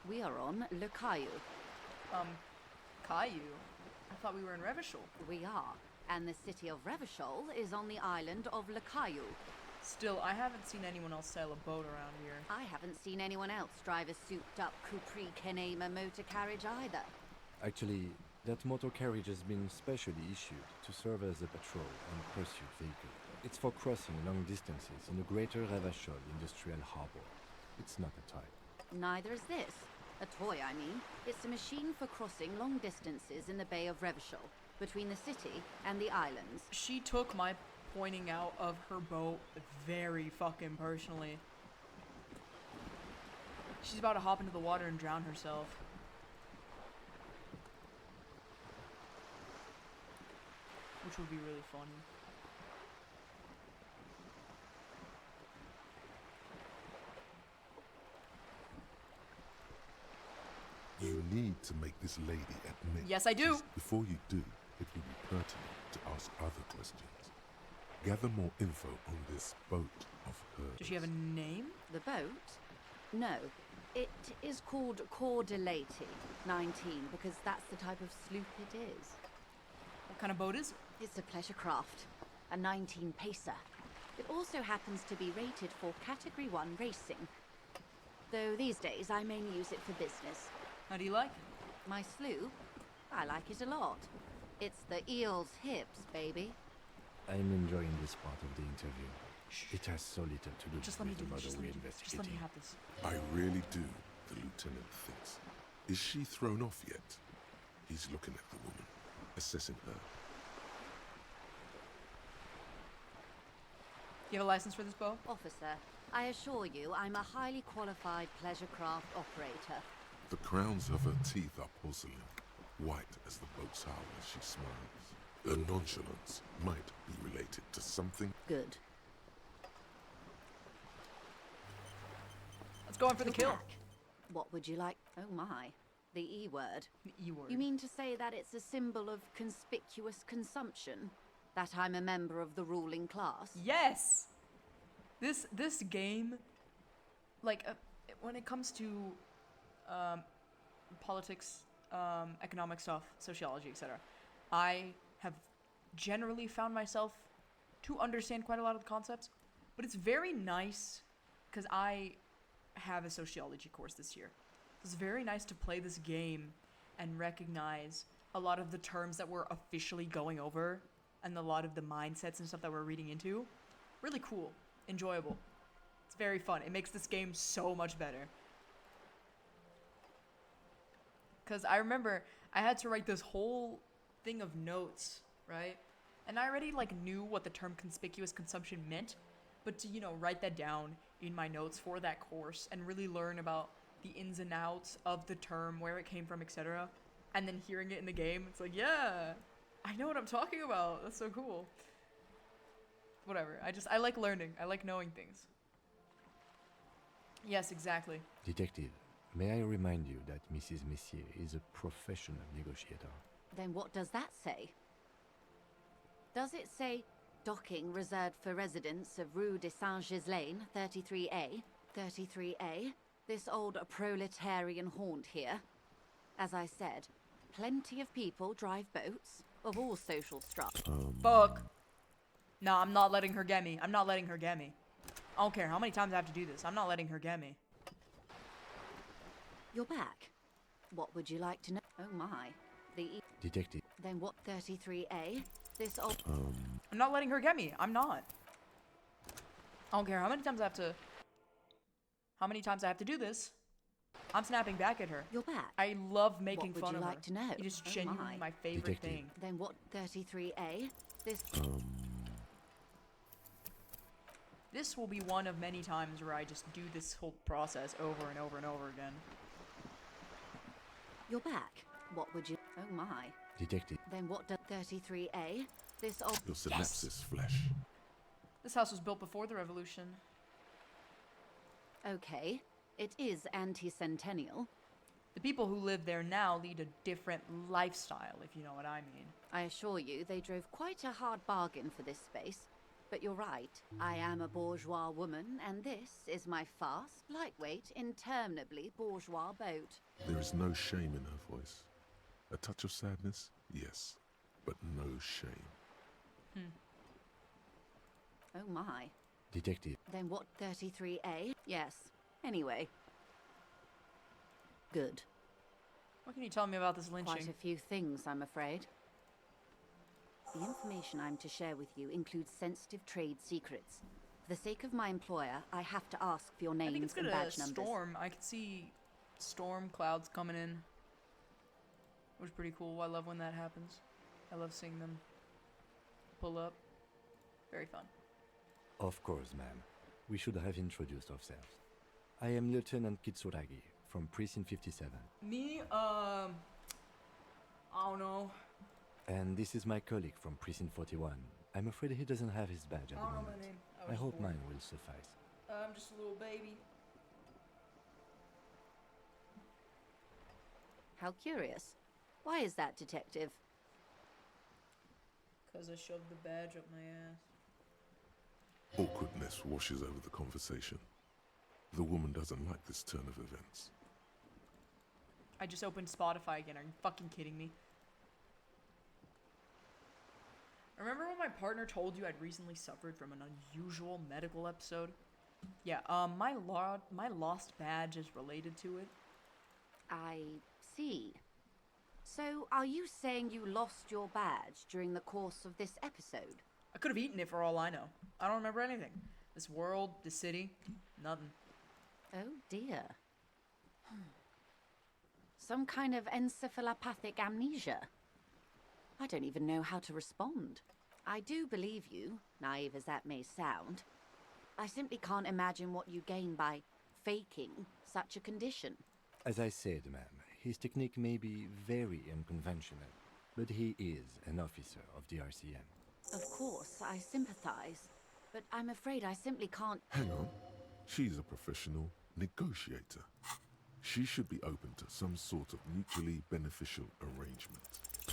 [SPEAKER 7] We are on Le Caillou.
[SPEAKER 1] Caillou? I thought we were in Revachol.
[SPEAKER 7] We are. And the city of Revachol is on the island of Le Caillou.
[SPEAKER 1] Still, I haven't seen anyone else sail a boat around here.
[SPEAKER 7] I haven't seen anyone else drive a souped-up Capri Kenema motor carriage either.
[SPEAKER 8] Actually, that motor carriage has been specially issued to serve as a patrol and pursuit vehicle. It's for crossing long distances in the greater Revachol industrial harbor. It's not a toy.
[SPEAKER 7] Neither is this. A toy, I mean. It's a machine for crossing long distances in the Bay of Revachol, between the city and the islands.
[SPEAKER 1] She took my pointing out of her boat very fucking personally. She's about to hop into the water and drown herself. Which would be really funny.
[SPEAKER 3] You need to make this lady admit.
[SPEAKER 1] Yes, I do.
[SPEAKER 3] Before you do, it will be pertinent to ask other questions. Gather more info on this boat of hers.
[SPEAKER 1] Does she have a name?
[SPEAKER 7] The boat? No. It is called Cordelati 19 because that's the type of sloop it is.
[SPEAKER 1] What kind of boat is it?
[SPEAKER 7] It's a pleasure craft, a 19 pacer. It also happens to be rated for Category 1 racing. Though these days I mainly use it for business.
[SPEAKER 1] How do you like it?
[SPEAKER 7] My sloop? I like it a lot. It's the eel's hips, baby.
[SPEAKER 8] I'm enjoying this part of the interview. It has so little to do
[SPEAKER 1] Just let me
[SPEAKER 8] with the
[SPEAKER 1] do this.
[SPEAKER 8] murder
[SPEAKER 1] Just let
[SPEAKER 8] we're
[SPEAKER 1] me do this. Just let me
[SPEAKER 8] investigating.
[SPEAKER 1] have this.
[SPEAKER 3] I really do, the lieutenant thinks. Is she thrown off yet? He's looking at the woman, assessing her.
[SPEAKER 1] You have a license for this boat?
[SPEAKER 7] Officer, I assure you I'm a highly qualified pleasure craft operator.
[SPEAKER 3] The crowns of her teeth are porcelain, white as the boat's hull as she smiles. Her nonchalance might be related to something.
[SPEAKER 7] Good.
[SPEAKER 1] Let's go in for the kill.
[SPEAKER 7] Back. What would you like? Oh my. The E word.
[SPEAKER 1] The E word.
[SPEAKER 7] You mean to say that it's a symbol of conspicuous consumption? That I'm a member of the ruling class?
[SPEAKER 1] Yes! This game, like, when it comes to politics, economic stuff, sociology, etc., I have generally found myself to understand quite a lot of the concepts, but it's very nice because I have a sociology course this year. It's very nice to play this game and recognize a lot of the terms that we're officially going over and a lot of the mindsets and stuff that we're reading into. Really cool. Enjoyable. It's very fun. It makes this game so much better. Because I remember I had to write this whole thing of notes, right? And I already like knew what the term conspicuous consumption meant, but to, write that down in my notes for that course and really learn about the ins and outs of the term, where it came from, etc. And then hearing it in the game, it's like, yeah, I know what I'm talking about. That's so cool. Whatever. I like learning. I like knowing things. Yes, exactly.
[SPEAKER 8] Detective, may I remind you that Mrs. Messier is a professional negotiator?
[SPEAKER 7] Then what does that say? Does it say docking reserved for residents of Rue de Saint-Ghislain, 33A? 33A? This old proletarian haunt here. As I said, plenty of people drive boats of all social strata.
[SPEAKER 1] Fuck. No, I'm not letting her get me. I'm not letting her get me. I don't care how many times I have to do this. I'm not letting her get me.
[SPEAKER 7] You're back. What would you like to know? Oh my.
[SPEAKER 8] Detective.
[SPEAKER 7] Then what, 33A? This old...
[SPEAKER 1] I'm not letting her get me. I'm not. I don't care how many times I have to... How many times I have to do this. I'm snapping back at her.
[SPEAKER 7] You're back.
[SPEAKER 1] I love making fun of her.
[SPEAKER 7] What would you like to know?
[SPEAKER 1] It is genuinely my favorite
[SPEAKER 8] Detective.
[SPEAKER 1] thing.
[SPEAKER 7] Then what, 33A? This...
[SPEAKER 1] This will be one of many times where I just do this whole process over and over and over again.
[SPEAKER 7] You're back. What would you... Oh my.
[SPEAKER 8] Detective.
[SPEAKER 7] Then what does 33A? This old...
[SPEAKER 3] Your synapses flesh.
[SPEAKER 1] This house was built before the revolution.
[SPEAKER 7] Okay. It is anti-centennial.
[SPEAKER 1] The people who live there now lead a different lifestyle, if you know what I mean.
[SPEAKER 7] I assure you, they drove quite a hard bargain for this space. But you're right. I am a bourgeois woman, and this is my fast, lightweight, interminably bourgeois boat.
[SPEAKER 3] There is no shame in her voice. A touch of sadness, yes, but no shame.
[SPEAKER 7] Oh my.
[SPEAKER 8] Detective.
[SPEAKER 7] Then what, 33A? Yes. Anyway. Good.
[SPEAKER 1] What can you tell me about this lynching?
[SPEAKER 7] Quite a few things, I'm afraid. The information I'm to share with you includes sensitive trade secrets. For the sake of my employer, I have to ask for your
[SPEAKER 1] I think
[SPEAKER 7] names
[SPEAKER 1] it's
[SPEAKER 7] and
[SPEAKER 1] gonna
[SPEAKER 7] badge numbers.
[SPEAKER 1] storm. I can see storm clouds coming in. Which is pretty cool. I love when that happens. I love seeing them pull up. Very fun.
[SPEAKER 8] Of course, ma'am. We should have introduced ourselves. I am Lieutenant Kitsuragi from Precinct 57.
[SPEAKER 1] Me, I don't know.
[SPEAKER 8] And this is my colleague from Precinct 41. I'm afraid he doesn't have his badge at the moment.
[SPEAKER 1] My name.
[SPEAKER 8] I hope mine will suffice.
[SPEAKER 1] I'm just a little baby.
[SPEAKER 7] How curious. Why is that, Detective?
[SPEAKER 1] Because I shoved the badge up my ass.
[SPEAKER 3] Awkwardness washes over the conversation. The woman doesn't like this turn of events.
[SPEAKER 1] I just opened Spotify again. Are you fucking kidding me? Remember when my partner told you I'd recently suffered from an unusual medical episode? Yeah, my lost badge is related to it.
[SPEAKER 7] I see. So, are you saying you lost your badge during the course of this episode?
[SPEAKER 1] I could have eaten it for all I know. I don't remember anything. This world, this city, nothing.
[SPEAKER 7] Oh dear. Some kind of encephalopathic amnesia. I don't even know how to respond. I do believe you, naive as that may sound. I simply can't imagine what you gain by faking such a condition.
[SPEAKER 8] As I said, ma'am, his technique may be very unconventional, but he is an officer of the RCM.
[SPEAKER 7] Of course, I sympathize, but I'm afraid I simply can't...
[SPEAKER 3] Hang on. She's a professional negotiator. She should be open to some sort of mutually beneficial arrangement.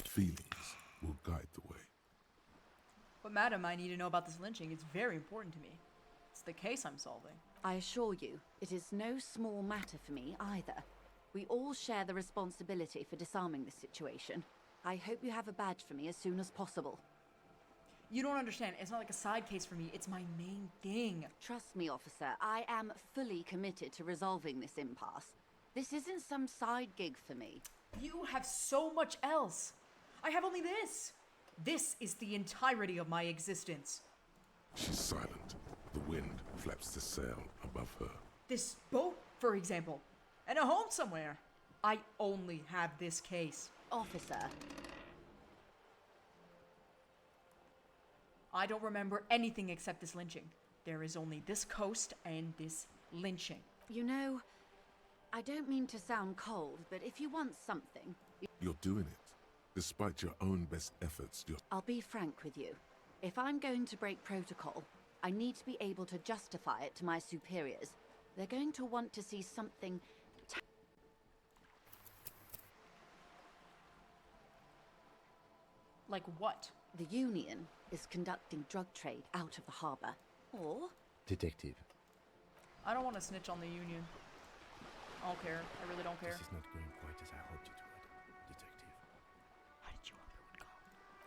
[SPEAKER 3] Feelings will guide the way.
[SPEAKER 1] But madam, I need to know about this lynching. It's very important to me. It's the case I'm solving.
[SPEAKER 7] I assure you, it is no small matter for me either. We all share the responsibility for disarming this situation. I hope you have a badge for me as soon as possible.
[SPEAKER 1] You don't understand. It's not like a side case for me. It's my main thing.
[SPEAKER 7] Trust me, officer, I am fully committed to resolving this impasse. This isn't some side gig for me.
[SPEAKER 1] You have so much else. I have only this. This is the entirety of my existence.
[SPEAKER 3] She's silent. The wind flaps the sail above her.
[SPEAKER 1] This boat, for example, and a home somewhere. I only have this case.
[SPEAKER 7] Officer.
[SPEAKER 1] I don't remember anything except this lynching. There is only this coast and this lynching.
[SPEAKER 7] You know, I don't mean to sound cold, but if you want something...
[SPEAKER 3] You're doing it. Despite your own best efforts,
[SPEAKER 7] I'll be frank with you. If I'm going to break protocol, I need to be able to justify it to my superiors. They're going to want to see something...
[SPEAKER 1] Like what?
[SPEAKER 7] The Union is conducting drug trade out of the harbor. Or...
[SPEAKER 8] Detective.
[SPEAKER 1] I don't want to snitch on the Union. I don't care. I really don't care.
[SPEAKER 8] This is not going quite as I hoped it would, Detective.
[SPEAKER 1] How did you hope it would go?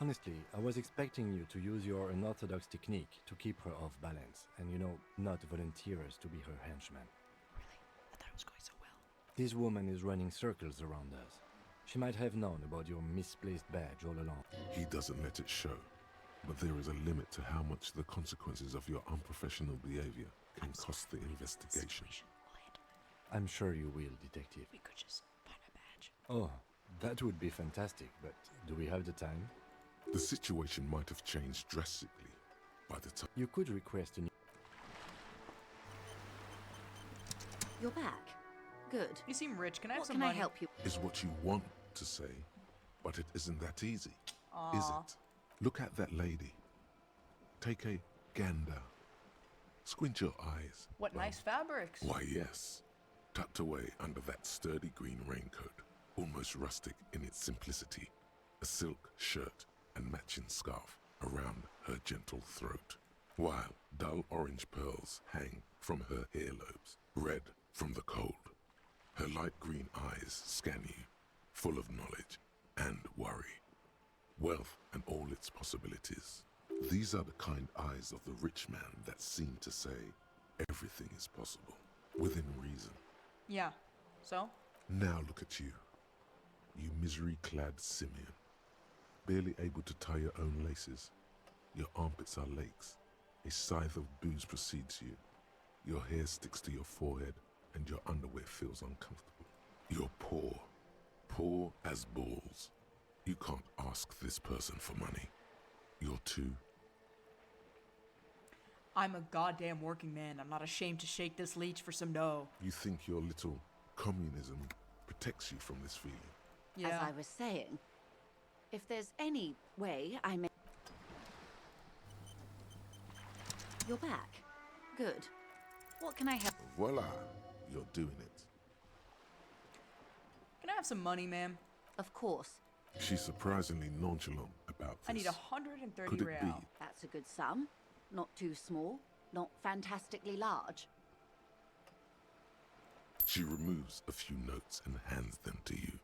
[SPEAKER 8] Honestly, I was expecting you to use your unorthodox technique to keep her off balance, and not volunteer us to be her henchman.
[SPEAKER 1] Really? I thought it was going so well.
[SPEAKER 8] This woman is running circles around us. She might have known about your misplaced badge all along.
[SPEAKER 3] He doesn't let it show, but there is a limit to how much the consequences of your unprofessional behavior can cost the investigation.
[SPEAKER 8] I'm sure you will, Detective.
[SPEAKER 1] We could just find a badge.
[SPEAKER 8] Oh, that would be fantastic, but do we have the time?
[SPEAKER 3] The situation might have changed drastically by the time...
[SPEAKER 8] You could request an...
[SPEAKER 7] You're back. Good.
[SPEAKER 1] You seem rich. Can I have
[SPEAKER 7] what
[SPEAKER 1] some
[SPEAKER 7] can
[SPEAKER 1] money?
[SPEAKER 7] I help you?
[SPEAKER 3] Is what you want to say, but it isn't that easy, is it? Look at that lady. Take a gander. Squint your eyes.
[SPEAKER 1] What nice fabrics.
[SPEAKER 3] Why, yes. Tucked away under that sturdy green raincoat, almost rustic in its simplicity, a silk shirt and matching scarf around her gentle throat, while dull orange pearls hang from her earlobes, red from the cold. Her light green eyes scan you, full of knowledge and worry, wealth and all its possibilities. These are the kind eyes of the rich man that seem to say everything is possible, within reason.
[SPEAKER 1] Yeah. So?
[SPEAKER 3] Now look at you, you misery-clad simian, barely able to tie your own laces. Your armpits are lakes. A scythe of booze precedes you. Your hair sticks to your forehead, and your underwear feels uncomfortable. You're poor, poor as balls. You can't ask this person for money. You're too...
[SPEAKER 1] I'm a goddamn working man. I'm not ashamed to shake this leech for some dough.
[SPEAKER 3] You think your little communism protects you from this feeling?
[SPEAKER 1] Yeah.
[SPEAKER 7] As I was saying, if there's any way I may... You're back. Good. What can I help?
[SPEAKER 3] Voila, you're doing it.
[SPEAKER 1] Can I have some money, ma'am?
[SPEAKER 7] Of course.
[SPEAKER 3] She's surprisingly nonchalant about this.
[SPEAKER 1] I need 130
[SPEAKER 3] Could it
[SPEAKER 1] real.
[SPEAKER 3] be?
[SPEAKER 7] That's a good sum. Not too small, not fantastically large.
[SPEAKER 3] She removes a few notes and hands them to you.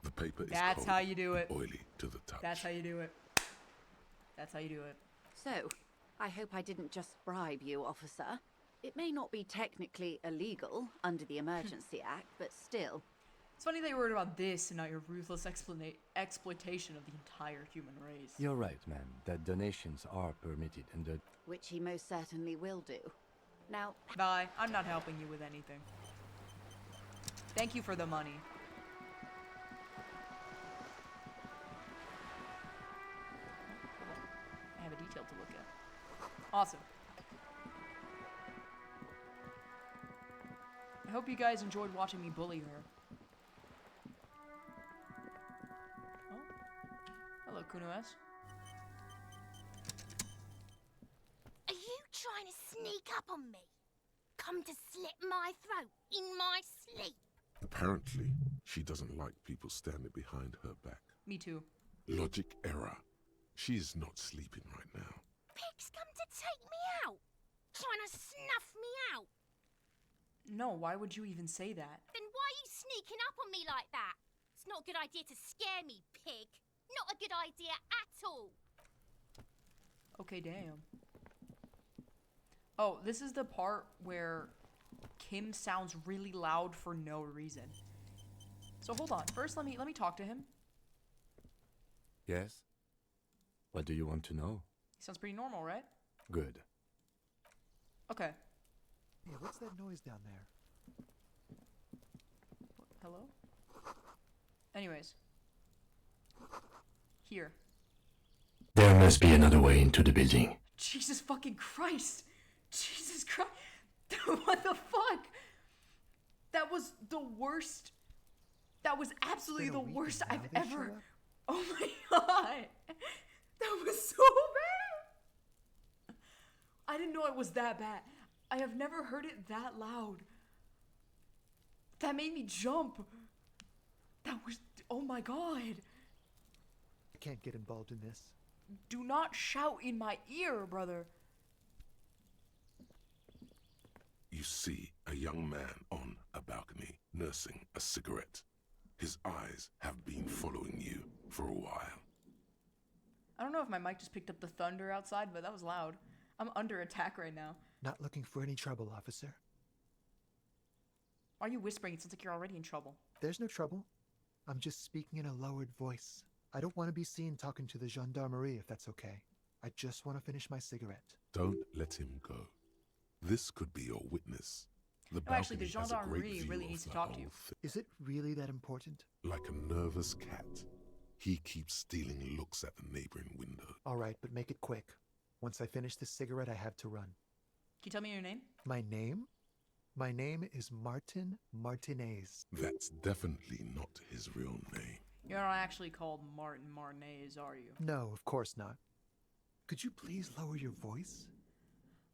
[SPEAKER 3] The paper is
[SPEAKER 1] That's
[SPEAKER 3] cold
[SPEAKER 1] how you do it.
[SPEAKER 3] and oily to the touch.
[SPEAKER 1] That's how you do it. That's how you do it.
[SPEAKER 7] So, I hope I didn't just bribe you, officer. It may not be technically illegal under the Emergency Act, but still.
[SPEAKER 1] It's funny they worried about this and not your ruthless exploitation of the entire human race.
[SPEAKER 8] You're right, ma'am, that donations are permitted and that...
[SPEAKER 7] Which he most certainly will do. Now...
[SPEAKER 1] Bye. I'm not helping you with anything. Thank you for the money. I have a detail to look at. Awesome. I hope you guys enjoyed watching me bully her. Oh. Hello, Kuno S.
[SPEAKER 16] Are you trying to sneak up on me? Come to slit my throat in my sleep?
[SPEAKER 3] Apparently, she doesn't like people standing behind her back.
[SPEAKER 1] Me too.
[SPEAKER 3] Logic error. She is not sleeping right now.
[SPEAKER 16] Pigs come to take me out, trying to snuff me out.
[SPEAKER 1] No, why would you even say that?
[SPEAKER 16] Then why are you sneaking up on me like that? It's not a good idea to scare me, pig. Not a good idea at all.
[SPEAKER 1] Okay, damn. Oh, this is the part where Kim sounds really loud for no reason. So hold on. First, let me talk to him.
[SPEAKER 8] Yes? What do you want to know?
[SPEAKER 1] He sounds pretty normal, right?
[SPEAKER 8] Good.
[SPEAKER 1] Okay.
[SPEAKER 17] Hey, what's that noise down there?
[SPEAKER 1] Hello? Anyways. Here.
[SPEAKER 8] There must be another way into the building.
[SPEAKER 1] Jesus fucking Christ! Jesus Christ! What the fuck? That was the worst. That was absolutely the worst I've ever. Oh my god! That was so bad! I didn't know it was that bad. I have never heard it that loud. That made me jump. That was. Oh my god.
[SPEAKER 17] I can't get involved in this.
[SPEAKER 1] Do not shout in my ear, brother.
[SPEAKER 3] You see a young man on a balcony nursing a cigarette. His eyes have been following you for a while.
[SPEAKER 1] I don't know if my mic just picked up the thunder outside, but that was loud. I'm under attack right now.
[SPEAKER 17] Not looking for any trouble, officer.
[SPEAKER 1] Why are you whispering? It sounds like you're already in trouble.
[SPEAKER 17] There's no trouble. I'm just speaking in a lowered voice. I don't want to be seen talking to the gendarmerie if that's okay. I just want to finish my cigarette.
[SPEAKER 3] Don't let him go. This could be your witness. The
[SPEAKER 1] No, actually, the
[SPEAKER 3] balcony has a great
[SPEAKER 1] gendarmerie
[SPEAKER 3] view
[SPEAKER 1] really
[SPEAKER 3] of
[SPEAKER 1] needs to
[SPEAKER 3] the
[SPEAKER 1] talk to
[SPEAKER 3] whole
[SPEAKER 1] you.
[SPEAKER 17] Is it really that important?
[SPEAKER 3] Like a nervous cat, he keeps stealing looks at the neighboring window.
[SPEAKER 17] All right, but make it quick. Once I finish this cigarette, I have to run.
[SPEAKER 1] Can you tell me your name?
[SPEAKER 17] My name? My name is Martin Martinez.
[SPEAKER 3] That's definitely not his real name.
[SPEAKER 1] You're not actually called Martin Marnez, are you?
[SPEAKER 17] No, of course not. Could you please lower your voice?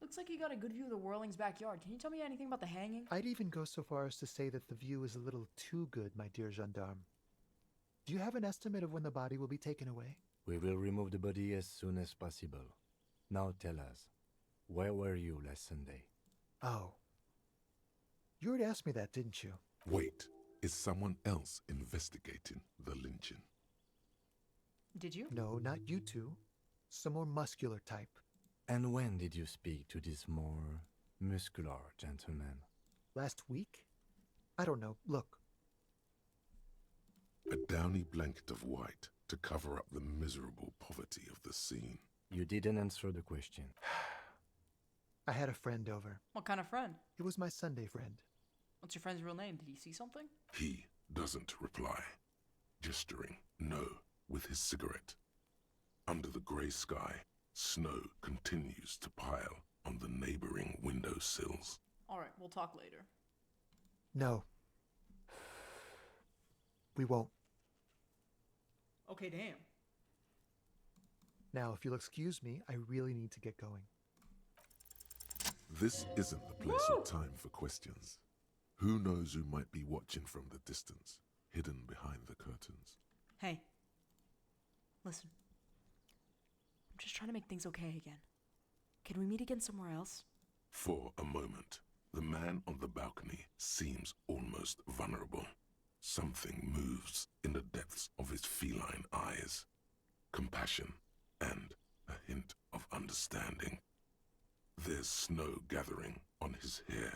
[SPEAKER 1] Looks like you got a good view of the Whirling's backyard. Can you tell me anything about the hanging?
[SPEAKER 17] I'd even go so far as to say that the view is a little too good, my dear gendarme. Do you have an estimate of when the body will be taken away?
[SPEAKER 8] We will remove the body as soon as possible. Now tell us, where were you last Sunday?
[SPEAKER 17] Oh. You already asked me that, didn't you?
[SPEAKER 3] Wait, is someone else investigating the lynching?
[SPEAKER 1] Did you?
[SPEAKER 17] No, not you two. Some more muscular type.
[SPEAKER 8] And when did you speak to this more muscular gentleman?
[SPEAKER 17] Last week? I don't know. Look.
[SPEAKER 3] A downy blanket of white to cover up the miserable poverty of the scene.
[SPEAKER 8] You didn't answer the question.
[SPEAKER 17] I had a friend over.
[SPEAKER 1] What kind of friend?
[SPEAKER 17] It was my Sunday friend.
[SPEAKER 1] What's your friend's real name? Did he see something?
[SPEAKER 3] He doesn't reply, gesturing no with his cigarette. Under the grey sky, snow continues to pile on the neighboring windowsills.
[SPEAKER 1] Alright, we'll talk later.
[SPEAKER 17] No. We won't.
[SPEAKER 1] Okay, damn.
[SPEAKER 17] Now, if you'll excuse me, I really need to get going.
[SPEAKER 3] This isn't the place or time for questions. Who knows who might be watching from the distance, hidden behind the curtains.
[SPEAKER 1] Hey. Listen. I'm just trying to make things okay again. Can we meet again somewhere else?
[SPEAKER 3] For a moment, the man on the balcony seems almost vulnerable. Something moves in the depths of his feline eyes. Compassion and a hint of understanding. There's snow gathering on his hair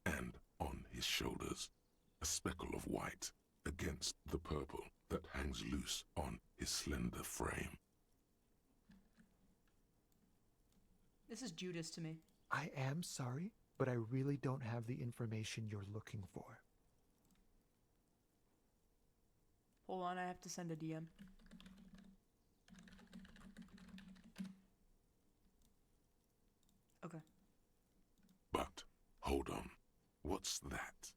[SPEAKER 3] and on his shoulders. A speckle of white against the purple that hangs loose on his slender frame.
[SPEAKER 1] This is Judas to me.
[SPEAKER 17] I am sorry, but I really don't have the information you're looking for.
[SPEAKER 1] Hold on, I have to send a DM. Okay.
[SPEAKER 3] But, hold on, what's that?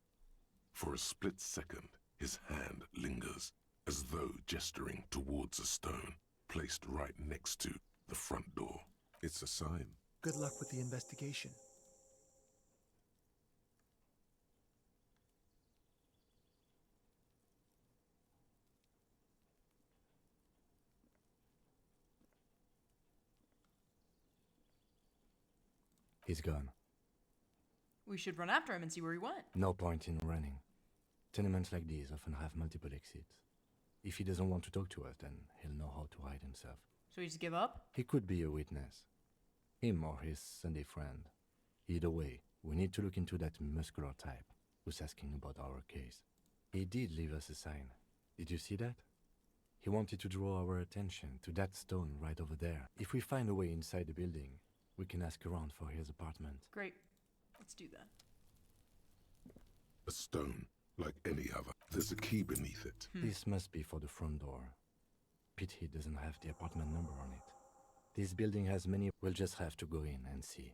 [SPEAKER 3] For a split second, his hand lingers, as though gesturing towards a stone placed right next to the front door. It's a sign.
[SPEAKER 17] Good luck with the investigation.
[SPEAKER 8] He's gone.
[SPEAKER 1] We should run after him and see where he went.
[SPEAKER 8] No point in running. Tenements like these often have multiple exits. If he doesn't want to talk to us, then he'll know how to hide himself.
[SPEAKER 1] So he just give up?
[SPEAKER 8] He could be a witness. Him or his Sunday friend. Either way, we need to look into that muscular type who's asking about our case. He did leave us a sign. Did you see that? He wanted to draw our attention to that stone right over there. If we find a way inside the building, we can ask around for his apartment.
[SPEAKER 1] Great. Let's do that.
[SPEAKER 3] A stone, like any other. There's a key beneath it.
[SPEAKER 8] This must be for the front door. Pity he doesn't have the apartment number on it. This building has many. We'll just have to go in and see.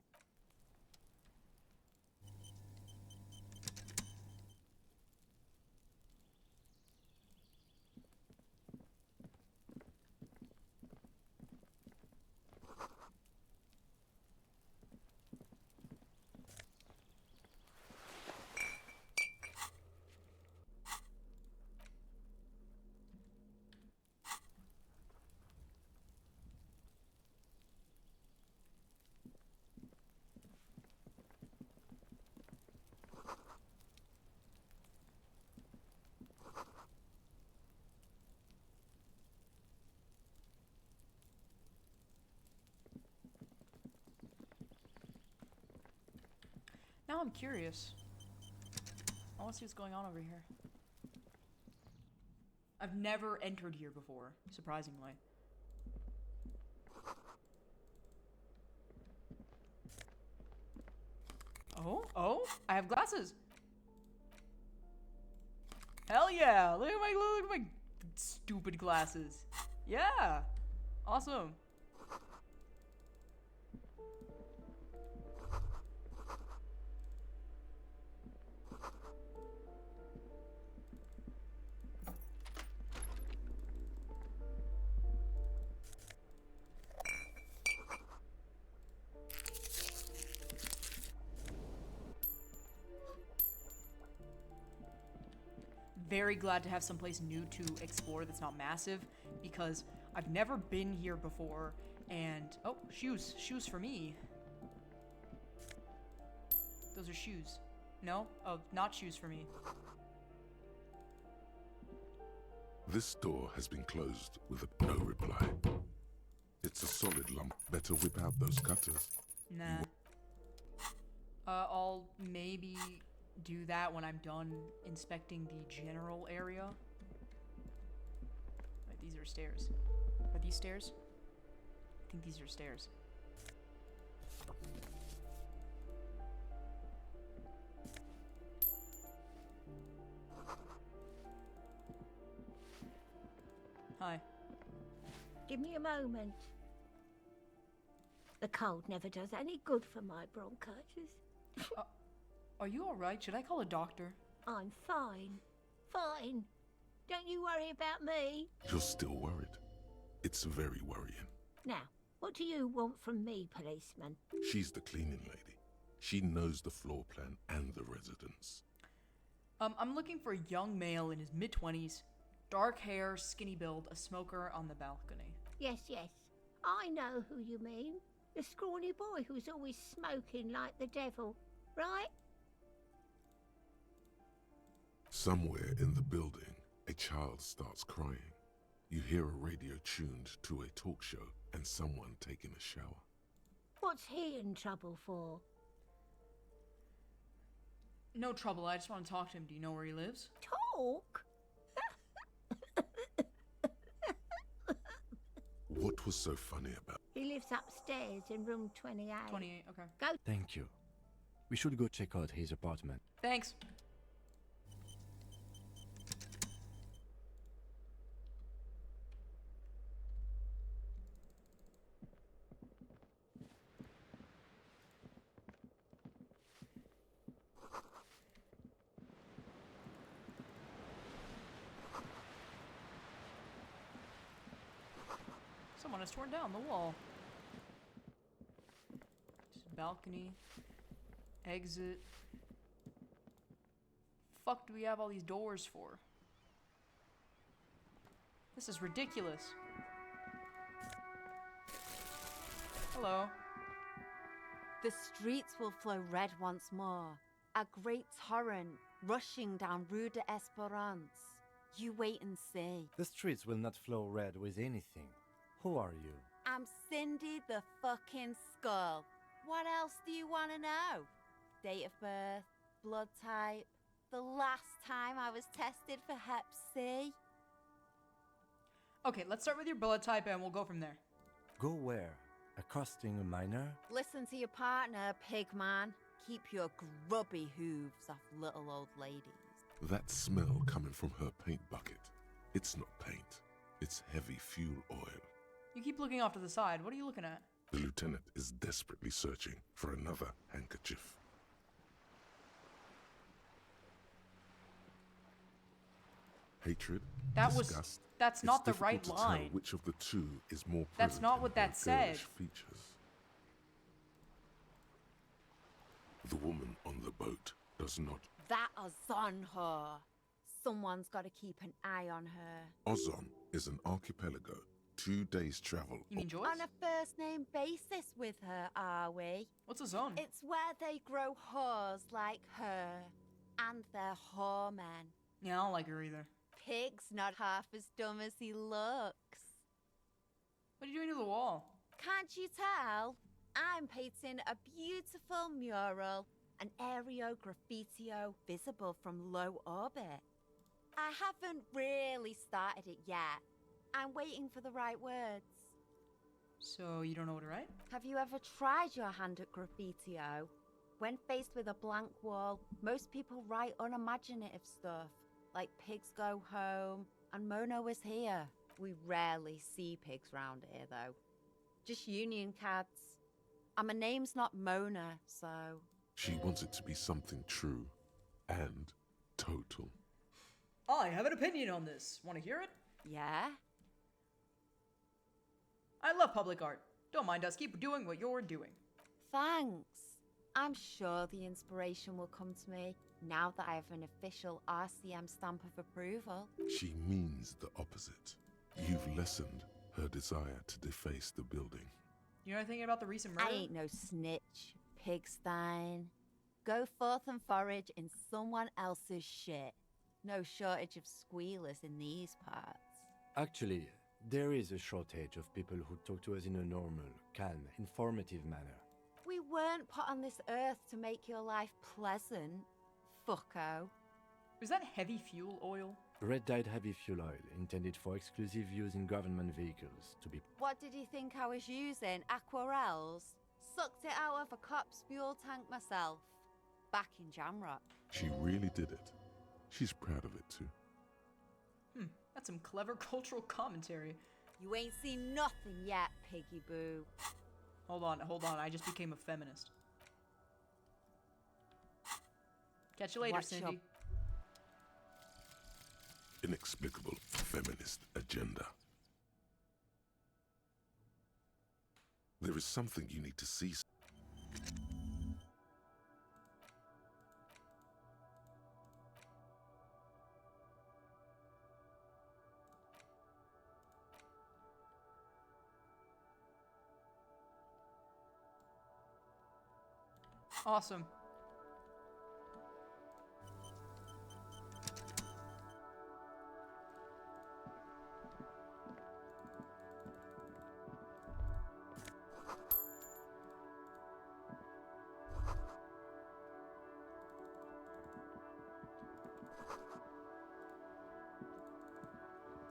[SPEAKER 1] Now I'm curious. I want to see what's going on over here. I've never entered here before, surprisingly. Oh, I have glasses. Hell yeah! Look at my stupid glasses. Yeah, awesome. Very glad to have someplace new to explore that's not massive, because I've never been here before, and... Oh, shoes. Shoes for me. Those are shoes. No? Oh, not shoes for me.
[SPEAKER 3] This door has been closed with no reply. It's a solid lump. Better whip out those cutters.
[SPEAKER 1] Nah. I'll maybe do that when I'm done inspecting the general area. Wait, these are stairs. Are these stairs? I think these are stairs. Hi.
[SPEAKER 16] Give me a moment. The cold never does any good for my bronchitis.
[SPEAKER 1] Are you alright? Should I call a doctor?
[SPEAKER 16] I'm fine. Fine. Don't you worry about me.
[SPEAKER 3] You're still worried. It's very worrying.
[SPEAKER 16] Now, what do you want from me, policeman?
[SPEAKER 3] She's the cleaning lady. She knows the floor plan and the residence.
[SPEAKER 1] I'm looking for a young male in his mid-20s, dark hair, skinny build, a smoker on the balcony.
[SPEAKER 16] Yes, yes. I know who you mean. The scrawny boy who's always smoking like the devil, right?
[SPEAKER 3] Somewhere in the building, a child starts crying. You hear a radio tuned to a talk show and someone taking a shower.
[SPEAKER 16] What's he in trouble for?
[SPEAKER 1] No trouble, I just want to talk to him. Do you know where he lives?
[SPEAKER 16] Talk?
[SPEAKER 3] What was so funny about?
[SPEAKER 16] He lives upstairs in room 28.
[SPEAKER 1] 28, okay.
[SPEAKER 16] Go.
[SPEAKER 8] Thank you. We should go check out his apartment.
[SPEAKER 1] Thanks. Someone has torn down the wall. Just balcony. Exit. Fuck do we have all these doors for? This is ridiculous. Hello.
[SPEAKER 7] The streets will flow red once more. A great torrent rushing down Rue de Esperance. You wait and see.
[SPEAKER 8] The streets will not flow red with anything. Who are you?
[SPEAKER 7] I'm Cindy the fucking Skull. What else do you want to know? Date of birth, blood type, the last time I was tested for Hep C.
[SPEAKER 1] Okay, let's start with your blood type and we'll go from there.
[SPEAKER 8] Go where? Accosting a minor?
[SPEAKER 7] Listen to your partner, pig man. Keep your grubby hooves off little old ladies.
[SPEAKER 3] That smell coming from her paint bucket. It's not paint. It's heavy fuel oil.
[SPEAKER 1] You keep looking off to the side. What are you looking at?
[SPEAKER 3] The lieutenant is desperately searching for another handkerchief. Hatred, disgust.
[SPEAKER 1] That's not the right
[SPEAKER 3] difficult to tell
[SPEAKER 1] line.
[SPEAKER 3] which of the two is more
[SPEAKER 1] That's
[SPEAKER 3] present
[SPEAKER 1] not
[SPEAKER 3] in
[SPEAKER 1] what
[SPEAKER 3] her
[SPEAKER 1] that said.
[SPEAKER 3] girlish features. The woman on the boat does not.
[SPEAKER 7] That is on her. Someone's got to keep an eye on her.
[SPEAKER 3] Ozon is an archipelago, 2 days' travel.
[SPEAKER 1] You mean Joyce?
[SPEAKER 7] On a first-name basis with her, are we?
[SPEAKER 1] What's a zone?
[SPEAKER 7] It's where they grow whores like her. And they're whoremen.
[SPEAKER 1] Yeah, I don't like her either.
[SPEAKER 7] Pig's not half as dumb as he looks.
[SPEAKER 1] What are you doing to the wall?
[SPEAKER 7] Can't you tell? I'm painting a beautiful mural, an aereo graffitio visible from low orbit. I haven't really started it yet. I'm waiting for the right words.
[SPEAKER 1] So you don't know what to write?
[SPEAKER 7] Have you ever tried your hand at graffitio? When faced with a blank wall, most people write unimaginative stuff, like pigs go home and Mono is here. We rarely see pigs round here, though. Just union cards. And my name's not Mona, so...
[SPEAKER 3] She wants it to be something true and total.
[SPEAKER 1] I have an opinion on this. Want to hear it?
[SPEAKER 7] Yeah?
[SPEAKER 1] I love public art. Don't mind us. Keep doing what you're doing.
[SPEAKER 7] Thanks. I'm sure the inspiration will come to me now that I have an official RCM stamp of approval.
[SPEAKER 3] She means the opposite. You've lessened her desire to deface the building.
[SPEAKER 1] You know anything about the recent murder?
[SPEAKER 7] I ain't no snitch, pigstein. Go forth and forage in someone else's shit. No shortage of squealers in these parts.
[SPEAKER 8] Actually, there is a shortage of people who talk to us in a normal, calm, informative manner.
[SPEAKER 7] We weren't put on this earth to make your life pleasant, fucko.
[SPEAKER 1] Is that heavy fuel oil?
[SPEAKER 8] Red-dyed heavy fuel oil intended for exclusive use in government vehicles to be...
[SPEAKER 7] What did you think I was using? Aquarels? Sucked it out of a cop's fuel tank myself. Back in Jamrock.
[SPEAKER 3] She really did it. She's proud of it too.
[SPEAKER 1] That's some clever cultural commentary.
[SPEAKER 7] You ain't seen nothing yet, piggy boo.
[SPEAKER 1] Hold on. I just became a feminist. Catch you later,
[SPEAKER 7] Watch
[SPEAKER 1] Cindy.
[SPEAKER 3] Inexplicable feminist agenda. There is something you need to see.
[SPEAKER 1] Awesome.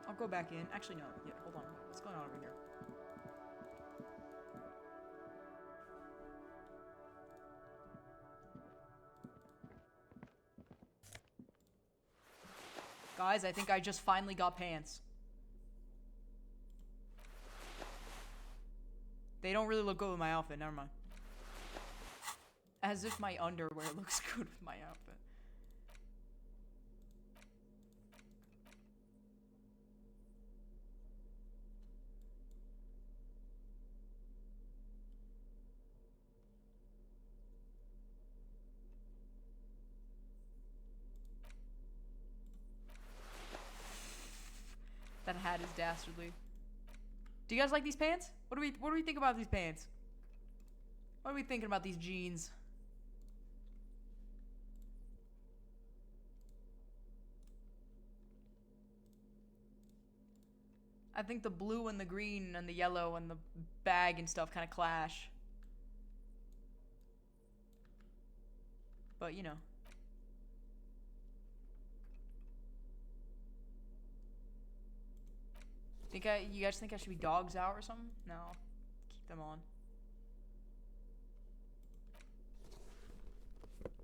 [SPEAKER 1] I'll go back in. Actually, no. Yeah, hold on. What's going on over here? Guys, I think I just finally got pants. They don't really look good with my outfit. Never mind. As if my underwear looks good with my outfit. That hat is dastardly. Do you guys like these pants? What do we think about these pants? What are we thinking about these jeans? I think the blue and the green and the yellow and the bag and stuff kind of clash. But, you know. You guys think I should be dogs out or something? No. Keep them on.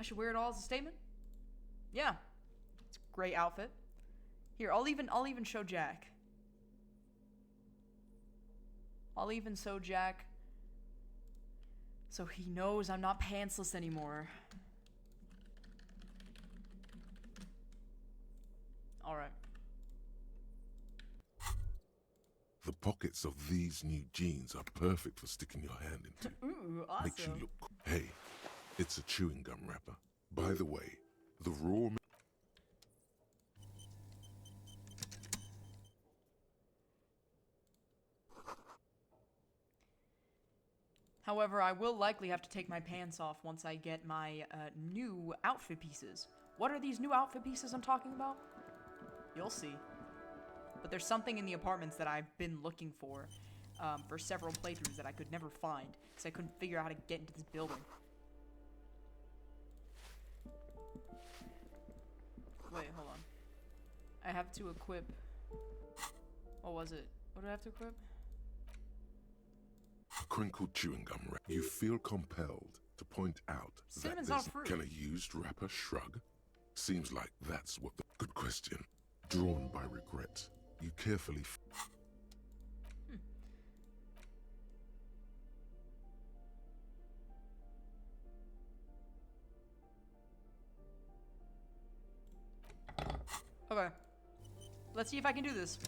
[SPEAKER 1] I should wear it all as a statement? Yeah. It's a great outfit. Here, I'll even show Jack. I'll even show Jack so he knows I'm not pantsless anymore. Alright.
[SPEAKER 3] The pockets of these new jeans are perfect for sticking your hand into.
[SPEAKER 1] Ooh, awesome.
[SPEAKER 3] Makes you look. Hey, it's a chewing gum wrapper. By the way, the raw.
[SPEAKER 1] However, I will likely have to take my pants off once I get my new outfit pieces. What are these new outfit pieces I'm talking about? You'll see. But there's something in the apartments that I've been looking for several playthroughs that I could never find because I couldn't figure out how to get into this building. Wait, hold on. I have to equip... What was it? What do I have to equip?
[SPEAKER 3] Crinkled chewing gum wrap. You feel compelled to point out
[SPEAKER 1] Cinnamon's
[SPEAKER 3] that
[SPEAKER 1] not
[SPEAKER 3] this
[SPEAKER 1] fruit.
[SPEAKER 3] can a used wrapper shrug? Seems like that's what the good question. Drawn by regret. You carefully
[SPEAKER 1] Okay. Let's see if I can do this.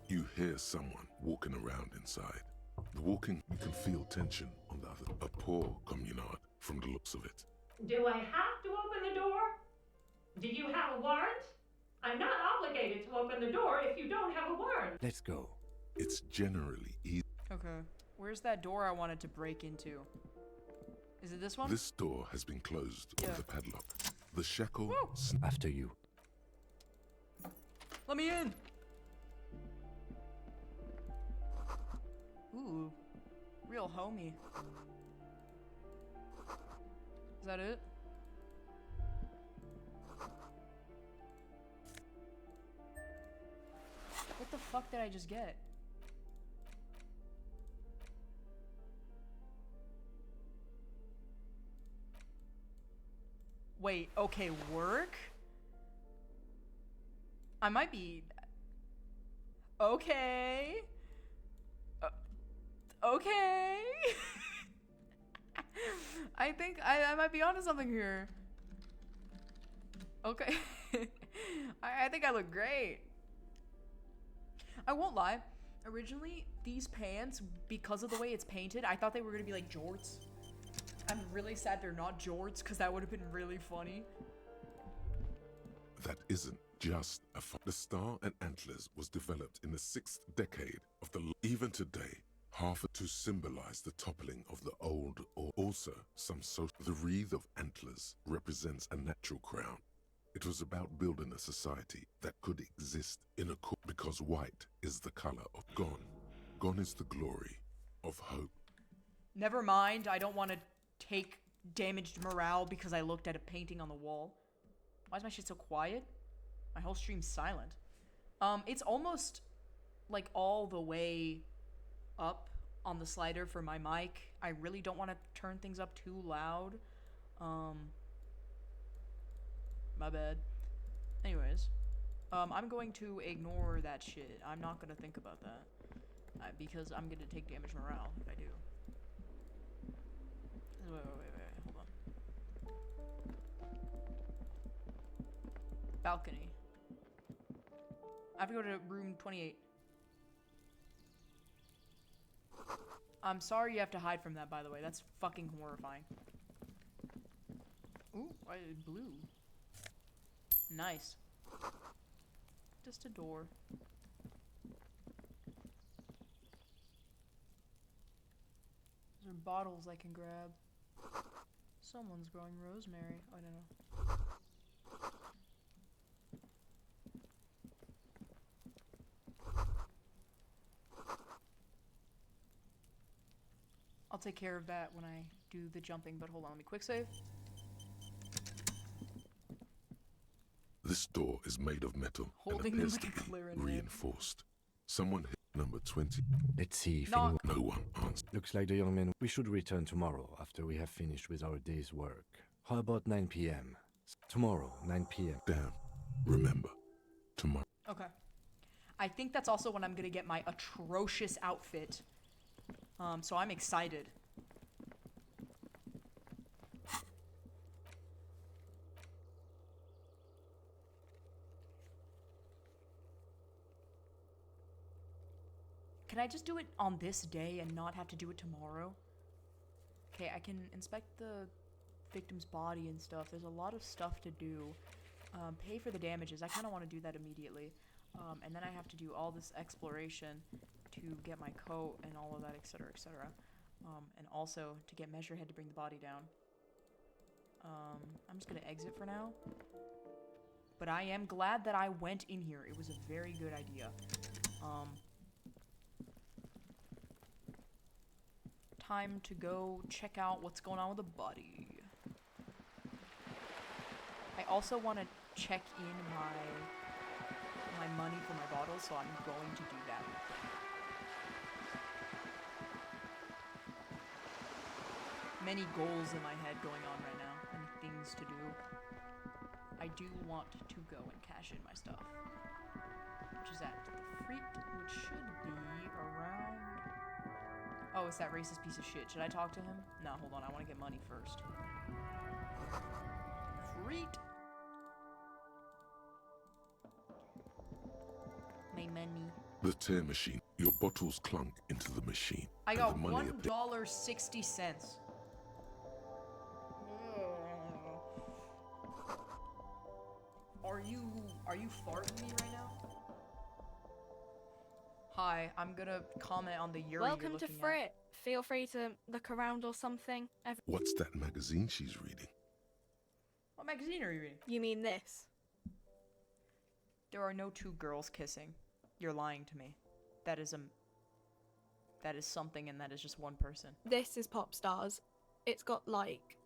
[SPEAKER 3] You hear someone walking around inside. The walking, you can feel tension on the other. A poor communard from the looks of it.
[SPEAKER 18] Do I have to open the door? Do you have a warrant? I'm not obligated to open the door if you don't have a warrant.
[SPEAKER 8] Let's go.
[SPEAKER 3] It's generally easy.
[SPEAKER 1] Okay. Where's that door I wanted to break into? Is it this one?
[SPEAKER 3] This door has been closed with a padlock. The shackle.
[SPEAKER 8] After you.
[SPEAKER 1] Let me in! Ooh. Real homey. Is that it? What the fuck did I just get? Wait, okay, work? I might be... Okay. Okay. I think I might be onto something here. Okay. I think I look great. I won't lie. Originally, these pants, because of the way it's painted, I thought they were gonna be like jorts. I'm really sad they're not jorts, because that would have been really funny.
[SPEAKER 3] That isn't just a The Star and Antlers was developed in the 6th decade of the... Even today, half to symbolize the toppling of the old or also some social... The wreath of antlers represents a natural crown. It was about building a society that could exist in a because white is the color of gone. Gone is the glory of hope.
[SPEAKER 1] Never mind, I don't want to take damaged morale because I looked at a painting on the wall. Why is my shit so quiet? My whole stream's silent. It's almost like all the way up on the slider for my mic. I really don't want to turn things up too loud. My bad. Anyways, I'm going to ignore that shit. I'm not gonna think about that. Because I'm gonna take damage morale if I do. Wait, hold on. Balcony. I have to go to room 28. I'm sorry you have to hide from that, by the way. That's fucking horrifying. Ooh, why is it blue? Nice. Just a door. Those are bottles I can grab. Someone's growing rosemary. I don't know. I'll take care of that when I do the jumping, but hold on, let me quick save.
[SPEAKER 3] This door is made of metal
[SPEAKER 1] Holding
[SPEAKER 3] and
[SPEAKER 1] them
[SPEAKER 3] appears
[SPEAKER 1] like
[SPEAKER 3] to
[SPEAKER 1] a
[SPEAKER 3] be
[SPEAKER 1] clarinet.
[SPEAKER 3] reinforced. Someone hit number 20.
[SPEAKER 8] Let's see if
[SPEAKER 1] No.
[SPEAKER 8] anyone...
[SPEAKER 3] No one answered.
[SPEAKER 8] Looks like the young man... We should return tomorrow after we have finished with our day's work. How about 9 p.m.? Tomorrow, 9 p.m.
[SPEAKER 3] Damn. Remember, tomorrow.
[SPEAKER 1] Okay. I think that's also when I'm gonna get my atrocious outfit. So I'm excited. Can I just do it on this day and not have to do it tomorrow? Okay, I can inspect the victim's body and stuff. There's a lot of stuff to do. Pay for the damages. I kind of want to do that immediately. And then I have to do all this exploration to get my coat and all of that, etc., etc. And also to get Measurehead to bring the body down. I'm just going to exit for now. But I am glad that I went in here. It was a very good idea. Time to go check out what's going on with the body. I also want to check in my money for my bottles, so I'm going to do that. Many goals in my head going on right now, and things to do. I do want to go and cash in my stuff, which is at the Freet, which should be around... Oh, it's that racist piece of shit. Should I talk to him? No, hold on. I want to get money first. Freet! My money.
[SPEAKER 3] The tear machine. Your bottles clunk into the machine.
[SPEAKER 1] I
[SPEAKER 3] and
[SPEAKER 1] got
[SPEAKER 3] the money
[SPEAKER 1] $1.60. Are you farting me right now? Hi, I'm gonna comment on the Yuri you're
[SPEAKER 19] Welcome to
[SPEAKER 1] looking at.
[SPEAKER 19] Frit. Feel free to look around or something.
[SPEAKER 3] What's that magazine she's reading?
[SPEAKER 1] What magazine are you reading?
[SPEAKER 19] You mean this?
[SPEAKER 1] There are no two girls kissing. You're lying to me. That is something, and that is just one person.
[SPEAKER 19] This is Pop Stars. It's got, like,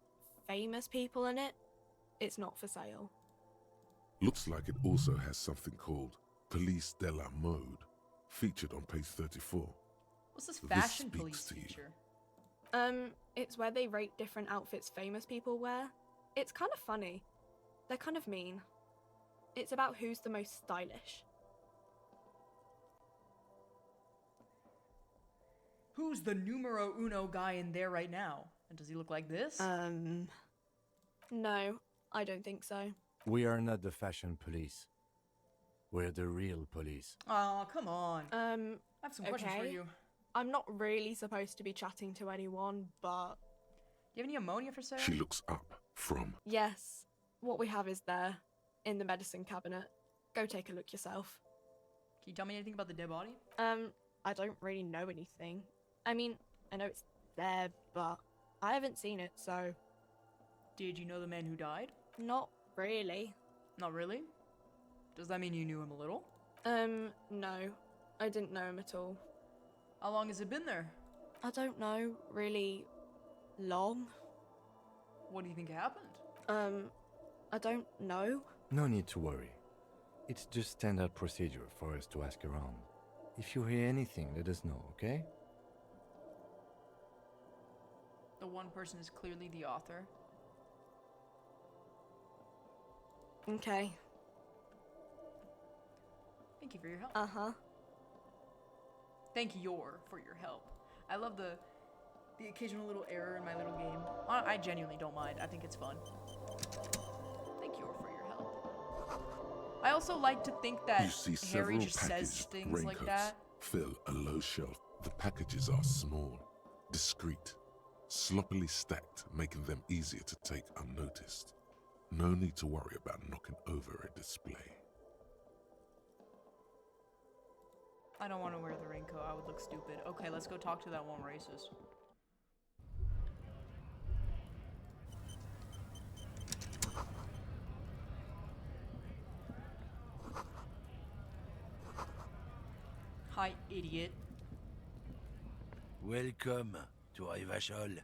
[SPEAKER 19] famous people in it. It's not for sale.
[SPEAKER 3] Looks like it also has something called Police de la Mode, featured on page 34.
[SPEAKER 1] What's this fashion
[SPEAKER 3] speaks
[SPEAKER 1] police
[SPEAKER 3] to you.
[SPEAKER 1] feature?
[SPEAKER 19] It's where they rate different outfits famous people wear. It's kind of funny. They're kind of mean. It's about who's the most stylish.
[SPEAKER 1] Who's the numero uno guy in there right now? And does he look like this?
[SPEAKER 19] No, I don't think so.
[SPEAKER 8] We are not the fashion police. We're the real police.
[SPEAKER 1] Aw, come on. I have some questions for
[SPEAKER 19] okay.
[SPEAKER 1] you.
[SPEAKER 19] I'm not really supposed to be chatting to anyone, but...
[SPEAKER 1] Do you have any ammonia for sale?
[SPEAKER 3] She looks up from...
[SPEAKER 19] Yes, what we have is there, in the medicine cabinet. Go take a look yourself.
[SPEAKER 1] Can you tell me anything about the dead body?
[SPEAKER 19] I don't really know anything. I mean, I know it's there, but I haven't seen it, so...
[SPEAKER 1] Did you know the man who died?
[SPEAKER 19] Not really.
[SPEAKER 1] Not really? Does that mean you knew him a little?
[SPEAKER 19] No. I didn't know him at all.
[SPEAKER 1] How long has it been there?
[SPEAKER 19] I don't know, really long.
[SPEAKER 1] What do you think happened?
[SPEAKER 19] I don't know.
[SPEAKER 8] No need to worry. It's just standard procedure for us to ask around. If you hear anything, let us know, okay?
[SPEAKER 1] The one person is clearly the author.
[SPEAKER 19] Okay.
[SPEAKER 1] Thank you for your help.
[SPEAKER 19] Uh-huh.
[SPEAKER 1] Thank you for your help. I love the occasional little error in my little game. I genuinely don't mind. I think it's fun. Thank you for your help. I also like to think that
[SPEAKER 3] You see
[SPEAKER 1] Harry
[SPEAKER 3] several
[SPEAKER 1] just says
[SPEAKER 3] packaged
[SPEAKER 1] things like
[SPEAKER 3] raincoats
[SPEAKER 1] that.
[SPEAKER 3] fill a low shelf. The packages are small, discreet, sloppily stacked, making them easier to take unnoticed. No need to worry about knocking over a display.
[SPEAKER 1] I don't want to wear the raincoat. I would look stupid. Okay, let's go talk to that one racist. Hi, idiot.
[SPEAKER 20] Welcome. to Revachol.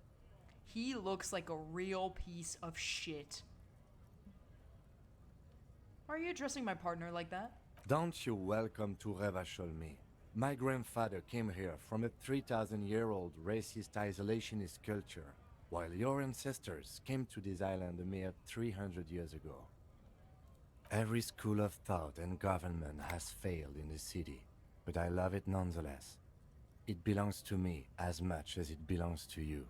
[SPEAKER 1] He looks like a real piece of shit. Why are you addressing my partner like that?
[SPEAKER 8] Don't you welcome to Revachol me. My grandfather came here from a 3,000-year-old racist isolationist culture, while your ancestors came to this island a mere 300 years ago. Every school of thought and government has failed in the city, but I love it nonetheless. It belongs to me as much as it belongs to you.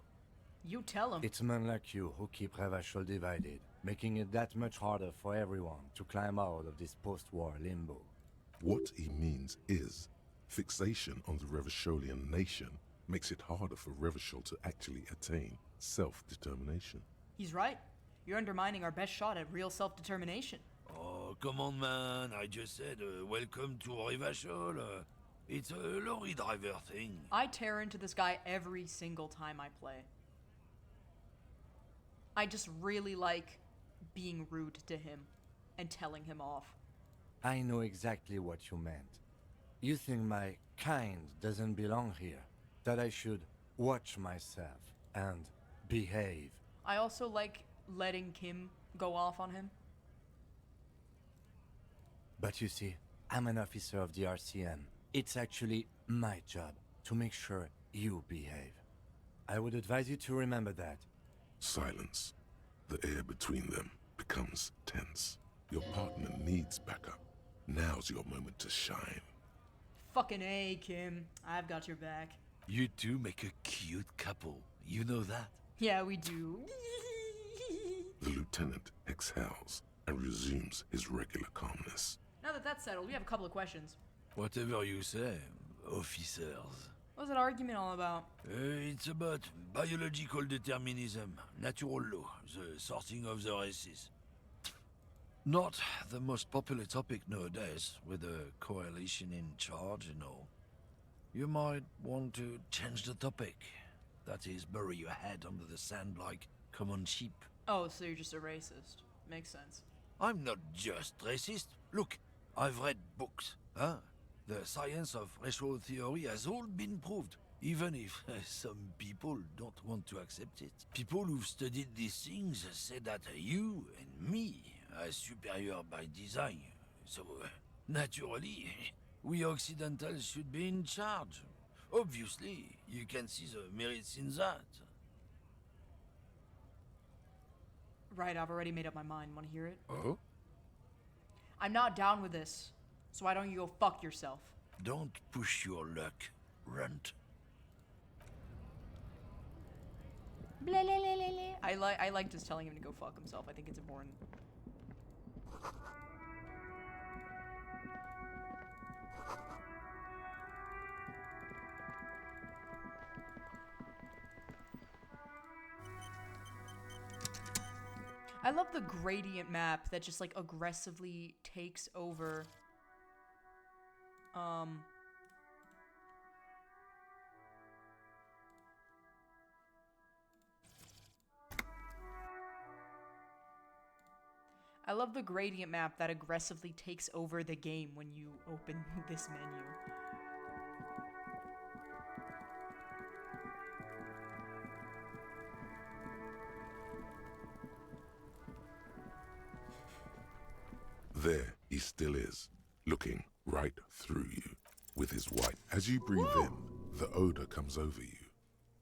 [SPEAKER 1] You tell him.
[SPEAKER 8] It's men like you who keep Revachol divided, making it that much harder for everyone to climb out of this post-war limbo.
[SPEAKER 3] What he means is, fixation on the Revacholian nation makes it harder for Revachol to actually attain self-determination.
[SPEAKER 1] He's right. You're undermining our best shot at real self-determination.
[SPEAKER 20] Oh, come on, man. I just said, welcome to Revachol. It's a lorry driver thing.
[SPEAKER 1] I tear into this guy every single time I play. I just really like being rude to him and telling him off.
[SPEAKER 8] I know exactly what you meant. You think my kind doesn't belong here, that I should watch myself and behave.
[SPEAKER 1] I also like letting Kim go off on him.
[SPEAKER 8] But you see, I'm an officer of the RCM. It's actually my job to make sure you behave. I would advise you to remember that.
[SPEAKER 3] Silence. The air between them becomes tense. Your partner needs backup. Now's your moment to shine.
[SPEAKER 1] Fucking A, Kim. I've got your back.
[SPEAKER 20] You two make a cute couple. You know that?
[SPEAKER 1] Yeah, we do.
[SPEAKER 3] The lieutenant exhales and resumes his regular calmness.
[SPEAKER 1] Now that that's settled, we have a couple of questions.
[SPEAKER 20] Whatever you say, officers.
[SPEAKER 1] What's that argument all about?
[SPEAKER 20] It's about biological determinism, natural law, the sorting of the races. Not the most popular topic nowadays, with the coalition in charge and all. You might want to change the topic. That is, bury your head under the sand like common sheep.
[SPEAKER 1] Oh, so you're just a racist. Makes sense.
[SPEAKER 20] I'm not just racist. Look, I've read books, huh? The science of racial theory has all been proved, even if some people don't want to accept it. People who've studied these things say that you and me are superior by design. So, naturally, we Occidentals should be in charge. Obviously, you can see the merits in that.
[SPEAKER 1] Right, I've already made up my mind. Want to hear it?
[SPEAKER 20] Oh?
[SPEAKER 1] I'm not down with this. So why don't you go fuck yourself?
[SPEAKER 20] Don't push your luck, runt.
[SPEAKER 1] Blah, blah, blah, blah, blah. I like just telling him to go fuck himself. I think it's important. I love the gradient map that just like aggressively takes over I love the gradient map that aggressively takes over the game when you open this menu.
[SPEAKER 3] There he still is, looking right through you with his white. As you breathe in, the odor comes over you.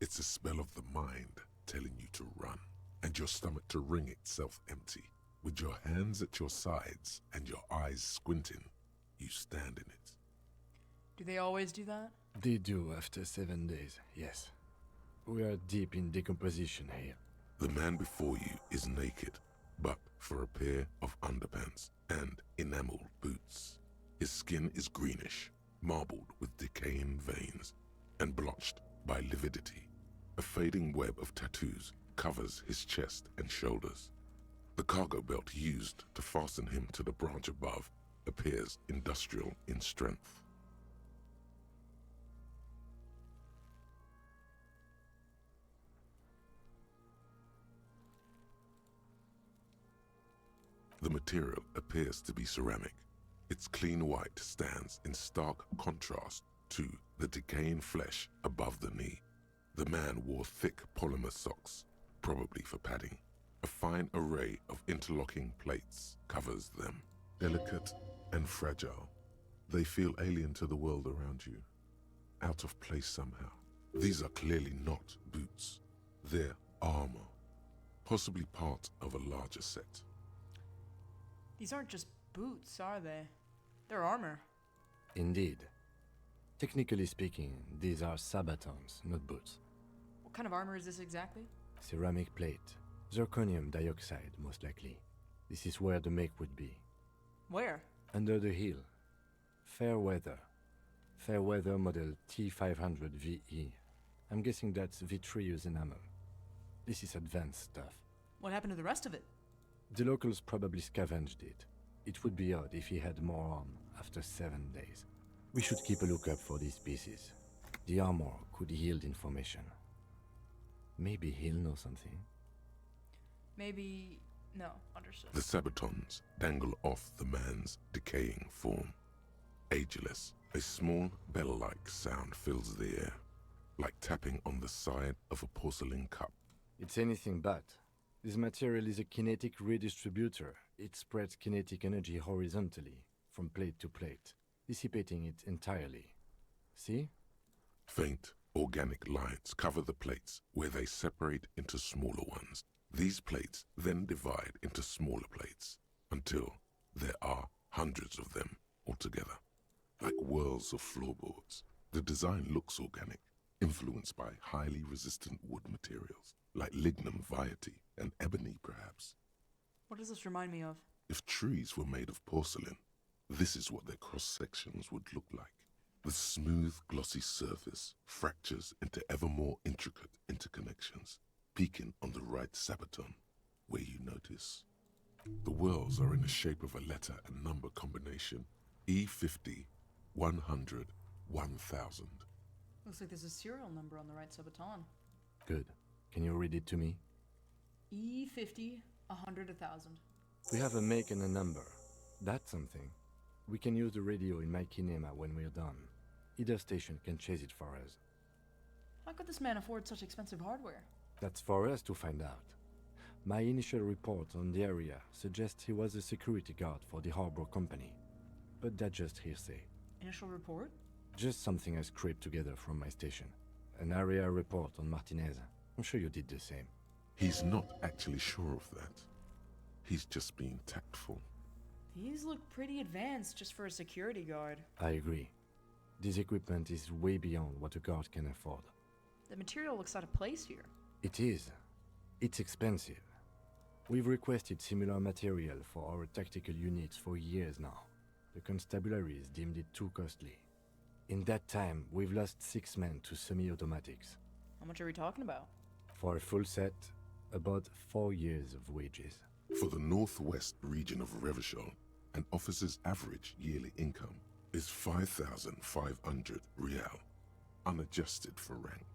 [SPEAKER 3] It's a smell of the mind telling you to run, and your stomach to wring itself empty. With your hands at your sides and your eyes squinting, you stand in it.
[SPEAKER 1] Do they always do that?
[SPEAKER 8] They do after 7 days, yes. We are deep in decomposition here.
[SPEAKER 3] The man before you is naked, but for a pair of underpants and enameled boots. His skin is greenish, marbled with decaying veins, and blotched by lividity. A fading web of tattoos covers his chest and shoulders. The cargo belt used to fasten him to the branch above appears industrial in strength. The material appears to be ceramic. Its clean white stands in stark contrast to the decaying flesh above the knee. The man wore thick polymer socks, probably for padding. A fine array of interlocking plates covers them, delicate and fragile. They feel alien to the world around you, out of place somehow. These are clearly not boots. They're armor, possibly part of a larger set.
[SPEAKER 1] These aren't just boots, are they? They're armor.
[SPEAKER 8] Indeed. Technically speaking, these are sabatons, not boots.
[SPEAKER 1] What kind of armor is this exactly?
[SPEAKER 8] Ceramic plate. Zirconium dioxide, most likely. This is where the make would be.
[SPEAKER 1] Where?
[SPEAKER 8] Under the hill. Fair weather. Fair weather model T500 VE. I'm guessing that's vitreous enamel. This is advanced stuff.
[SPEAKER 1] What happened to the rest of it?
[SPEAKER 8] The locals probably scavenged it. It would be odd if he had more on after 7 days. We should keep a lookout for these pieces. The armor could yield information. Maybe he'll know something.
[SPEAKER 1] Maybe... no, understood.
[SPEAKER 3] The sabatons dangle off the man's decaying form. Ageless, a small bell-like sound fills the air, like tapping on the side of a porcelain cup.
[SPEAKER 8] It's anything but. This material is a kinetic redistributor. It spreads kinetic energy horizontally, from plate to plate, dissipating it entirely. See?
[SPEAKER 3] Faint, organic lines cover the plates where they separate into smaller ones. These plates then divide into smaller plates until there are hundreds of them altogether, like whirls of floorboards. The design looks organic, influenced by highly resistant wood materials, like lignum vitae and ebony perhaps.
[SPEAKER 1] What does this remind me of?
[SPEAKER 3] If trees were made of porcelain, this is what their cross-sections would look like. The smooth, glossy surface fractures into ever more intricate interconnections, peaking on the right sabaton, where you notice. The whirls are in the shape of a letter and number combination, E50, 100, 1000.
[SPEAKER 1] Looks like there's a serial number on the right sabaton.
[SPEAKER 8] Good. Can you read it to me?
[SPEAKER 1] E50, 100, 1000.
[SPEAKER 8] We have a make and a number. That's something. We can use the radio in my kinema when we're done. Either station can chase it for us.
[SPEAKER 1] How could this man afford such expensive hardware?
[SPEAKER 8] That's for us to find out. My initial report on the area suggests he was a security guard for the harbor company. But that's just hearsay.
[SPEAKER 1] Initial report?
[SPEAKER 8] Just something I scraped together from my station. An area report on Martinez. I'm sure you did the same.
[SPEAKER 3] He's not actually sure of that. He's just being tactful.
[SPEAKER 1] These look pretty advanced just for a security guard.
[SPEAKER 8] I agree. This equipment is way beyond what a guard can afford.
[SPEAKER 1] The material looks out of place here.
[SPEAKER 8] It is. It's expensive. We've requested similar material for our tactical units for years now. The constabularies deemed it too costly. In that time, we've lost 6 men to semi-automatics.
[SPEAKER 1] How much are we talking about?
[SPEAKER 8] For a full set, about 4 years of wages.
[SPEAKER 3] For the northwest region of Revachol, an officer's average yearly income is 5,500 real, unadjusted for rank.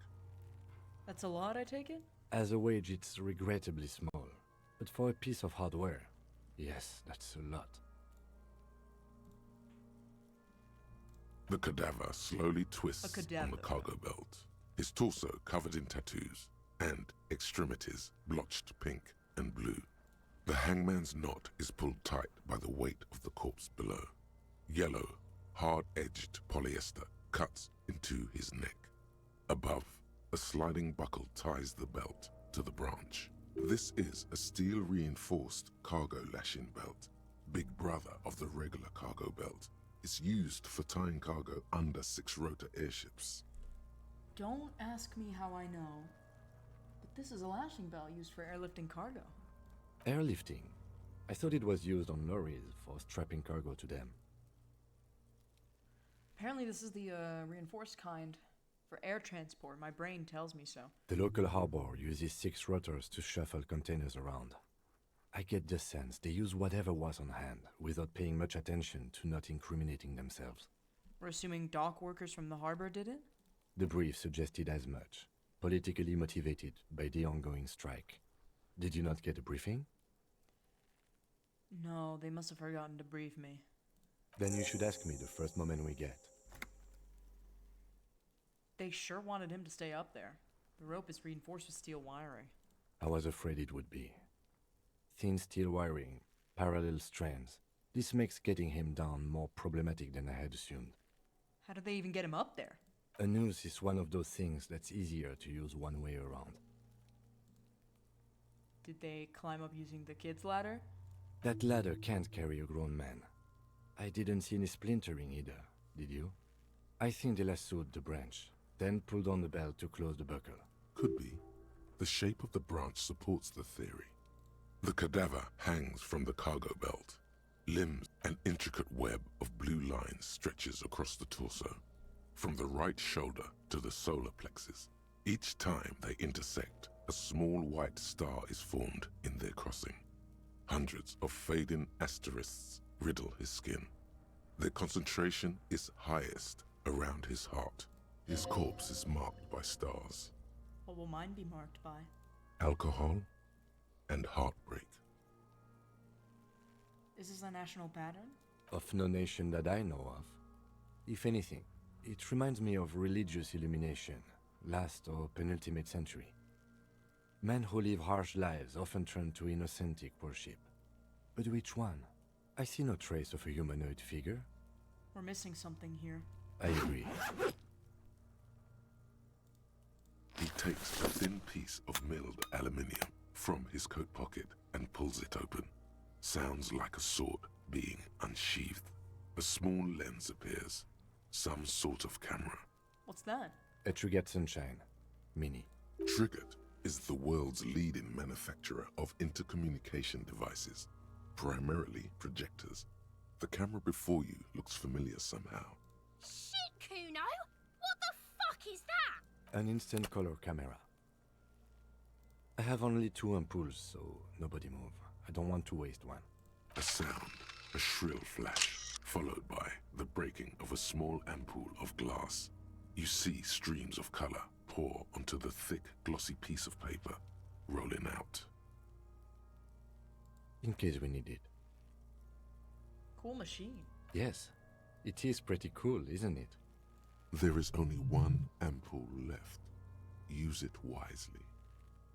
[SPEAKER 1] That's a lot, I take it?
[SPEAKER 8] As a wage, it's regrettably small. But for a piece of hardware, yes, that's a lot.
[SPEAKER 3] The cadaver slowly twists on the cargo belt, his torso covered in tattoos, and extremities blotched pink and blue. The hangman's knot is pulled tight by the weight of the corpse below. Yellow, hard-edged polyester cuts into his neck. Above, a sliding buckle ties the belt to the branch. This is a steel-reinforced cargo lashing belt, big brother of the regular cargo belt. It's used for tying cargo under 6-rotor airships.
[SPEAKER 1] Don't ask me how I know, but this is a lashing belt used for airlifting cargo.
[SPEAKER 8] Airlifting? I thought it was used on lorries for strapping cargo to them.
[SPEAKER 1] Apparently this is the reinforced kind. For air transport, my brain tells me so.
[SPEAKER 8] The local harbor uses 6 rotors to shuffle containers around. I get the sense they use whatever was on hand, without paying much attention to not incriminating themselves.
[SPEAKER 1] We're assuming dock workers from the harbor did it?
[SPEAKER 8] The brief suggested as much, politically motivated by the ongoing strike. Did you not get a briefing?
[SPEAKER 1] No, they must have forgotten to brief me.
[SPEAKER 8] Then you should ask me the first moment we get.
[SPEAKER 1] They sure wanted him to stay up there. The rope is reinforced with steel wiring.
[SPEAKER 8] I was afraid it would be. Thin steel wiring, parallel strands. This makes getting him down more problematic than I had assumed.
[SPEAKER 1] How did they even get him up there?
[SPEAKER 8] A noose is one of those things that's easier to use one way around.
[SPEAKER 1] Did they climb up using the kid's ladder?
[SPEAKER 8] That ladder can't carry a grown man. I didn't see any splintering either, did you? I think they lassoed the branch, then pulled on the belt to close the buckle.
[SPEAKER 3] Could be. The shape of the branch supports the theory. The cadaver hangs from the cargo belt. Limbs, an intricate web of blue lines stretches across the torso, from the right shoulder to the solar plexus. Each time they intersect, a small white star is formed in their crossing. Hundreds of fading asterisks riddle his skin. Their concentration is highest around his heart. His corpse is marked by stars.
[SPEAKER 1] What will mine be marked by?
[SPEAKER 3] Alcohol and heartbreak.
[SPEAKER 1] Is this a national pattern?
[SPEAKER 8] Of no nation that I know of. If anything, it reminds me of religious illumination, last or penultimate century. Men who live harsh lives often turn to innocentic worship. But which one? I see no trace of a humanoid figure.
[SPEAKER 1] We're missing something here.
[SPEAKER 8] I agree.
[SPEAKER 3] He takes a thin piece of milled aluminium from his coat pocket and pulls it open. Sounds like a sword being unsheathed. A small lens appears. Some sort of camera.
[SPEAKER 1] What's that?
[SPEAKER 8] A Trigger Sunshine. Mini.
[SPEAKER 3] Triggered is the world's leading manufacturer of intercommunication devices, primarily projectors. The camera before you looks familiar somehow.
[SPEAKER 16] Shit, Kuno! What the fuck is that?
[SPEAKER 8] An instant color camera. I have only 2 ampoules, so nobody move. I don't want to waste one.
[SPEAKER 3] A sound, a shrill flash, followed by the breaking of a small ampoule of glass. You see streams of color pour onto the thick, glossy piece of paper, rolling out.
[SPEAKER 8] In case we need it.
[SPEAKER 1] Cool machine.
[SPEAKER 8] Yes, it is pretty cool, isn't it?
[SPEAKER 3] There is only one ampoule left. Use it wisely.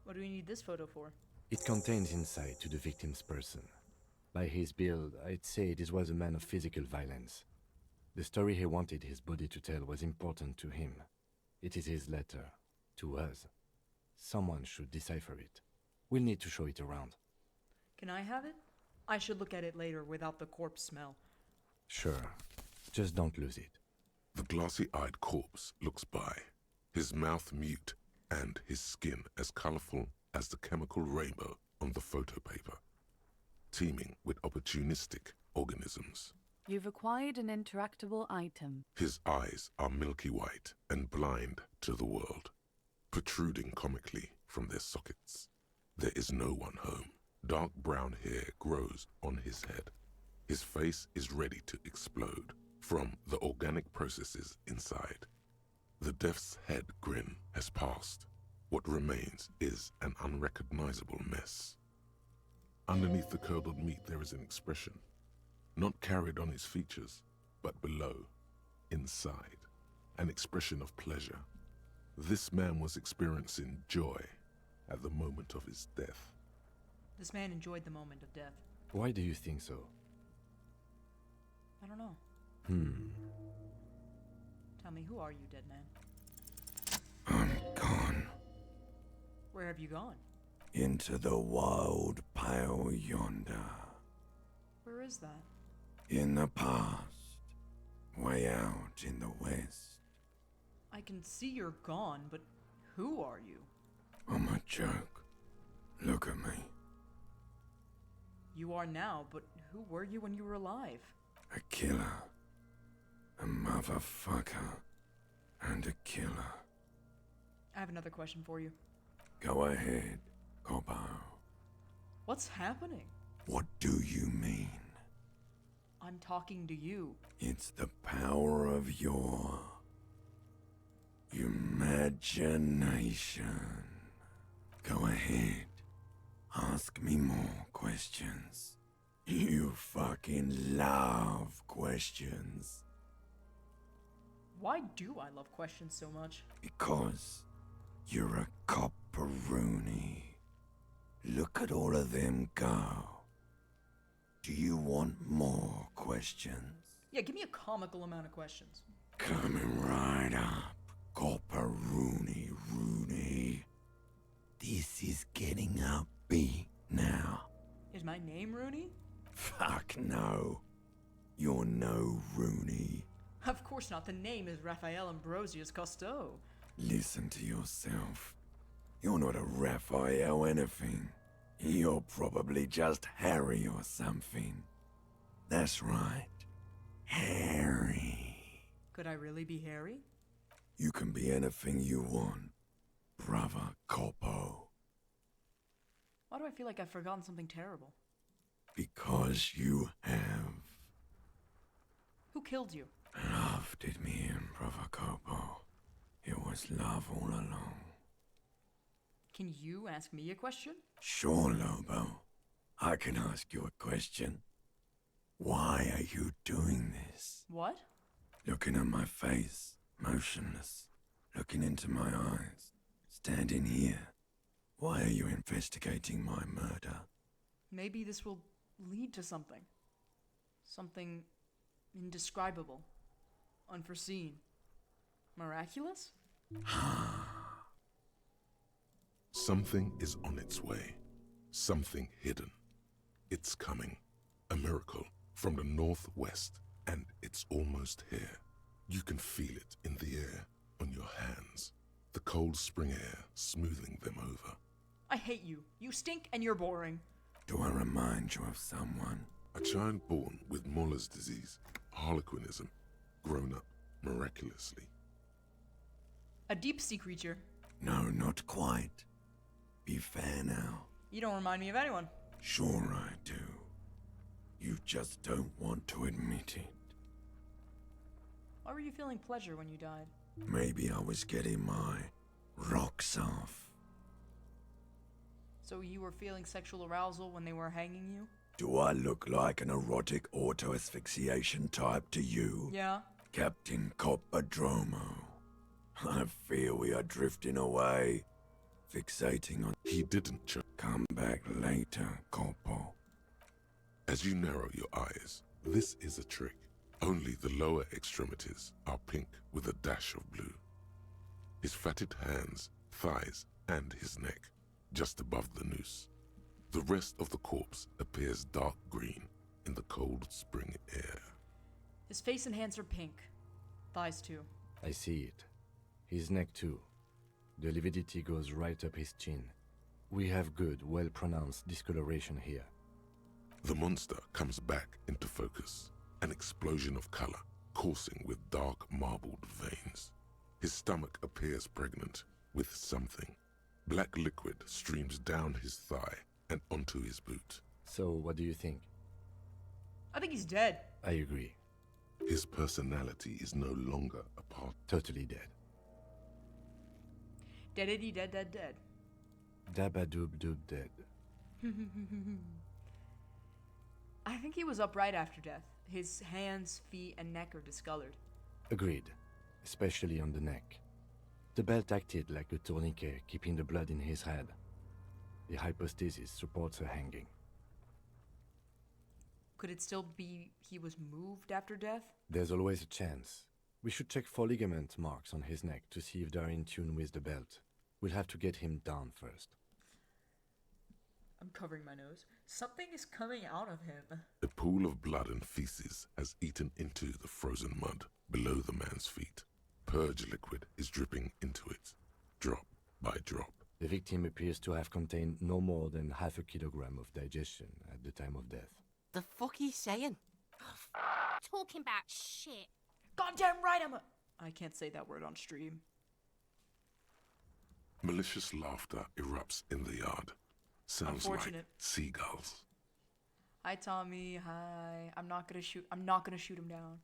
[SPEAKER 1] What do we need this photo for?
[SPEAKER 8] It contains insight to the victim's person. By his build, I'd say this was a man of physical violence. The story he wanted his body to tell was important to him. It is his letter. To us. Someone should decipher it. We'll need to show it around.
[SPEAKER 1] Can I have it? I should look at it later without the corpse smell.
[SPEAKER 8] Sure. Just don't lose it.
[SPEAKER 3] The glossy-eyed corpse looks by, his mouth mute and his skin as colorful as the chemical rainbow on the photo paper, teeming with opportunistic organisms.
[SPEAKER 9] You've acquired an interactable item.
[SPEAKER 3] His eyes are milky white and blind to the world, protruding comically from their sockets. There is no one home. Dark brown hair grows on his head. His face is ready to explode from the organic processes inside. The death's head grin has passed. What remains is an unrecognizable mess. Underneath the curdled meat there is an expression, not carried on his features, but below, inside, an expression of pleasure. This man was experiencing joy at the moment of his death.
[SPEAKER 1] This man enjoyed the moment of death.
[SPEAKER 8] Why do you think so?
[SPEAKER 1] I don't know. Tell me, who are you, dead man?
[SPEAKER 21] I'm gone.
[SPEAKER 1] Where have you gone?
[SPEAKER 21] Into the wild pale yonder.
[SPEAKER 1] Where is that?
[SPEAKER 21] In the past. Way out in the west.
[SPEAKER 1] I can see you're gone, but who are you?
[SPEAKER 21] I'm a joke. Look at me.
[SPEAKER 1] You are now, but who were you when you were alive?
[SPEAKER 21] A killer. A motherfucker. And a killer.
[SPEAKER 1] I have another question for you.
[SPEAKER 21] Go ahead, Cobo.
[SPEAKER 1] What's happening?
[SPEAKER 21] What do you mean?
[SPEAKER 1] I'm talking to you.
[SPEAKER 21] It's the power of your imagination. Go ahead. Ask me more questions. You fucking love questions.
[SPEAKER 1] Why do I love questions so much?
[SPEAKER 21] Because You're a copperoonie. Look at all of them go. Do you want more questions?
[SPEAKER 1] Yeah, give me a comical amount of questions.
[SPEAKER 21] Coming right up, copperoonie Rooney. This is getting upbeat now.
[SPEAKER 1] Is my name Rooney?
[SPEAKER 21] Fuck no. You're no Rooney.
[SPEAKER 1] Of course not. The name is Raphael Ambrosius Cousteau.
[SPEAKER 21] Listen to yourself. You're not a Raphael anything. You're probably just Harry or something. That's right. Harry.
[SPEAKER 1] Could I really be Harry?
[SPEAKER 21] You can be anything you want, brother Coppo.
[SPEAKER 1] Why do I feel like I've forgotten something terrible?
[SPEAKER 21] Because you have.
[SPEAKER 1] Who killed you?
[SPEAKER 21] Love did me in, brother Coppo. It was love all along.
[SPEAKER 1] Can you ask me a question?
[SPEAKER 21] Sure, Lobo. I can ask you a question. Why are you doing this?
[SPEAKER 1] What?
[SPEAKER 21] Looking at my face, motionless, looking into my eyes, standing here. Why are you investigating my murder?
[SPEAKER 1] Maybe this will lead to something. Something indescribable, unforeseen, miraculous?
[SPEAKER 3] Something is on its way. Something hidden. It's coming. A miracle from the northwest, and it's almost here. You can feel it in the air, on your hands. The cold spring air smoothing them over.
[SPEAKER 1] I hate you. You stink and you're boring.
[SPEAKER 21] Do I remind you of someone?
[SPEAKER 3] A child born with Muller's disease, harlequinism, grown up miraculously.
[SPEAKER 1] A deep-sea creature.
[SPEAKER 21] No, not quite. Be fair now.
[SPEAKER 1] You don't remind me of anyone.
[SPEAKER 21] Sure I do. You just don't want to admit it.
[SPEAKER 1] Why were you feeling pleasure when you died?
[SPEAKER 21] Maybe I was getting my rocks off.
[SPEAKER 1] So you were feeling sexual arousal when they were hanging you?
[SPEAKER 21] Do I look like an erotic auto-asphyxiation type to you?
[SPEAKER 1] Yeah.
[SPEAKER 21] Captain Coppodromo. I fear we are drifting away. Fixating on...
[SPEAKER 3] He didn't
[SPEAKER 21] Come back later, Coppo.
[SPEAKER 3] As you narrow your eyes, this is a trick. Only the lower extremities are pink with a dash of blue. His fatted hands, thighs, and his neck, just above the noose. The rest of the corpse appears dark green in the cold spring air.
[SPEAKER 1] His face and hands are pink. Thighs too.
[SPEAKER 8] I see it. His neck too. The lividity goes right up his chin. We have good, well-pronounced discoloration here.
[SPEAKER 3] The monster comes back into focus, an explosion of color, coursing with dark marbled veins. His stomach appears pregnant with something. Black liquid streams down his thigh and onto his boot.
[SPEAKER 8] So, what do you think?
[SPEAKER 1] I think he's dead.
[SPEAKER 8] I agree.
[SPEAKER 3] His personality is no longer a part.
[SPEAKER 8] Totally dead.
[SPEAKER 1] Deadity dead dead dead.
[SPEAKER 8] Dabba-doob-doob dead.
[SPEAKER 1] I think he was up right after death. His hands, feet, and neck are discolored.
[SPEAKER 8] Agreed. Especially on the neck. The belt acted like a tourniquet, keeping the blood in his head. The hypostasis supports a hanging.
[SPEAKER 1] Could it still be he was moved after death?
[SPEAKER 8] There's always a chance. We should check for ligament marks on his neck to see if they're in tune with the belt. We'll have to get him down first.
[SPEAKER 1] I'm covering my nose. Something is coming out of him.
[SPEAKER 3] A pool of blood and feces has eaten into the frozen mud below the man's feet. Purge liquid is dripping into it, drop by drop.
[SPEAKER 8] The victim appears to have contained no more than half a kilogram of digestion at the time of death.
[SPEAKER 2] The fuck he's saying?
[SPEAKER 16] Talking about shit.
[SPEAKER 1] Goddamn right I can't say that word on stream.
[SPEAKER 3] Malicious laughter erupts in the yard. Sounds like seagulls.
[SPEAKER 1] Hi Tommy, hi. I'm not gonna shoot him down.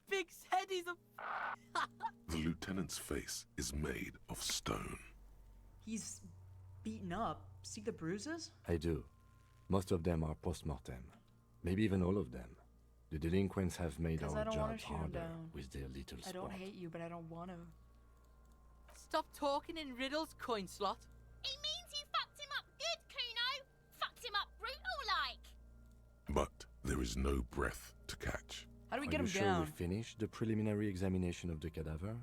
[SPEAKER 2] Big said he's a...
[SPEAKER 3] The lieutenant's face is made of stone.
[SPEAKER 1] He's beaten up. See the bruises?
[SPEAKER 8] I do. Most of them are post-mortem. Maybe even all of them. The delinquents have made our job harder with their little sport.
[SPEAKER 1] I don't hate you, but I don't want to.
[SPEAKER 4] Stop talking in riddles, coin slot.
[SPEAKER 16] It means you fucked him up good, Kuno. Fucked him up brutal-like.
[SPEAKER 3] But there is no breath to catch.
[SPEAKER 1] How do we
[SPEAKER 8] Are
[SPEAKER 1] get
[SPEAKER 8] you
[SPEAKER 1] him
[SPEAKER 8] sure
[SPEAKER 1] down?
[SPEAKER 8] we finished the preliminary examination of the cadaver?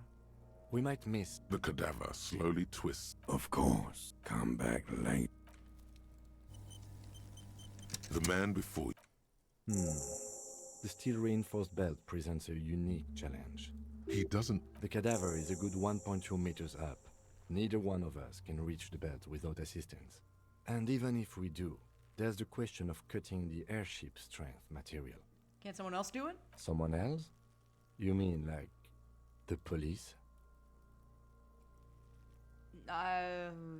[SPEAKER 8] We might miss.
[SPEAKER 3] The cadaver slowly twists.
[SPEAKER 21] Of course. Come back late.
[SPEAKER 3] The man before you.
[SPEAKER 8] The steel reinforced belt presents a unique challenge.
[SPEAKER 3] He doesn't.
[SPEAKER 8] The cadaver is a good 1.2 meters up. Neither one of us can reach the belt without assistance. And even if we do, there's the question of cutting the airship strength material.
[SPEAKER 1] Can't someone else do it?
[SPEAKER 8] Someone else? You mean like the police?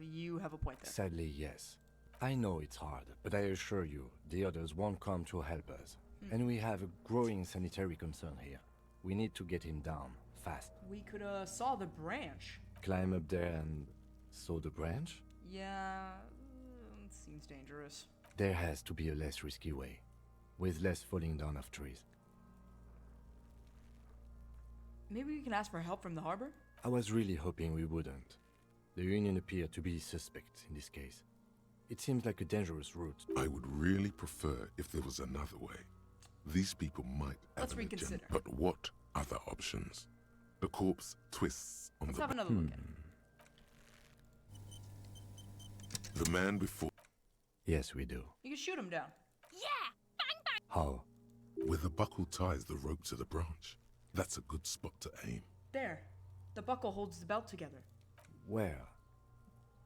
[SPEAKER 1] You have a point there.
[SPEAKER 8] Sadly, yes. I know it's hard, but I assure you, the others won't come to help us. And we have a growing sanitary concern here. We need to get him down, fast.
[SPEAKER 1] We could, saw the branch.
[SPEAKER 8] Climb up there and saw the branch?
[SPEAKER 1] Yeah, it seems dangerous.
[SPEAKER 8] There has to be a less risky way, with less falling down of trees.
[SPEAKER 1] Maybe we can ask for help from the harbor?
[SPEAKER 8] I was really hoping we wouldn't. The Union appear to be suspect in this case. It seems like a dangerous route.
[SPEAKER 3] I would really prefer if there was another way. These people might have
[SPEAKER 1] Let's
[SPEAKER 3] an agenda,
[SPEAKER 1] reconsider.
[SPEAKER 3] but what other options? The corpse twists on
[SPEAKER 1] Let's
[SPEAKER 3] the
[SPEAKER 1] have another look at it.
[SPEAKER 3] The man before.
[SPEAKER 8] Yes, we do.
[SPEAKER 1] You can shoot him down.
[SPEAKER 16] Yeah, bang bang.
[SPEAKER 8] How?
[SPEAKER 3] Where the buckle ties the rope to the branch. That's a good spot to aim.
[SPEAKER 1] There. The buckle holds the belt together.
[SPEAKER 8] Where?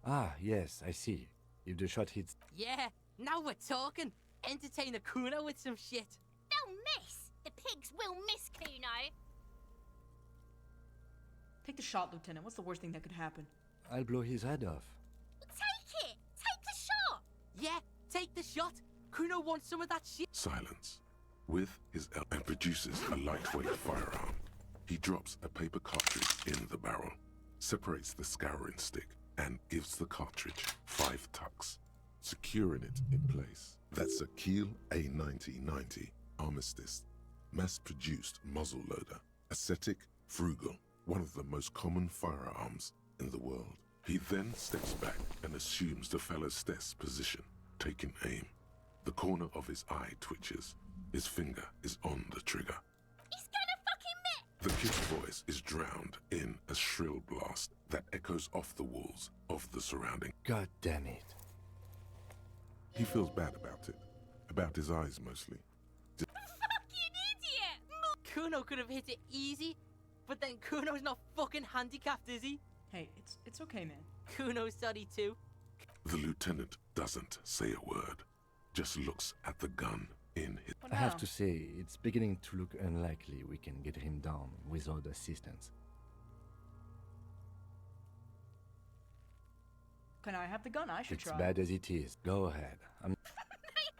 [SPEAKER 8] Ah, yes, I see. If the shot hits...
[SPEAKER 4] Yeah, now we're talking. Entertain the Kuno with some shit.
[SPEAKER 16] They'll miss. The pigs will miss Kuno.
[SPEAKER 1] Take the shot, Lieutenant. What's the worst thing that could happen?
[SPEAKER 8] I'll blow his head off.
[SPEAKER 16] Take it. Take the shot.
[SPEAKER 4] Yeah, take the shot. Kuno wants some of that shit.
[SPEAKER 3] Silence. With his and produces a lightweight firearm. He drops a paper cartridge in the barrel, separates the scouring stick, and gives the cartridge 5 tucks, securing it in place. That's a Kiel A9090 Armistice, mass-produced muzzleloader, ascetic, frugal, one of the most common firearms in the world. He then steps back and assumes the fellow's desk position, taking aim. The corner of his eye twitches. His finger is on the trigger.
[SPEAKER 16] He's gonna fucking miss.
[SPEAKER 3] The kid's voice is drowned in a shrill blast that echoes off the walls of the surrounding.
[SPEAKER 8] God damn it.
[SPEAKER 3] He feels bad about it. About his eyes, mostly.
[SPEAKER 16] Fucking idiot.
[SPEAKER 4] Kuno could have hit it easy, but then Kuno's not fucking handicapped, is he?
[SPEAKER 1] Hey, it's okay, man.
[SPEAKER 4] Kuno's sorry too.
[SPEAKER 3] The lieutenant doesn't say a word, just looks at the gun in his...
[SPEAKER 8] I have to say, it's beginning to look unlikely we can get him down without assistance.
[SPEAKER 1] Can I have the gun? I should
[SPEAKER 8] It's
[SPEAKER 1] try.
[SPEAKER 8] bad as it is. Go ahead.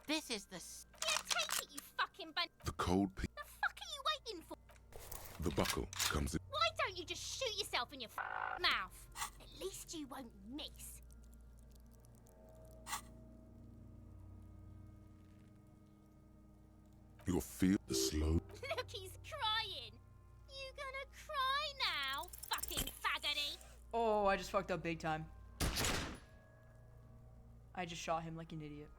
[SPEAKER 4] This is the...
[SPEAKER 16] Yeah, take it, you fucking
[SPEAKER 3] The cold pe-
[SPEAKER 16] The fuck are you waiting for?
[SPEAKER 3] The buckle comes in.
[SPEAKER 16] Why don't you just shoot yourself in your mouth? At least you won't miss.
[SPEAKER 3] You'll feel the slow...
[SPEAKER 16] Look, he's crying. You gonna cry now, fucking faggoty?
[SPEAKER 1] Oh, I just fucked up big time. I just shot him like an idiot.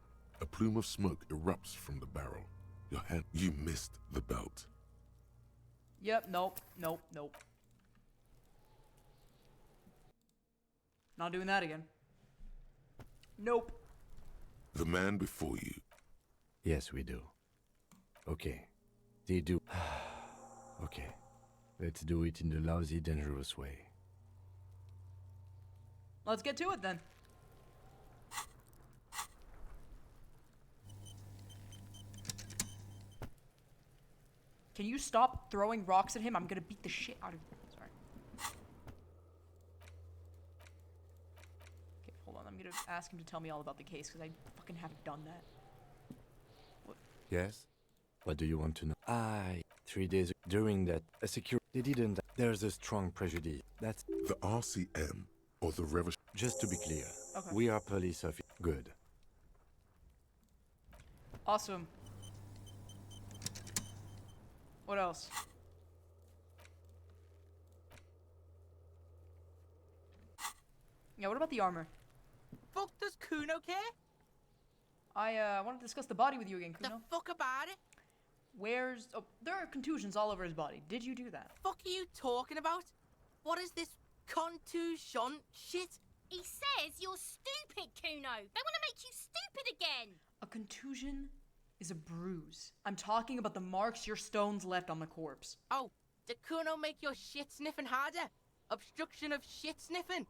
[SPEAKER 3] A plume of smoke erupts from the barrel. Your hand... You missed the belt.
[SPEAKER 1] Yep, nope. Not doing that again. Nope.
[SPEAKER 3] The man before you.
[SPEAKER 8] Yes, we do. Okay. They do. Okay. Let's do it in the lousy, dangerous way.
[SPEAKER 1] Let's get to it then. Can you stop throwing rocks at him? I'm gonna beat the shit out of you. Sorry. Okay, hold on. I'm gonna ask him to tell me all about the case, because I fucking haven't done that. What?
[SPEAKER 8] Yes? What do you want to know? 3 days during that, a security... They didn't... There's a strong prejudice. That's...
[SPEAKER 3] The RCM, or the revacholian...
[SPEAKER 8] Just to be clear,
[SPEAKER 1] Okay.
[SPEAKER 8] we are police officers. Good.
[SPEAKER 1] Awesome. What else? Yeah, what about the armor?
[SPEAKER 4] Fuck does Kuno care?
[SPEAKER 1] I want to discuss the body with you again, Kuno.
[SPEAKER 4] The fuck about it?
[SPEAKER 1] Where's... Oh, there are contusions all over his body. Did you do that?
[SPEAKER 4] Fuck are you talking about? What is this contusion shit?
[SPEAKER 16] He says you're stupid, Kuno. They want to make you stupid again.
[SPEAKER 1] A contusion is a bruise. I'm talking about the marks your stones left on the corpse.
[SPEAKER 4] Oh, did Kuno make your shit sniffing harder? Obstruction of shit sniffing?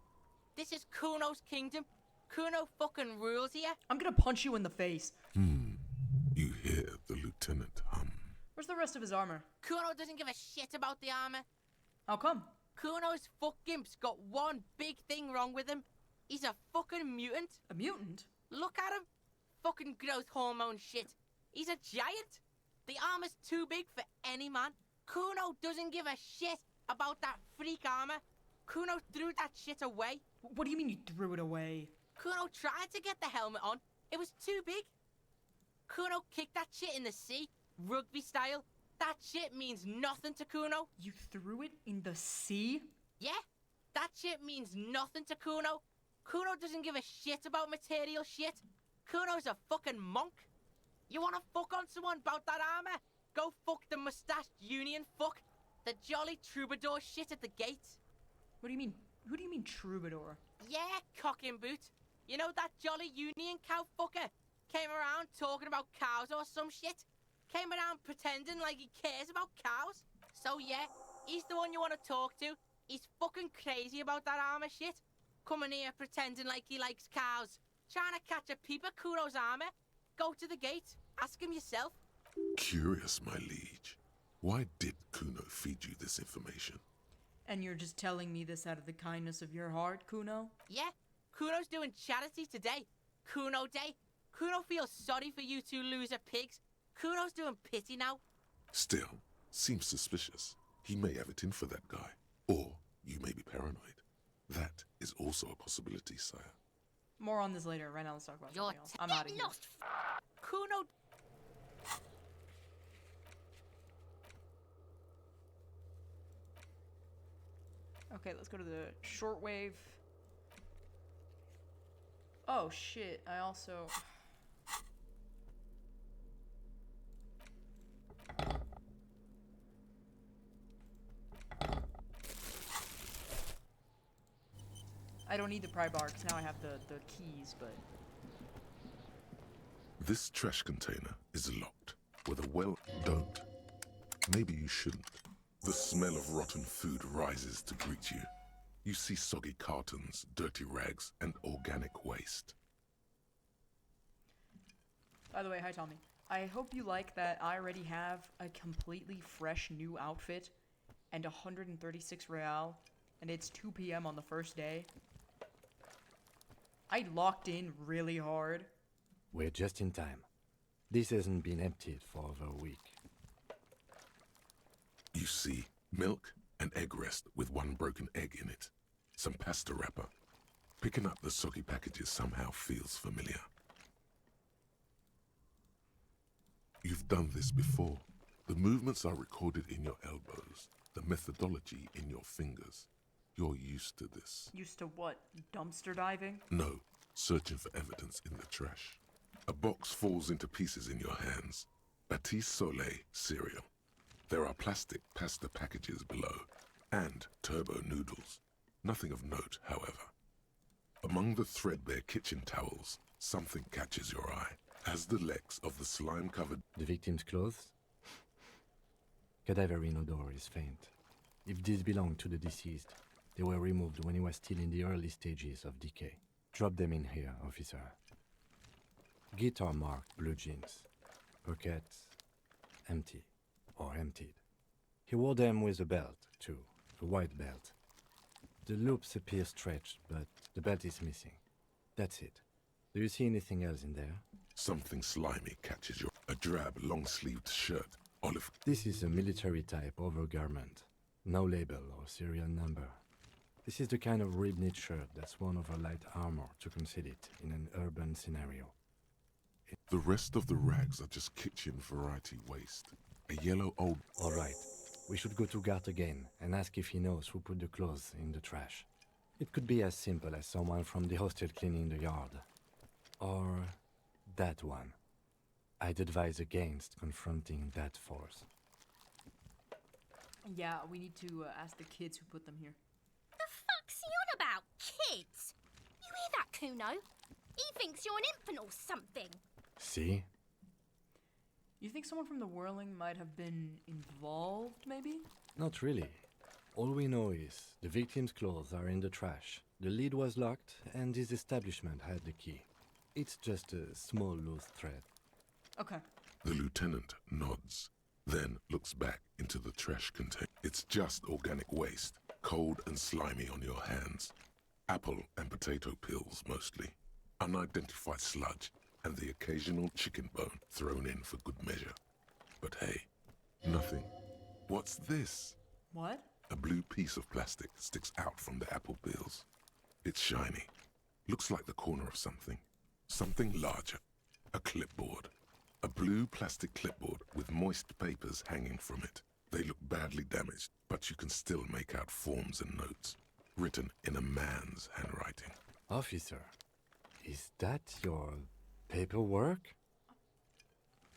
[SPEAKER 4] This is Kuno's kingdom. Kuno fucking rules here.
[SPEAKER 1] I'm gonna punch you in the face.
[SPEAKER 3] You hear the lieutenant hum.
[SPEAKER 1] Where's the rest of his armor?
[SPEAKER 4] Kuno doesn't give a shit about the armor.
[SPEAKER 1] How come?
[SPEAKER 4] Kuno's fuckgimp's got one big thing wrong with him. He's a fucking mutant.
[SPEAKER 1] A mutant?
[SPEAKER 4] Look at him. Fucking growth hormone shit. He's a giant. The armor's too big for any man. Kuno doesn't give a shit about that freak armor. Kuno threw that shit away.
[SPEAKER 1] What do you mean you threw it away?
[SPEAKER 4] Kuno tried to get the helmet on. It was too big. Kuno kicked that shit in the sea, rugby style. That shit means nothing to Kuno.
[SPEAKER 1] You threw it in the sea?
[SPEAKER 4] Yeah, that shit means nothing to Kuno. Kuno doesn't give a shit about material shit. Kuno's a fucking monk. You wanna fuck on someone about that armor? Go fuck the mustached union fuck. The jolly troubadour shit at the gate.
[SPEAKER 1] What do you mean? Who do you mean troubadour?
[SPEAKER 4] Yeah, cock and boot. You know that jolly union cow fucker? Came around talking about cows or some shit? Came around pretending like he cares about cows? So yeah, he's the one you want to talk to. He's fucking crazy about that armor shit. Coming here pretending like he likes cows. Trying to catch a peep at Kuno's armor. Go to the gate. Ask him yourself.
[SPEAKER 3] Curious, my liege. Why did Kuno feed you this information?
[SPEAKER 1] And you're just telling me this out of the kindness of your heart, Kuno?
[SPEAKER 4] Yeah, Kuno's doing charity today. Kuno Day. Kuno feels sorry for you two loser pigs. Kuno's doing pity now.
[SPEAKER 3] Still, seems suspicious. He may have it in for that guy. Or you may be paranoid. That is also a possibility, sire.
[SPEAKER 1] More on this later. Right now, let's talk about something else. I'm out of here.
[SPEAKER 4] Kuno...
[SPEAKER 1] Okay, let's go to the shortwave. Oh, shit. I also... I don't need the pry bar because now I have the keys, but...
[SPEAKER 3] This trash container is locked. With a well, don't. Maybe you shouldn't. The smell of rotten food rises to greet you. You see soggy cartons, dirty rags, and organic waste.
[SPEAKER 1] By the way, hi Tommy. I hope you like that I already have a completely fresh new outfit and 136 real, and it's 2 p.m. on the first day. I locked in really hard.
[SPEAKER 8] We're just in time. This hasn't been emptied for over a week.
[SPEAKER 3] You see milk and egg rest with one broken egg in it. Some pasta wrapper. Picking up the soggy packages somehow feels familiar. You've done this before. The movements are recorded in your elbows, the methodology in your fingers. You're used to this.
[SPEAKER 1] Used to what? Dumpster diving?
[SPEAKER 3] No, searching for evidence in the trash. A box falls into pieces in your hands. Batiste Soleil cereal. There are plastic pasta packages below, and turbo noodles. Nothing of note, however. Among the threadbare kitchen towels, something catches your eye. As the legs of the slime-covered...
[SPEAKER 8] The victim's clothes? Cadaverine odor is faint. If these belong to the deceased, they were removed when he was still in the early stages of decay. Drop them in here, officer. Guitar marked blue jeans. Pockets empty or emptied. He wore them with a belt, too. A white belt. The loops appear stretched, but the belt is missing. That's it. Do you see anything else in there?
[SPEAKER 3] Something slimy catches your... A drab, long-sleeved shirt. Olive...
[SPEAKER 8] This is a military-type overgarment. No label or serial number. This is the kind of rib-knit shirt that's worn over light armor to conceal it in an urban scenario.
[SPEAKER 3] The rest of the rags are just kitchen variety waste. A yellow old...
[SPEAKER 8] All right. We should go to Gart again and ask if he knows who put the clothes in the trash. It could be as simple as someone from the hostel cleaning the yard. Or that one. I'd advise against confronting that force.
[SPEAKER 1] Yeah, we need to ask the kids who put them here.
[SPEAKER 16] The fuck's he on about? Kids? You hear that, Kuno? He thinks you're an infant or something.
[SPEAKER 8] See?
[SPEAKER 1] You think someone from the Whirling might have been involved, maybe?
[SPEAKER 8] Not really. All we know is the victim's clothes are in the trash, the lid was locked, and his establishment had the key. It's just a small loose thread.
[SPEAKER 1] Okay.
[SPEAKER 3] The lieutenant nods, then looks back into the trash container. It's just organic waste, cold and slimy on your hands. Apple and potato peels, mostly. Unidentified sludge, and the occasional chicken bone thrown in for good measure. But hey, nothing. What's this?
[SPEAKER 1] What?
[SPEAKER 3] A blue piece of plastic sticks out from the apple peels. It's shiny. Looks like the corner of something. Something larger. A clipboard. A blue plastic clipboard with moist papers hanging from it. They look badly damaged, but you can still make out forms and notes, written in a man's handwriting.
[SPEAKER 8] Officer, is that your paperwork?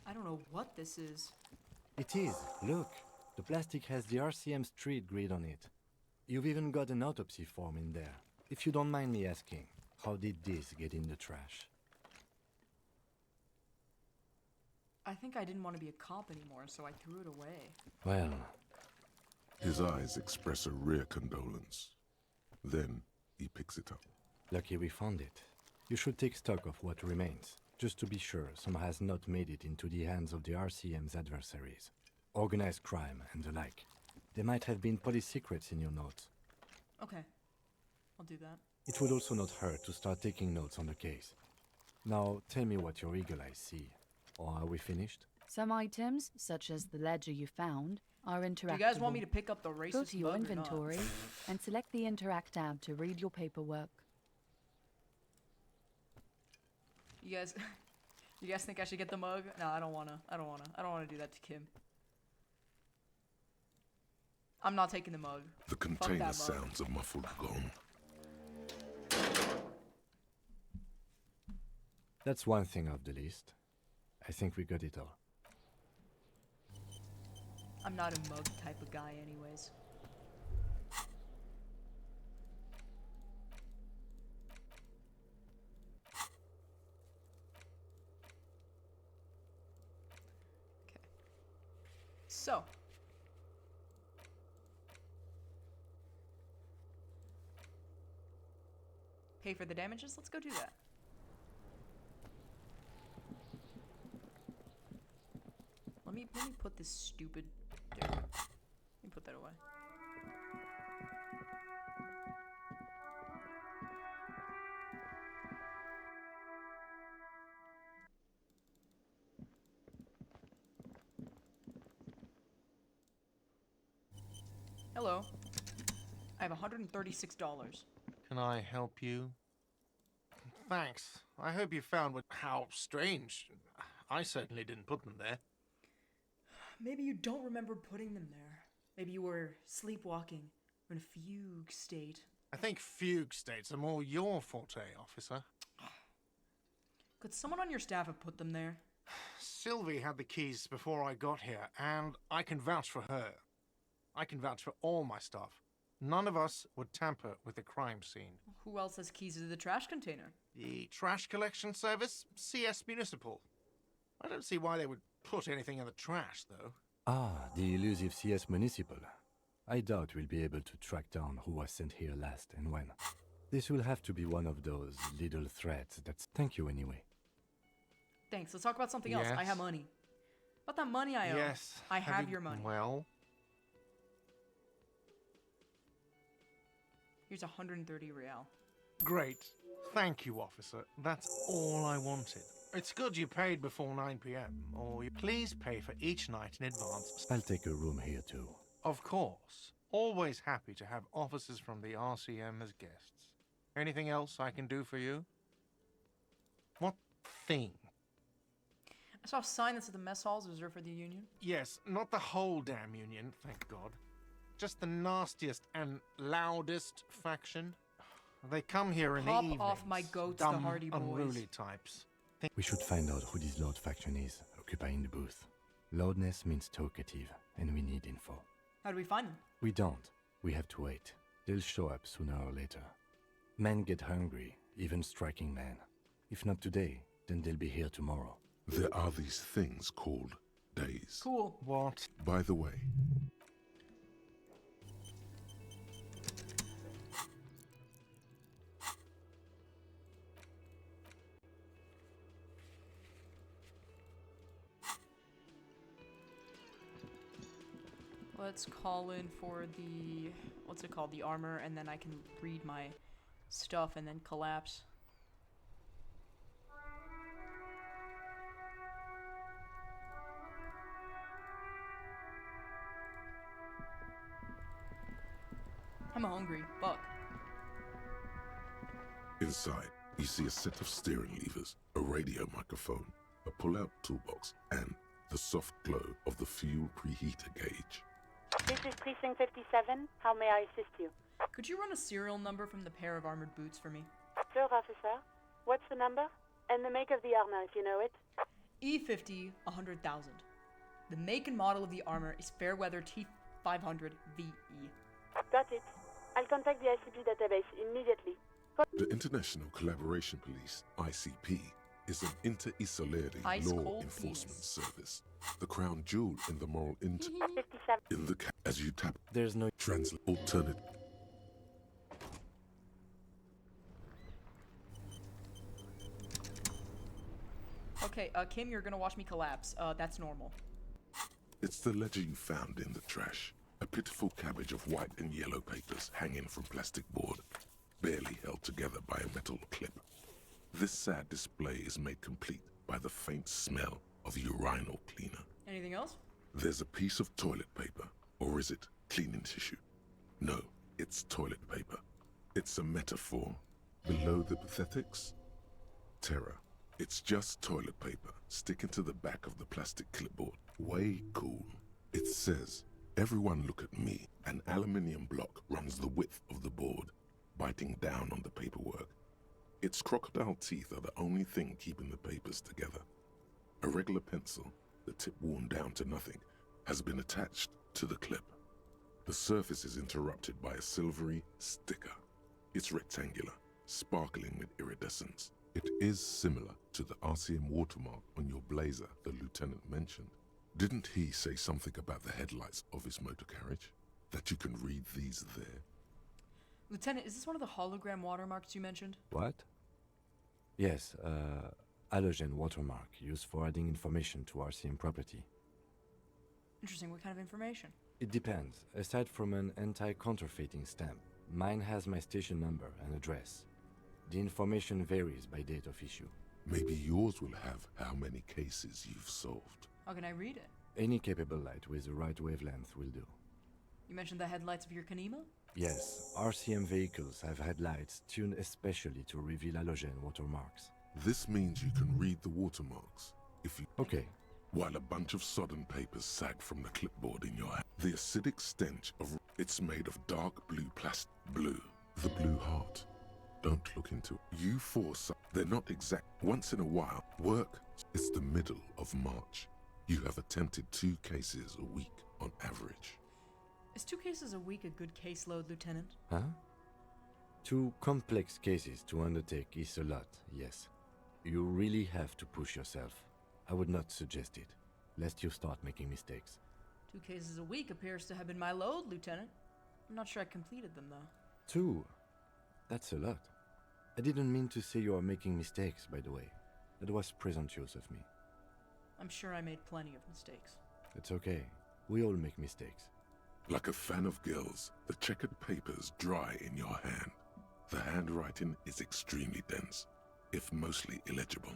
[SPEAKER 1] I don't know what this is.
[SPEAKER 8] It is. Look, the plastic has the RCM street grid on it. You've even got an autopsy form in there. If you don't mind me asking, how did this get in the trash?
[SPEAKER 1] I think I didn't want to be a cop anymore, so I threw it away.
[SPEAKER 8] Well...
[SPEAKER 3] His eyes express a rare condolence. Then he picks it up.
[SPEAKER 8] Lucky we found it. You should take stock of what remains, just to be sure some has not made it into the hands of the RCM's adversaries. Organized crime and the like. There might have been police secrets in your notes.
[SPEAKER 1] Okay. I'll do that.
[SPEAKER 8] It would also not hurt to start taking notes on the case. Now, tell me what your eagle eyes see. Or are we finished?
[SPEAKER 9] Some items, such as the ledger you found, are interactable.
[SPEAKER 1] Do you guys want me to pick up the racist
[SPEAKER 9] Go to your
[SPEAKER 1] bug or not?
[SPEAKER 9] inventory and select the Interact tab to read your paperwork.
[SPEAKER 1] You guys think I should get the mug? No, I don't wanna do that to Kim. I'm not taking the mug.
[SPEAKER 3] The
[SPEAKER 1] Fuck
[SPEAKER 3] container
[SPEAKER 1] that mug.
[SPEAKER 3] sounds a muffled gong.
[SPEAKER 8] That's one thing off the list. I think we got it all.
[SPEAKER 1] I'm not a mug type of guy anyways. Okay. So. Pay for the damages? Let's go do that. Let me put this stupid... There. Let me put that away. Hello. I have $136.
[SPEAKER 6] Can I help you? Thanks. I hope you found how strange. I certainly didn't put them there.
[SPEAKER 1] Maybe you don't remember putting them there. Maybe you were sleepwalking or in a fugue state.
[SPEAKER 6] I think fugue states are more your forte, officer.
[SPEAKER 1] Could someone on your staff have put them there?
[SPEAKER 6] Sylvie had the keys before I got here, and I can vouch for her. I can vouch for all my staff. None of us would tamper with the crime scene.
[SPEAKER 1] Who else has keys to the trash container?
[SPEAKER 6] The trash collection service, CS Municipal. I don't see why they would put anything in the trash, though.
[SPEAKER 8] Ah, the elusive CS Municipal. I doubt we'll be able to track down who was sent here last and when. This will have to be one of those little threads that's... Thank you anyway.
[SPEAKER 1] Thanks. Let's talk about something else. I have money. About that money I owe.
[SPEAKER 6] Yes.
[SPEAKER 1] I have your money.
[SPEAKER 6] Well?
[SPEAKER 1] Here's 130 real.
[SPEAKER 6] Great. Thank you, officer. That's all I wanted. It's good you paid before 9 p.m. Or you please pay for each night in advance.
[SPEAKER 8] I'll take a room here too.
[SPEAKER 6] Of course. Always happy to have officers from the RCM as guests. Anything else I can do for you? What thing?
[SPEAKER 1] I saw a sign that said the mess hall is reserved for the Union.
[SPEAKER 6] Yes, not the whole damn Union, thank God. Just the nastiest and loudest faction. They come here in the
[SPEAKER 1] Pop
[SPEAKER 6] evenings.
[SPEAKER 1] off my goats, the
[SPEAKER 6] Dumb,
[SPEAKER 1] Hardy Boys.
[SPEAKER 6] unruly types.
[SPEAKER 8] We should find out who this Lord faction is, occupying the booth. Loudness means talkative, and we need info.
[SPEAKER 1] How do we find them?
[SPEAKER 8] We don't. We have to wait. They'll show up sooner or later. Men get hungry, even striking men. If not today, then they'll be here tomorrow.
[SPEAKER 3] There are these things called days.
[SPEAKER 1] Cool.
[SPEAKER 6] What?
[SPEAKER 3] By the way,
[SPEAKER 1] Let's call in for the, what's it called, the armor, and then I can read my stuff and then collapse. I'm hungry. Fuck.
[SPEAKER 3] inside, you see a set of steering levers, a radio microphone, a pull-out toolbox, and the soft glow of the fuel preheater gauge.
[SPEAKER 10] This is Precinct 57. How may I assist you?
[SPEAKER 1] Could you run a serial number from the pair of armored boots for me?
[SPEAKER 10] Sure, officer. What's the number? And the make of the armor, if you know it.
[SPEAKER 1] E50 100,000. The make and model of the armor is Fairweather T500 VE.
[SPEAKER 10] Got it. I'll contact the ICP database immediately.
[SPEAKER 3] The International Collaboration Police, ICP, is an inter-Isolering
[SPEAKER 1] Ice
[SPEAKER 3] law
[SPEAKER 1] cold
[SPEAKER 3] enforcement
[SPEAKER 1] penis.
[SPEAKER 3] service. The crown jewel in the moral in the as you tap.
[SPEAKER 8] There's no
[SPEAKER 3] translate alternate.
[SPEAKER 1] Okay, Kim, you're gonna watch me collapse. That's normal.
[SPEAKER 3] It's the ledger you found in the trash. A pitiful cabbage of white and yellow papers hanging from plastic board, barely held together by a metal clip. This sad display is made complete by the faint smell of urinal cleaner.
[SPEAKER 1] Anything else?
[SPEAKER 3] There's a piece of toilet paper, or is it cleaning tissue? No, it's toilet paper. It's a metaphor. Below the pathetics? Terror. It's just toilet paper sticking to the back of the plastic clipboard. Way cool. It says, "Everyone look at me." An aluminium block runs the width of the board, biting down on the paperwork. Its crocodile teeth are the only thing keeping the papers together. A regular pencil, the tip worn down to nothing, has been attached to the clip. The surface is interrupted by a silvery sticker. It's rectangular, sparkling with iridescence. It is similar to the RCM watermark on your blazer the lieutenant mentioned. Didn't he say something about the headlights of his motor carriage? That you can read these there?
[SPEAKER 1] Lieutenant, is this one of the hologram watermarks you mentioned?
[SPEAKER 8] What? Yes, halogen watermark used for adding information to RCM property.
[SPEAKER 1] Interesting, what kind of information?
[SPEAKER 8] It depends. Aside from an anti-counterfeiting stamp, mine has my station number and address. The information varies by date of issue.
[SPEAKER 3] Maybe yours will have how many cases you've solved.
[SPEAKER 1] How can I read it?
[SPEAKER 8] Any capable light with the right wavelength will do.
[SPEAKER 1] You mentioned the headlights of your Kanema?
[SPEAKER 8] Yes, RCM vehicles have headlights tuned especially to reveal halogen watermarks.
[SPEAKER 3] This means you can read the watermarks if you...
[SPEAKER 8] Okay.
[SPEAKER 3] While a bunch of sodden papers sag from the clipboard in your hand. The acidic stench of... It's made of dark blue plastic. Blue. The blue heart. Don't look into it. You force... They're not exact. Once in a while. Work. It's the middle of March. You have attempted 2 cases a week on average.
[SPEAKER 1] Is 2 cases a week a good caseload, Lieutenant?
[SPEAKER 8] Huh? 2 complex cases to undertake is a lot, yes. You really have to push yourself. I would not suggest it, lest you start making mistakes.
[SPEAKER 1] 2 cases a week appears to have been my load, Lieutenant. I'm not sure I completed them, though.
[SPEAKER 8] 2? That's a lot. I didn't mean to say you are making mistakes, by the way. That was presumptuous of me.
[SPEAKER 1] I'm sure I made plenty of mistakes.
[SPEAKER 8] It's okay. We all make mistakes.
[SPEAKER 3] Like a fan of girls, the checkered papers dry in your hand. The handwriting is extremely dense, if mostly illegible.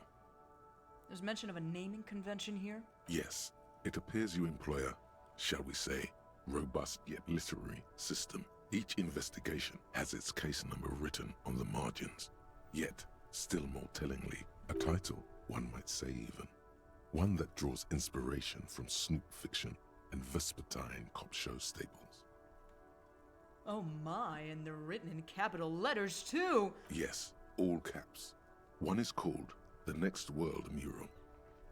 [SPEAKER 1] There's mention of a naming convention here?
[SPEAKER 3] Yes, it appears you employ a, shall we say, robust yet literary system. Each investigation has its case number written on the margins. Yet, still more tellingly, a title, one might say even. One that draws inspiration from snoop fiction and vespertine cop show staples.
[SPEAKER 1] Oh my, and they're written in capital letters too!
[SPEAKER 3] Yes, all caps. One is called The Next World Mural.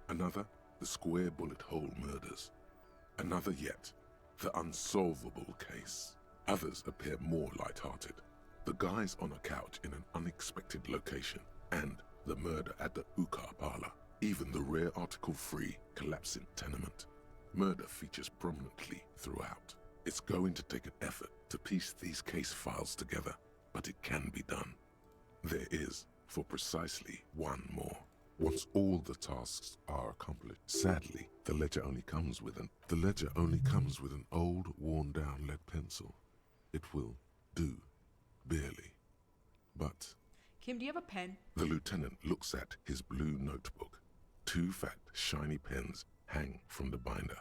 [SPEAKER 3] Another, The Square Bullet Hole Murders. Another yet, The Unsolvable Case. Others appear more light-hearted. The guys on a couch in an unexpected location, and the murder at the Ukar Parlor. Even the rare article-free collapsing tenement. Murder features prominently throughout. It's going to take an effort to piece these case files together, but it can be done. There is, for precisely one more. Once all the tasks are accomplished. Sadly, the ledger only comes with an old, worn-down lead pencil. It will do, barely. But
[SPEAKER 1] Kim, do you have a pen?
[SPEAKER 3] the lieutenant looks at his blue notebook. 2 fat, shiny pens hang from the binder,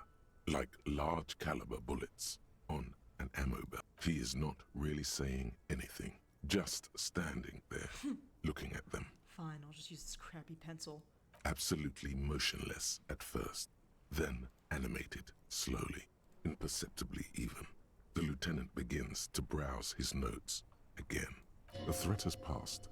[SPEAKER 3] like large caliber bullets on an ammo belt. He is not really saying anything, just standing there, looking at them.
[SPEAKER 1] Fine, I'll just use this crappy pencil.
[SPEAKER 3] Absolutely motionless at first, then animated slowly, imperceptibly even. The lieutenant begins to browse his notes again. The threat has passed.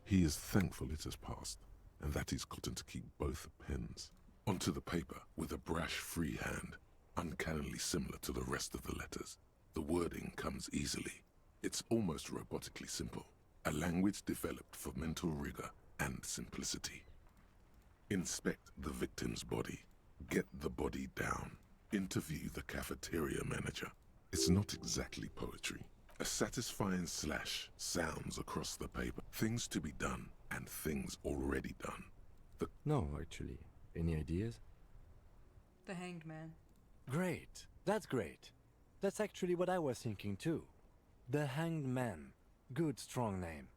[SPEAKER 3] He is thankful it has passed, and that he's gotten to keep both pens. Onto the paper with a brash free hand, uncannily similar to the rest of the letters. The wording comes easily. It's almost robotically simple, a language developed for mental rigor and simplicity. Inspect the victim's body. Get the body down. Interview the cafeteria manager. It's not exactly poetry. A satisfying slash sounds across the paper. Things to be done and things already done.
[SPEAKER 8] No, actually. Any ideas?
[SPEAKER 1] The Hanged Man.
[SPEAKER 8] Great. That's great. That's actually what I was thinking too. The Hanged Man. Good, strong name.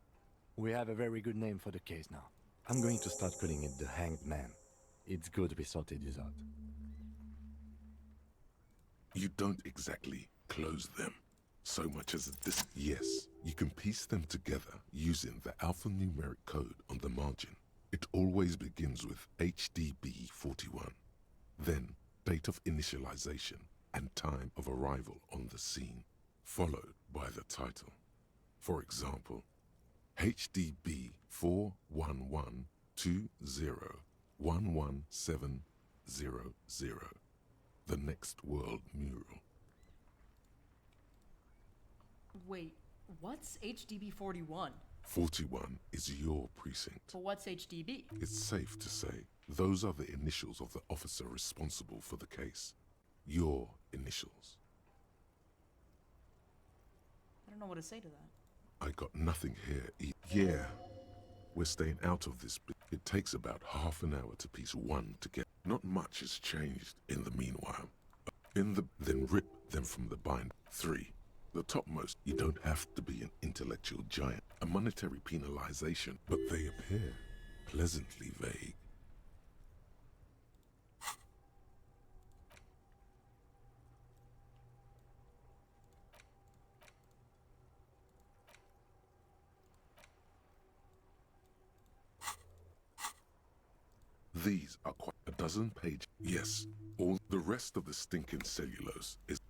[SPEAKER 8] We have a very good name for the case now. I'm going to start calling it the Hanged Man. It's good we sorted this out.
[SPEAKER 3] You don't exactly close them so much as this. Yes, you can piece them together using the alphanumeric code on the margin. It always begins with HDB 41, then date of initialization and time of arrival on the scene, followed by the title. For example, HDB 41120111700, The Next World Mural.
[SPEAKER 1] Wait, what's HDB 41?
[SPEAKER 3] 41 is your precinct.
[SPEAKER 1] But what's HDB?
[SPEAKER 3] It's safe to say those are the initials of the officer responsible for the case. Your initials.
[SPEAKER 1] I don't know what to say to that.
[SPEAKER 3] I got nothing here. Yeah, we're staying out of this bit. It takes about half an hour to piece one together. Not much has changed in the meanwhile. Then rip them from the bind. 3. The topmost, you don't have to be an intellectual giant. A monetary penalization, but they appear pleasantly vague. These are quite a dozen pages. Yes, all the rest of the stinking cellulose is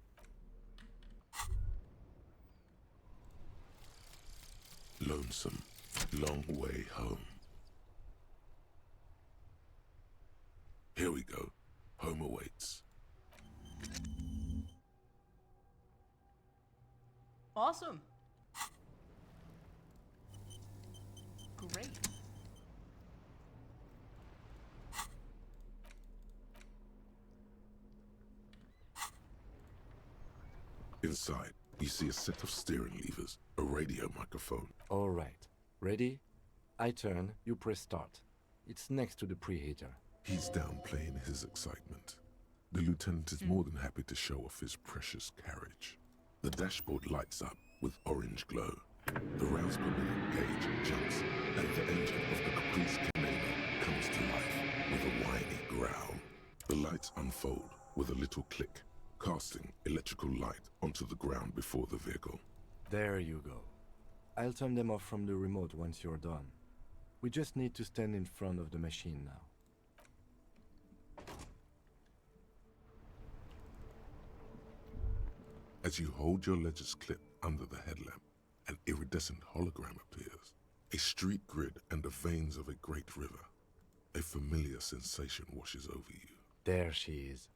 [SPEAKER 3] lonesome, long way home. Here we go. Home awaits.
[SPEAKER 1] Awesome. Great.
[SPEAKER 3] Inside, you see a set of steering levers, a radio microphone.
[SPEAKER 8] All right. Ready? I turn, you press start. It's next to the preheater.
[SPEAKER 3] He's downplaying his excitement. The lieutenant is more than happy to show off his precious carriage. The dashboard lights up with orange glow. The rounds per minute gauge jumps, and the engine of the Caprice Canada comes to life with a whiny growl. The lights unfold with a little click, casting electrical light onto the ground before the vehicle.
[SPEAKER 8] There you go. I'll turn them off from the remote once you're done. We just need to stand in front of the machine now.
[SPEAKER 3] As you hold your ledger's clip under the headlamp, an iridescent hologram appears. A street grid and the veins of a great river. A familiar sensation washes over you.
[SPEAKER 8] There she is.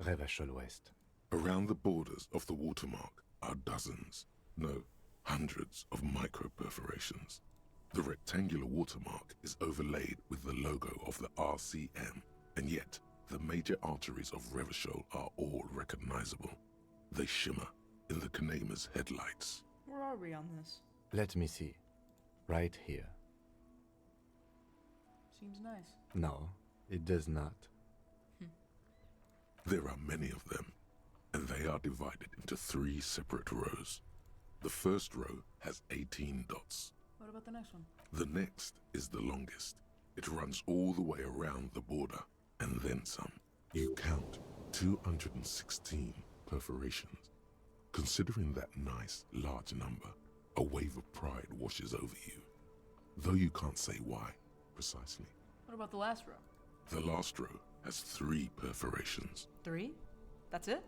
[SPEAKER 8] Revachol West.
[SPEAKER 3] Around the borders of the watermark are dozens, no, hundreds of micro-perforations. The rectangular watermark is overlaid with the logo of the RCM, and yet the major arteries of Revachol are all recognizable. They shimmer in the Kanema's headlights.
[SPEAKER 1] Where are we on this?
[SPEAKER 8] Let me see. Right here.
[SPEAKER 1] Seems nice.
[SPEAKER 8] No, it does not.
[SPEAKER 3] There are many of them, and they are divided into 3 separate rows. The first row has 18 dots.
[SPEAKER 1] What about the next one?
[SPEAKER 3] The next is the longest. It runs all the way around the border, and then some. You count 216 perforations. Considering that nice, large number, a wave of pride washes over you. Though you can't say why, precisely.
[SPEAKER 1] What about the last row?
[SPEAKER 3] The last row has 3 perforations.
[SPEAKER 1] 3? That's it?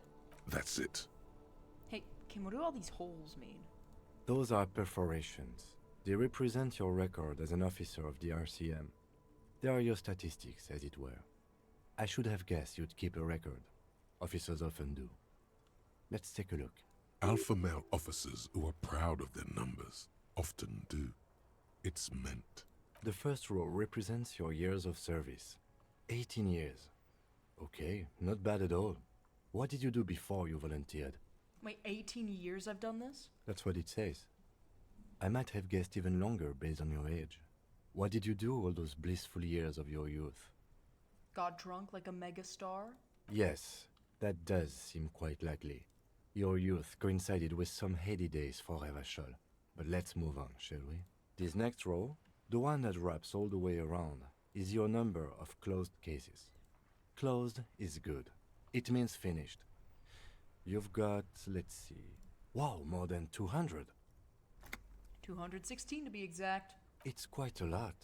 [SPEAKER 3] That's it.
[SPEAKER 1] Hey, Kim, what do all these holes mean?
[SPEAKER 8] Those are perforations. They represent your record as an officer of the RCM. They are your statistics, as it were. I should have guessed you'd keep a record. Officers often do. Let's take a look.
[SPEAKER 3] Alpha male officers who are proud of their numbers often do. It's meant.
[SPEAKER 8] The first row represents your years of service. 18 years. Okay, not bad at all. What did you do before you volunteered?
[SPEAKER 1] Wait, 18 years I've done this?
[SPEAKER 8] That's what it says. I might have guessed even longer based on your age. What did you do all those blissful years of your youth?
[SPEAKER 1] Got drunk like a megastar?
[SPEAKER 8] Yes, that does seem quite likely. Your youth coincided with some heady days for Revachol. But let's move on, shall we? This next row, the one that wraps all the way around, is your number of closed cases. Closed is good. It means finished. You've got, let's see, wow, more than 200.
[SPEAKER 1] 216 to be exact.
[SPEAKER 8] It's quite a lot,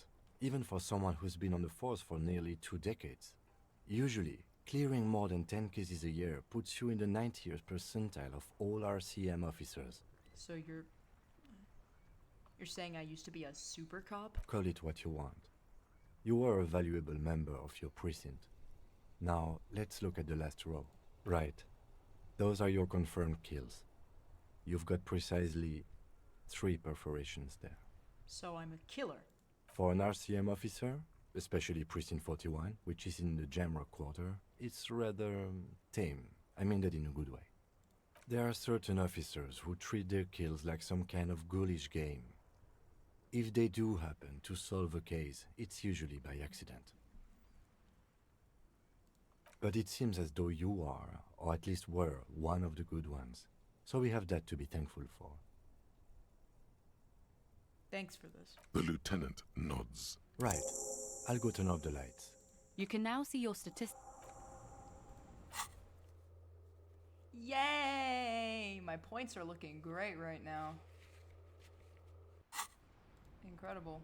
[SPEAKER 8] even for someone who's been on the force for nearly 2 decades. Usually, clearing more than 10 cases a year puts you in the 90th percentile of all RCM officers.
[SPEAKER 1] So you're saying I used to be a super cop?
[SPEAKER 8] Call it what you want. You were a valuable member of your precinct. Now, let's look at the last row. Right. Those are your confirmed kills. You've got precisely 3 perforations there.
[SPEAKER 1] So I'm a killer.
[SPEAKER 8] For an RCM officer, especially Precinct 41, which is in the Jamrock quarter, it's rather tame. I mean that in a good way. There are certain officers who treat their kills like some kind of ghoulish game. If they do happen to solve a case, it's usually by accident. But it seems as though you are, or at least were, one of the good ones. So we have that to be thankful for.
[SPEAKER 1] Thanks for this.
[SPEAKER 3] The lieutenant nods.
[SPEAKER 8] Right. I'll go turn off the lights.
[SPEAKER 9] You can now see your statistics.
[SPEAKER 1] Yay! My points are looking great right now. Incredible.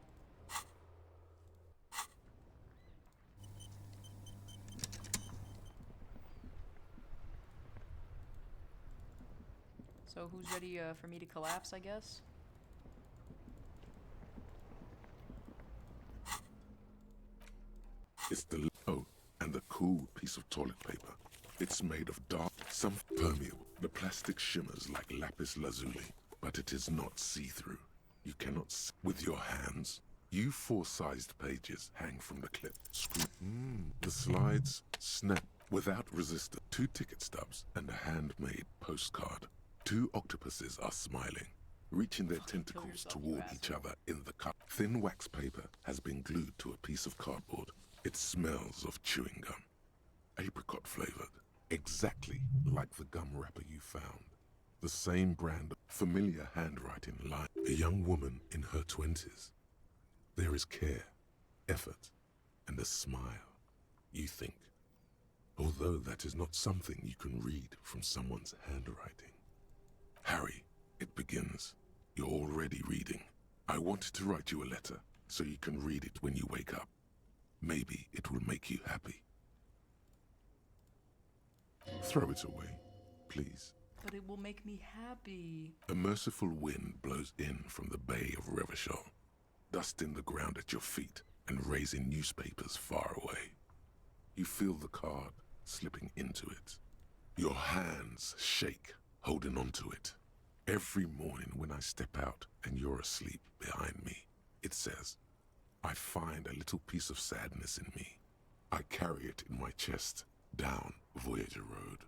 [SPEAKER 1] So who's ready for me to collapse, I guess?
[SPEAKER 3] It's the low and the cool piece of toilet paper. It's made of dark, some permeable. The plastic shimmers like lapis lazuli, but it is not see-through. You cannot see with your hands. You 4-sized pages hang from the clip. The slides snap without resistance. 2 ticket stubs and a handmade postcard. 2 octopuses are smiling, reaching their tentacles toward each other in the cup. Thin wax paper has been glued to a piece of cardboard. It smells of chewing gum. Apricot flavored, exactly like the gum wrapper you found. The same brand of familiar handwriting line. A young woman in her 20s. There is care, effort, and a smile. You think, although that is not something you can read from someone's handwriting. Harry, it begins. You're already reading. I wanted to write you a letter so you can read it when you wake up. Maybe it will make you happy. Throw it away, please.
[SPEAKER 1] but it will make me happy.
[SPEAKER 3] A merciful wind blows in from the bay of Revachol, dusting the ground at your feet and raising newspapers far away. You feel the card slipping into it. Your hands shake, holding onto it. Every morning when I step out and you're asleep behind me, it says, I find a little piece of sadness in me. I carry it in my chest, down Voyager Road.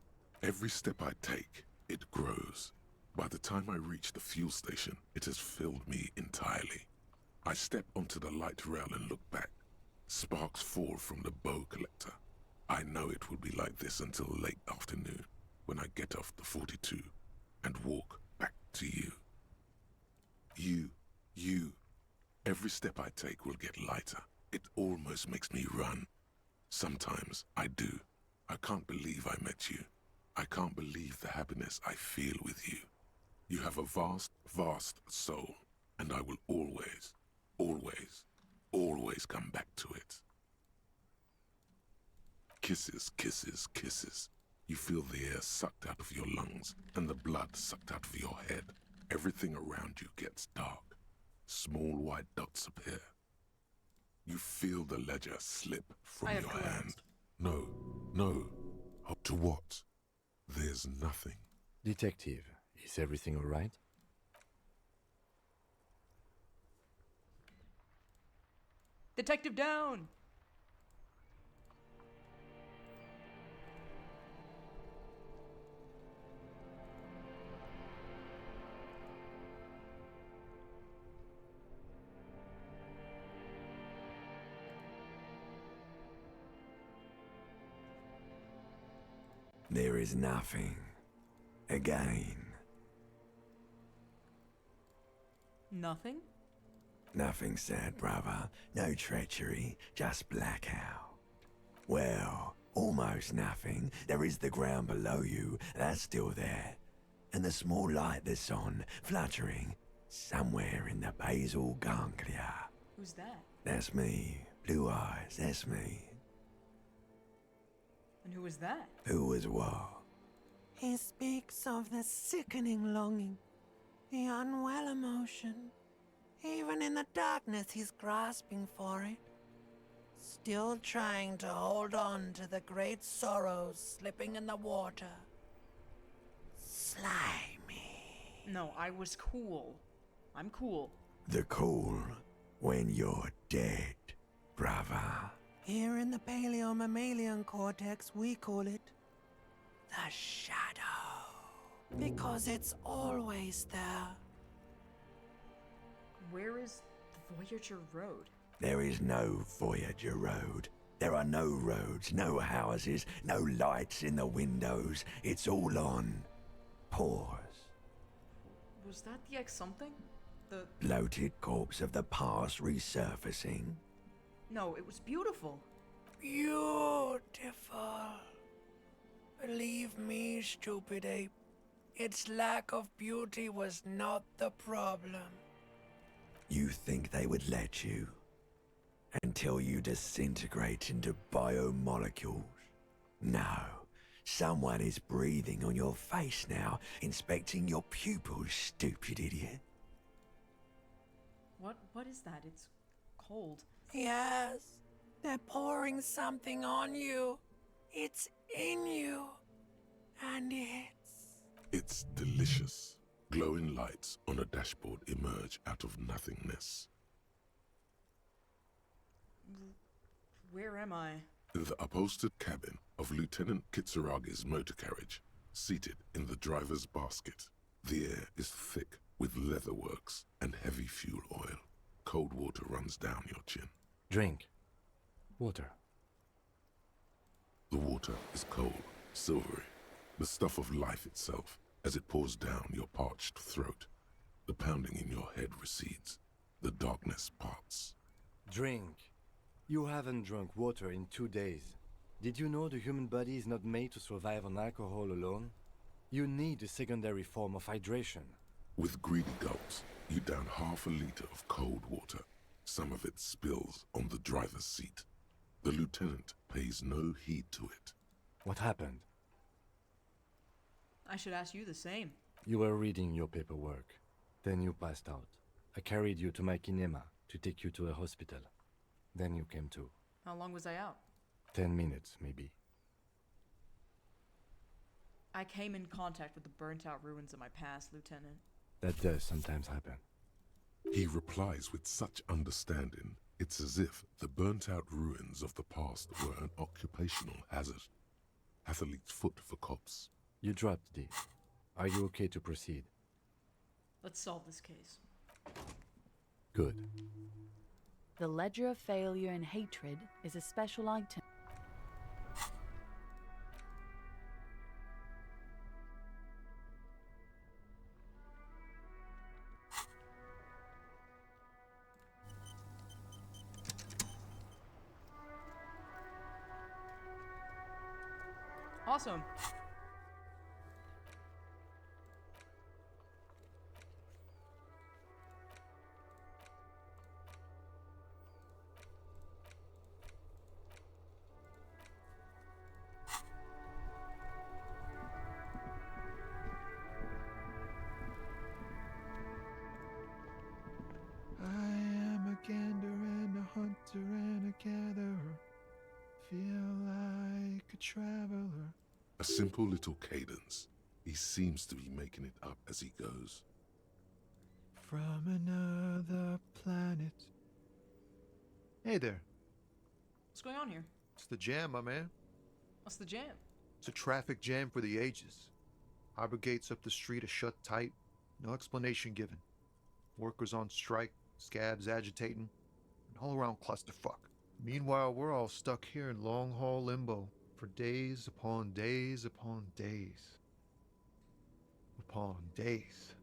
[SPEAKER 3] Every step I take, it grows. By the time I reach the fuel station, it has filled me entirely. I step onto the light rail and look back. Sparks fall from the bow collector. I know it will be like this until late afternoon, when I get off the 42 and walk back to you. You. Every step I take will get lighter. It almost makes me run. Sometimes I do. I can't believe I met you. I can't believe the happiness I feel with you. You have a vast, vast soul, and I will always, always, always come back to it. Kisses, kisses, kisses. You feel the air sucked out of your lungs and the blood sucked out of your head. Everything around you gets dark. Small white dots appear. You feel the ledger slip from your hand. No. Up to what? There's nothing.
[SPEAKER 8] Detective, is everything all right?
[SPEAKER 1] Detective down!
[SPEAKER 21] There is nothing. Again.
[SPEAKER 1] Nothing?
[SPEAKER 21] Nothing sad, brother. No treachery, just blackout. Well, almost nothing. There is the ground below you, that's still there. And the small light that's on, fluttering, somewhere in the basal ganglia.
[SPEAKER 1] Who's that?
[SPEAKER 21] That's me. Blue eyes, that's me.
[SPEAKER 1] And who was that?
[SPEAKER 21] Who was what?
[SPEAKER 2] He speaks of the sickening longing, the unwell emotion. Even in the darkness, he's grasping for it. Still trying to hold on to the great sorrows slipping in the water. Slimy.
[SPEAKER 1] No, I was cool. I'm cool.
[SPEAKER 21] The cool when you're dead, brother.
[SPEAKER 2] Here in the paleo-mammalian cortex, we call it the shadow. Because it's always there.
[SPEAKER 1] Where is the Voyager Road?
[SPEAKER 21] There is no Voyager Road. There are no roads, no houses, no lights in the windows. It's all on pause.
[SPEAKER 1] Was that the X something? The...
[SPEAKER 21] Bloated corpse of the past resurfacing.
[SPEAKER 1] No, it was beautiful.
[SPEAKER 2] Beautiful. Believe me, stupid ape. Its lack of beauty was not the problem.
[SPEAKER 21] You think they would let you? Until you disintegrate into biomolecules? No. Someone is breathing on your face now, inspecting your pupils, stupid idiot.
[SPEAKER 1] What is that? It's cold.
[SPEAKER 2] Yes. They're pouring something on you. It's in you. And
[SPEAKER 3] It's delicious. Glowing lights on a dashboard emerge out of nothingness.
[SPEAKER 1] Where am I?
[SPEAKER 3] In the upholstered cabin of Lieutenant Kitsuragi's motor carriage, seated in the driver's basket. The air is thick with leatherworks and heavy fuel oil. Cold water runs down your chin.
[SPEAKER 8] Drink. Water.
[SPEAKER 3] The water is cold, silvery, the stuff of life itself as it pours down your parched throat. The pounding in your head recedes. The darkness parts.
[SPEAKER 8] Drink. You haven't drunk water in 2 days. Did you know the human body is not made to survive on alcohol alone? You need a secondary form of hydration.
[SPEAKER 3] With greedy gulps, you down half a liter of cold water. Some of it spills on the driver's seat. The lieutenant pays no heed to it.
[SPEAKER 8] What happened?
[SPEAKER 1] I should ask you the same.
[SPEAKER 8] You were reading your paperwork. Then you passed out. I carried you to my kinema to take you to a hospital. Then you came to.
[SPEAKER 1] How long was I out?
[SPEAKER 8] 10 minutes, maybe.
[SPEAKER 1] I came in contact with the burnt-out ruins of my past, Lieutenant.
[SPEAKER 8] That does sometimes happen.
[SPEAKER 3] He replies with such understanding, it's as if the burnt-out ruins of the past were an occupational hazard. Athlete's foot for cops.
[SPEAKER 8] You dropped D. Are you okay to proceed?
[SPEAKER 1] Let's solve this case.
[SPEAKER 8] Good.
[SPEAKER 9] The ledger of failure and hatred is a special item.
[SPEAKER 1] Awesome.
[SPEAKER 17] I am a gander and a hunter and a gatherer. Feel like a traveler.
[SPEAKER 3] A simple little cadence. He seems to be making it up as he goes.
[SPEAKER 17] From another planet. Hey there.
[SPEAKER 1] What's going on here?
[SPEAKER 17] It's the jam, my man.
[SPEAKER 1] What's the jam?
[SPEAKER 17] It's a traffic jam for the ages. Harbor gates up the street are shut tight. No explanation given. Workers on strike, scabs agitating, an all-around clusterfuck. Meanwhile, we're all stuck here in long-haul limbo for days upon days upon days. Upon days.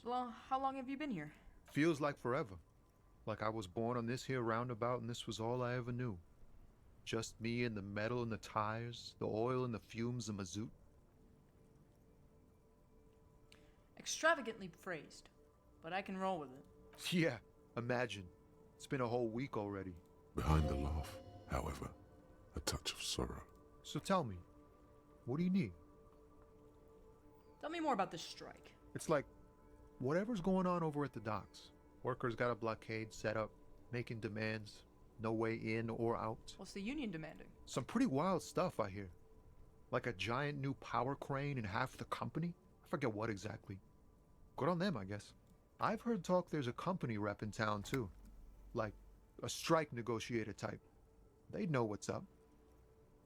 [SPEAKER 1] So, how long have you been here?
[SPEAKER 17] Feels like forever. Like I was born on this here roundabout and this was all I ever knew. Just me and the metal and the tires, the oil and the fumes of mazout.
[SPEAKER 1] Extravagantly phrased, but I can roll with it.
[SPEAKER 17] Yeah, imagine. It's been a whole week already.
[SPEAKER 3] Behind the laugh, however, a touch of sorrow.
[SPEAKER 17] So tell me, what do you need?
[SPEAKER 1] Tell me more about this strike.
[SPEAKER 17] It's like, whatever's going on over at the docks. Workers got a blockade set up, making demands, no way in or out.
[SPEAKER 1] What's the union demanding?
[SPEAKER 17] Some pretty wild stuff, I hear. Like a giant new power crane in half the company? I forget what exactly. Good on them, I guess. I've heard talk there's a company rep in town, too. Like, a strike negotiator type. They'd know what's up.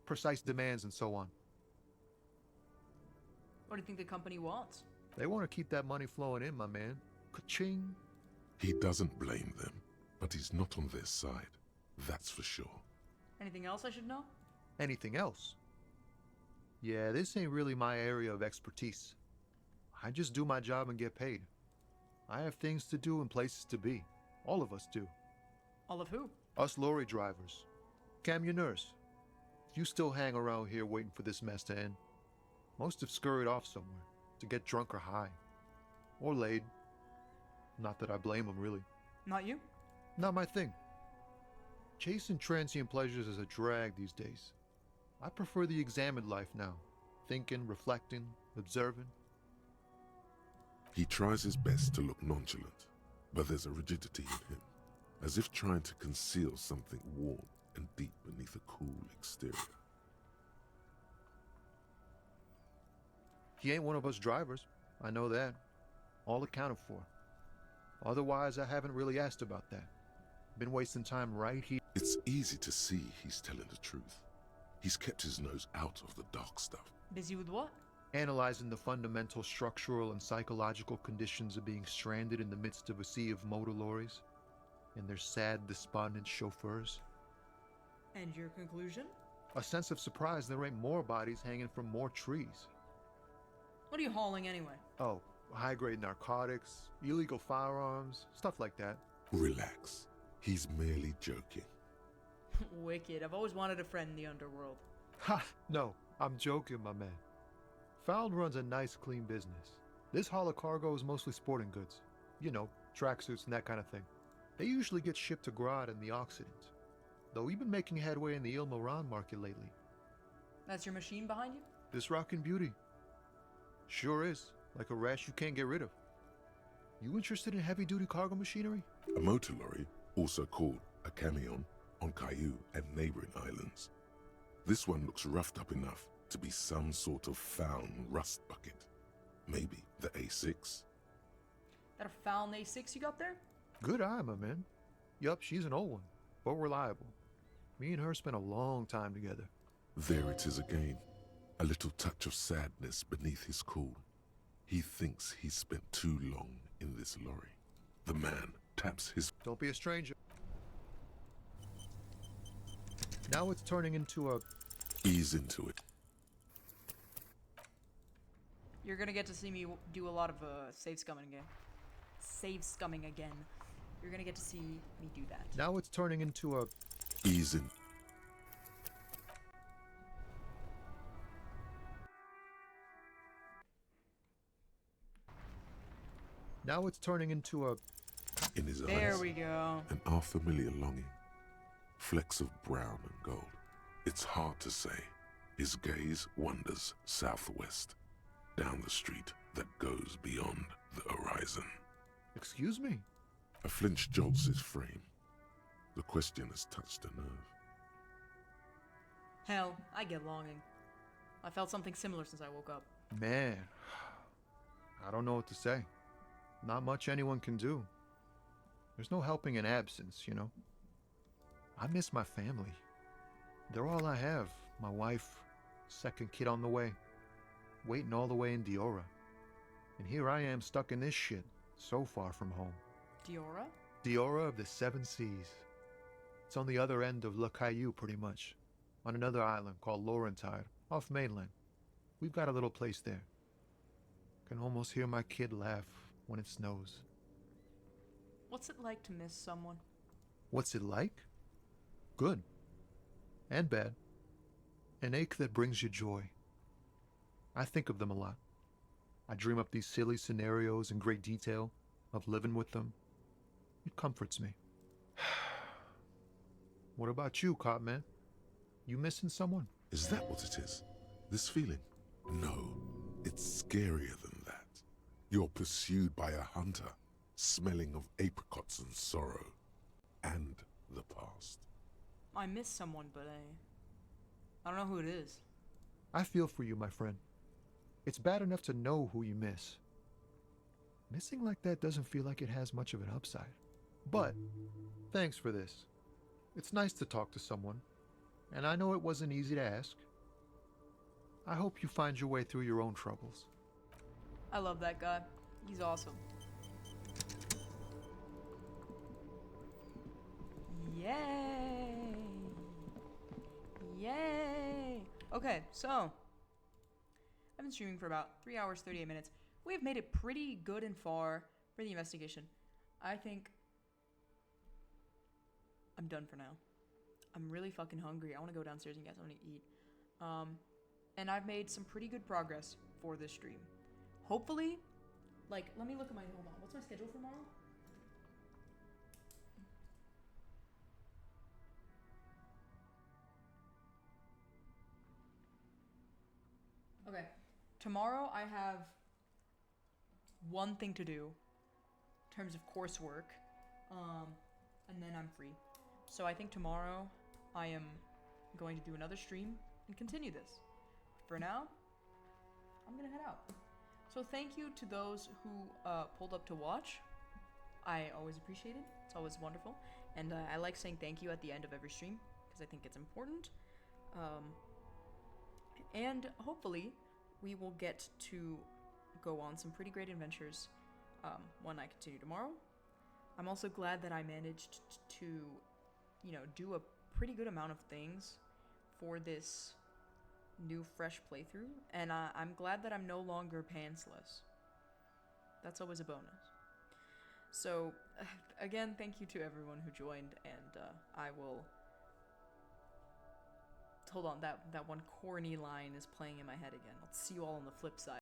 [SPEAKER 17] Precise demands and so on.
[SPEAKER 1] What do you think the company wants?
[SPEAKER 17] They want to keep that money flowing in, my man. Ka-ching.
[SPEAKER 3] He doesn't blame them, but he's not on their side. That's for sure.
[SPEAKER 1] Anything else I should know?
[SPEAKER 17] Anything else? Yeah, this ain't really my area of expertise. I just do my job and get paid. I have things to do and places to be. All of us do.
[SPEAKER 1] All of who?
[SPEAKER 17] Us lorry drivers. Camionneurs. You still hang around here waiting for this mess to end. Most have scurried off somewhere to get drunk or high. Or laid. Not that I blame them, really.
[SPEAKER 1] Not you?
[SPEAKER 17] Not my thing. Chasing transient pleasures is a drag these days. I prefer the examined life now. Thinking, reflecting, observing.
[SPEAKER 3] He tries his best to look nonchalant, but there's a rigidity in him, as if trying to conceal something warm and deep beneath a cool exterior.
[SPEAKER 17] He ain't one of us drivers. I know that. All accounted for. Otherwise, I haven't really asked about that. Been wasting time right here.
[SPEAKER 3] It's easy to see he's telling the truth. He's kept his nose out of the dark stuff.
[SPEAKER 1] Busy with what?
[SPEAKER 17] Analyzing the fundamental structural and psychological conditions of being stranded in the midst of a sea of motor lorries and their sad, despondent chauffeurs.
[SPEAKER 1] And your conclusion?
[SPEAKER 17] A sense of surprise there ain't more bodies hanging from more trees.
[SPEAKER 1] What are you hauling anyway?
[SPEAKER 17] Oh, high-grade narcotics, illegal firearms, stuff like that.
[SPEAKER 3] Relax. He's merely joking.
[SPEAKER 1] Wicked. I've always wanted a friend in the underworld.
[SPEAKER 17] Ha! No, I'm joking, my man. Found runs a nice, clean business. This haul of cargo is mostly sporting goods. You know, tracksuits and that kind of thing. They usually get shipped to Grodd in the Occident. Though we've been making headway in the Il Moran market lately.
[SPEAKER 1] That's your machine behind you?
[SPEAKER 17] This rockin' beauty. Sure is. Like a rash you can't get rid of. You interested in heavy-duty cargo machinery?
[SPEAKER 3] A motor lorry, also called a camion, on Caillou and neighboring islands. This one looks roughed up enough to be some sort of found rust bucket. Maybe the A6?
[SPEAKER 1] That a found A6 you got there?
[SPEAKER 17] Good eye, my man. Yup, she's an old one, but reliable. Me and her spent a long time together.
[SPEAKER 3] There it is again. A little touch of sadness beneath his cool. He thinks he's spent too long in this lorry. The man taps his...
[SPEAKER 17] Don't be a stranger. Now it's turning into a...
[SPEAKER 3] Ease into it.
[SPEAKER 1] You're gonna get to see me do a lot of save scumming again. Save scumming again. You're gonna get to see me do that.
[SPEAKER 17] Now it's turning into a...
[SPEAKER 3] Ease in.
[SPEAKER 17] Now it's turning into a...
[SPEAKER 3] In his eyes.
[SPEAKER 1] There we go.
[SPEAKER 3] An unfamiliar longing. Flecks of brown and gold. It's hard to say. His gaze wanders southwest, down the street that goes beyond the horizon.
[SPEAKER 17] Excuse me?
[SPEAKER 3] A flinch jolts his frame. The question has touched a nerve.
[SPEAKER 1] Hell, I get longing. I felt something similar since I woke up.
[SPEAKER 17] Man, I don't know what to say. Not much anyone can do. There's no helping in absence, you know? I miss my family. They're all I have. My wife, second kid on the way, waiting all the way in Diora. And here I am stuck in this shit, so far from home.
[SPEAKER 1] Diora?
[SPEAKER 17] Diora of the Seven Seas. It's on the other end of Le Caillou, pretty much. On another island called Laurentide, off mainland. We've got a little place there. Can almost hear my kid laugh when it snows.
[SPEAKER 1] What's it like to miss someone?
[SPEAKER 17] What's it like? Good. And bad. An ache that brings you joy. I think of them a lot. I dream up these silly scenarios in great detail of living with them. It comforts me. What about you, Copman? You missing someone?
[SPEAKER 3] Is that what it is? This feeling? No, it's scarier than that. You're pursued by a hunter, smelling of apricots and sorrow, and the past.
[SPEAKER 1] I miss someone, but I don't know who it is.
[SPEAKER 17] I feel for you, my friend. It's bad enough to know who you miss. Missing like that doesn't feel like it has much of an upside. But, thanks for this. It's nice to talk to someone, and I know it wasn't easy to ask. I hope you find your way through your own troubles.
[SPEAKER 1] I love that guy. He's awesome. Yay! Yay! Okay, so I've been streaming for about 3 hours, 38 minutes. We've made it pretty good and far for the investigation. I think I'm done for now. I'm really fucking hungry. I want to go downstairs and get something to eat. And I've made some pretty good progress for this stream. Hopefully, like, let me look at my, hold on, what's my schedule for tomorrow? Okay, tomorrow I have one thing to do in terms of coursework, and then I'm free. So I think tomorrow I am going to do another stream and continue this. For now, I'm gonna head out. So thank you to those who pulled up to watch. I always appreciate it. It's always wonderful. And I like saying thank you at the end of every stream because I think it's important. And hopefully we will get to go on some pretty great adventures when I continue tomorrow. I'm also glad that I managed to, you know, do a pretty good amount of things for this new fresh playthrough, and I'm glad that I'm no longer pantsless. That's always a bonus. So again, thank you to everyone who joined, and I will hold on, that one corny line is playing in my head again. I'll see you all on the flip side.